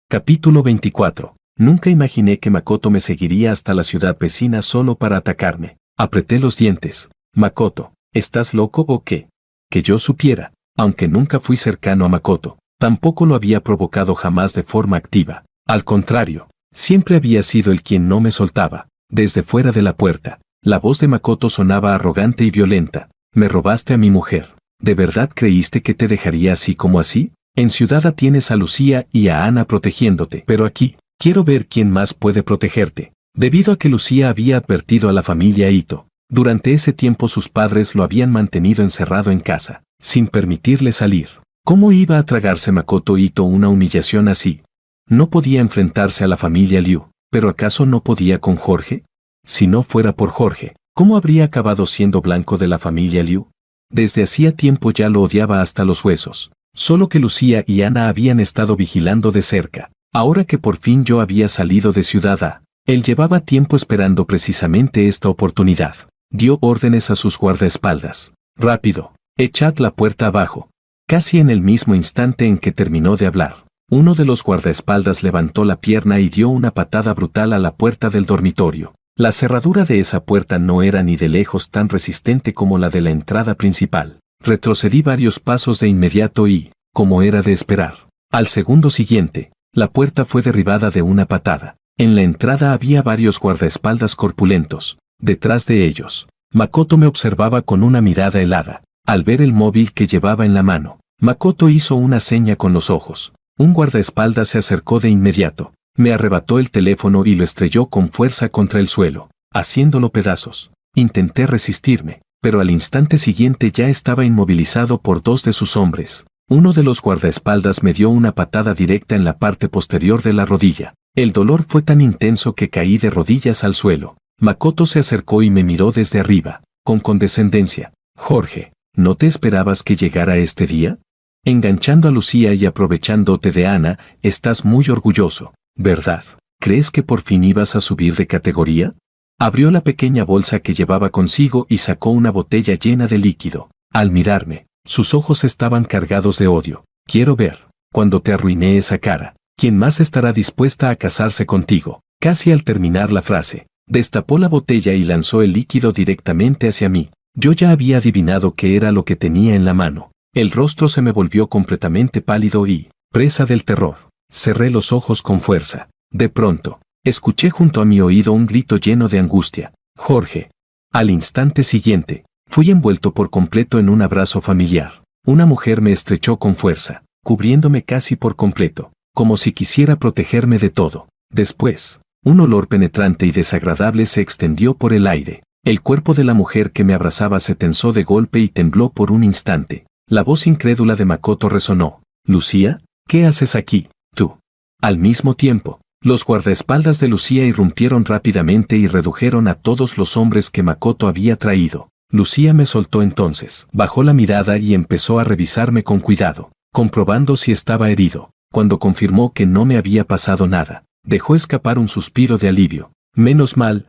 Capítulo 24. Nunca imaginé que Makoto me seguiría hasta la ciudad vecina solo para atacarme. Apreté los dientes. Makoto, ¿estás loco o qué? Que yo supiera, aunque nunca fui cercano a Makoto, tampoco lo había provocado jamás de forma activa. Al contrario, siempre había sido el quien no me soltaba. Desde fuera de la puerta, la voz de Makoto sonaba arrogante y violenta. Me robaste a mi mujer. ¿De verdad creíste que te dejaría así como así? En Ciudad A tienes a Lucía y a Ana protegiéndote, pero aquí, quiero ver quién más puede protegerte. Debido a que Lucía había advertido a la familia Ito, durante ese tiempo sus padres lo habían mantenido encerrado en casa, sin permitirle salir. ¿Cómo iba a tragarse Makoto Ito una humillación así? No podía enfrentarse a la familia Liu, pero ¿acaso no podía con Jorge? Si no fuera por Jorge, ¿cómo habría acabado siendo blanco de la familia Liu? Desde hacía tiempo ya lo odiaba hasta los huesos. Solo que Lucía y Ana habían estado vigilando de cerca. Ahora que por fin yo había salido de Ciudad A, él llevaba tiempo esperando precisamente esta oportunidad. Dio órdenes a sus guardaespaldas. Rápido, echad la puerta abajo. Casi en el mismo instante en que terminó de hablar, uno de los guardaespaldas levantó la pierna y dio una patada brutal a la puerta del dormitorio. La cerradura de esa puerta no era ni de lejos tan resistente como la de la entrada principal. Retrocedí varios pasos de inmediato y, como era de esperar, al segundo siguiente, la puerta fue derribada de una patada. En la entrada había varios guardaespaldas corpulentos. Detrás de ellos, Makoto me observaba con una mirada helada. Al ver el móvil que llevaba en la mano, Makoto hizo una seña con los ojos. Un guardaespaldas se acercó de inmediato, me arrebató el teléfono y lo estrelló con fuerza contra el suelo, haciéndolo pedazos. Intenté resistirme, pero al instante siguiente ya estaba inmovilizado por dos de sus hombres. Uno de los guardaespaldas me dio una patada directa en la parte posterior de la rodilla. El dolor fue tan intenso que caí de rodillas al suelo. Makoto se acercó y me miró desde arriba, con condescendencia. Jorge, ¿no te esperabas que llegara este día? Enganchando a Lucía y aprovechándote de Ana, estás muy orgulloso, ¿verdad? ¿Crees que por fin ibas a subir de categoría? Abrió la pequeña bolsa que llevaba consigo y sacó una botella llena de líquido. Al mirarme, sus ojos estaban cargados de odio. Quiero ver, cuando te arruiné esa cara, ¿quién más estará dispuesta a casarse contigo? Casi al terminar la frase, destapó la botella y lanzó el líquido directamente hacia mí. Yo ya había adivinado qué era lo que tenía en la mano. El rostro se me volvió completamente pálido y, presa del terror, cerré los ojos con fuerza. De pronto, escuché junto a mi oído un grito lleno de angustia. Jorge. Al instante siguiente, fui envuelto por completo en un abrazo familiar. Una mujer me estrechó con fuerza, cubriéndome casi por completo, como si quisiera protegerme de todo. Después, un olor penetrante y desagradable se extendió por el aire. El cuerpo de la mujer que me abrazaba se tensó de golpe y tembló por un instante. La voz incrédula de Makoto resonó. Lucía, ¿qué haces aquí, tú? Al mismo tiempo, los guardaespaldas de Lucía irrumpieron rápidamente y redujeron a todos los hombres que Makoto había traído. Lucía me soltó entonces, bajó la mirada y empezó a revisarme con cuidado, comprobando si estaba herido. Cuando confirmó que no me había pasado nada, dejó escapar un suspiro de alivio. Menos mal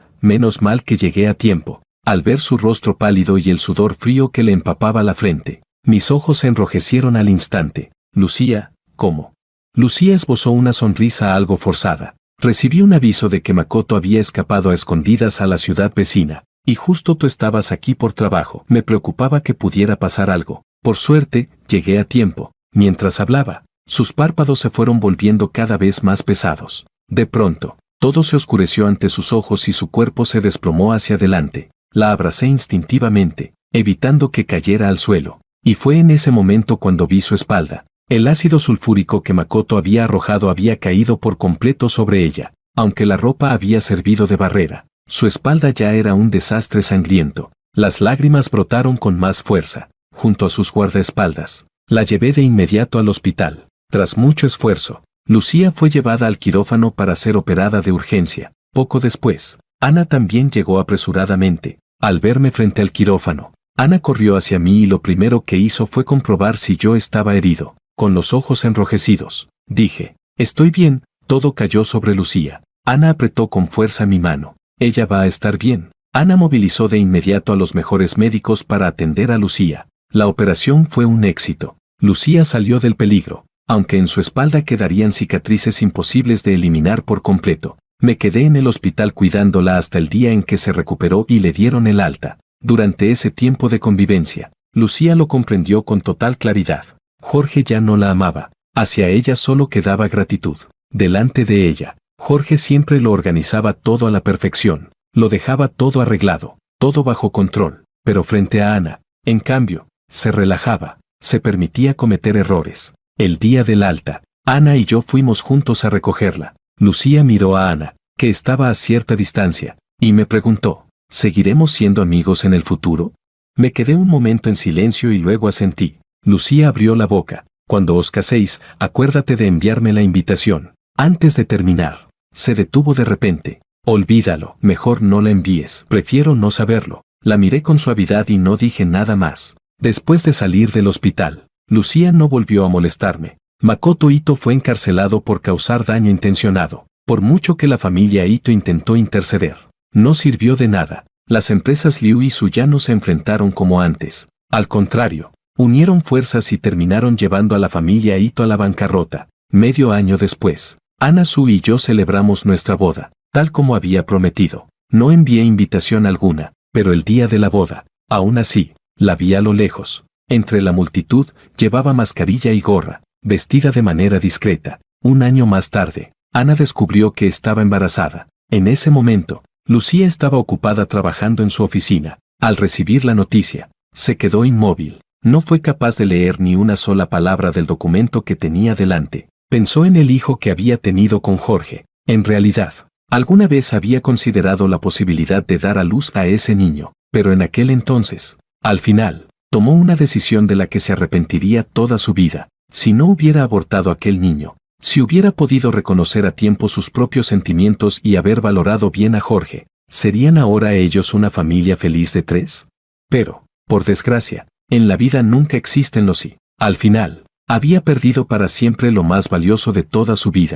que llegué a tiempo. Al ver su rostro pálido y el sudor frío que le empapaba la frente, mis ojos se enrojecieron al instante. Lucía, ¿cómo? Lucía esbozó una sonrisa algo forzada. Recibí un aviso de que Makoto había escapado a escondidas a la ciudad vecina, y justo tú estabas aquí por trabajo. Me preocupaba que pudiera pasar algo. Por suerte, llegué a tiempo. Mientras hablaba, sus párpados se fueron volviendo cada vez más pesados. De pronto, todo se oscureció ante sus ojos y su cuerpo se desplomó hacia adelante. La abracé instintivamente, evitando que cayera al suelo. Y fue en ese momento cuando vi su espalda. El ácido sulfúrico que Makoto había arrojado había caído por completo sobre ella. Aunque la ropa había servido de barrera, su espalda ya era un desastre sangriento. Las lágrimas brotaron con más fuerza, junto a sus guardaespaldas. La llevé de inmediato al hospital. Tras mucho esfuerzo, Lucía fue llevada al quirófano para ser operada de urgencia. Poco después, Ana también llegó apresuradamente. Al verme frente al quirófano, Ana corrió hacia mí y lo primero que hizo fue comprobar si yo estaba herido. Con los ojos enrojecidos, dije, estoy bien. Todo cayó sobre Lucía. Ana apretó con fuerza mi mano. Ella va a estar bien. Ana movilizó de inmediato a los mejores médicos para atender a Lucía. La operación fue un éxito. Lucía salió del peligro, aunque en su espalda quedarían cicatrices imposibles de eliminar por completo. Me quedé en el hospital cuidándola hasta el día en que se recuperó y le dieron el alta. Durante ese tiempo de convivencia, Lucía lo comprendió con total claridad. Jorge ya no la amaba. Hacia ella solo quedaba gratitud. Delante de ella, Jorge siempre lo organizaba todo a la perfección. Lo dejaba todo arreglado, todo bajo control. Pero frente a Ana, en cambio, se relajaba, se permitía cometer errores. El día del alta, Ana y yo fuimos juntos a recogerla. Lucía miró a Ana, que estaba a cierta distancia, y me preguntó, ¿seguiremos siendo amigos en el futuro? Me quedé un momento en silencio y luego asentí. Lucía abrió la boca. Cuando os caséis, acuérdate de enviarme la invitación. Antes de terminar, se detuvo de repente. Olvídalo, mejor no la envíes. Prefiero no saberlo. La miré con suavidad y no dije nada más. Después de salir del hospital, Lucía no volvió a molestarme. Makoto Ito fue encarcelado por causar daño intencionado. Por mucho que la familia Ito intentó interceder, no sirvió de nada. Las empresas Liu y Su ya no se enfrentaron como antes. Al contrario, unieron fuerzas y terminaron llevando a la familia Ito a la bancarrota. Medio año después, Ana Su y yo celebramos nuestra boda, tal como había prometido. No envié invitación alguna, pero el día de la boda, aún así, la vi a lo lejos. Entre la multitud, llevaba mascarilla y gorra, vestida de manera discreta. Un año más tarde, Ana descubrió que estaba embarazada. En ese momento, Lucía estaba ocupada trabajando en su oficina. Al recibir la noticia, se quedó inmóvil. No fue capaz de leer ni una sola palabra del documento que tenía delante. Pensó en el hijo que había tenido con Jorge. En realidad, alguna vez había considerado la posibilidad de dar a luz a ese niño, pero en aquel entonces, al final, tomó una decisión de la que se arrepentiría toda su vida. Si no hubiera abortado a aquel niño, si hubiera podido reconocer a tiempo sus propios sentimientos y haber valorado bien a Jorge, ¿Serían ahora ellos una familia feliz de 3? Pero, por desgracia, en la vida nunca existen los sí. Al final, había perdido para siempre lo más valioso de toda su vida,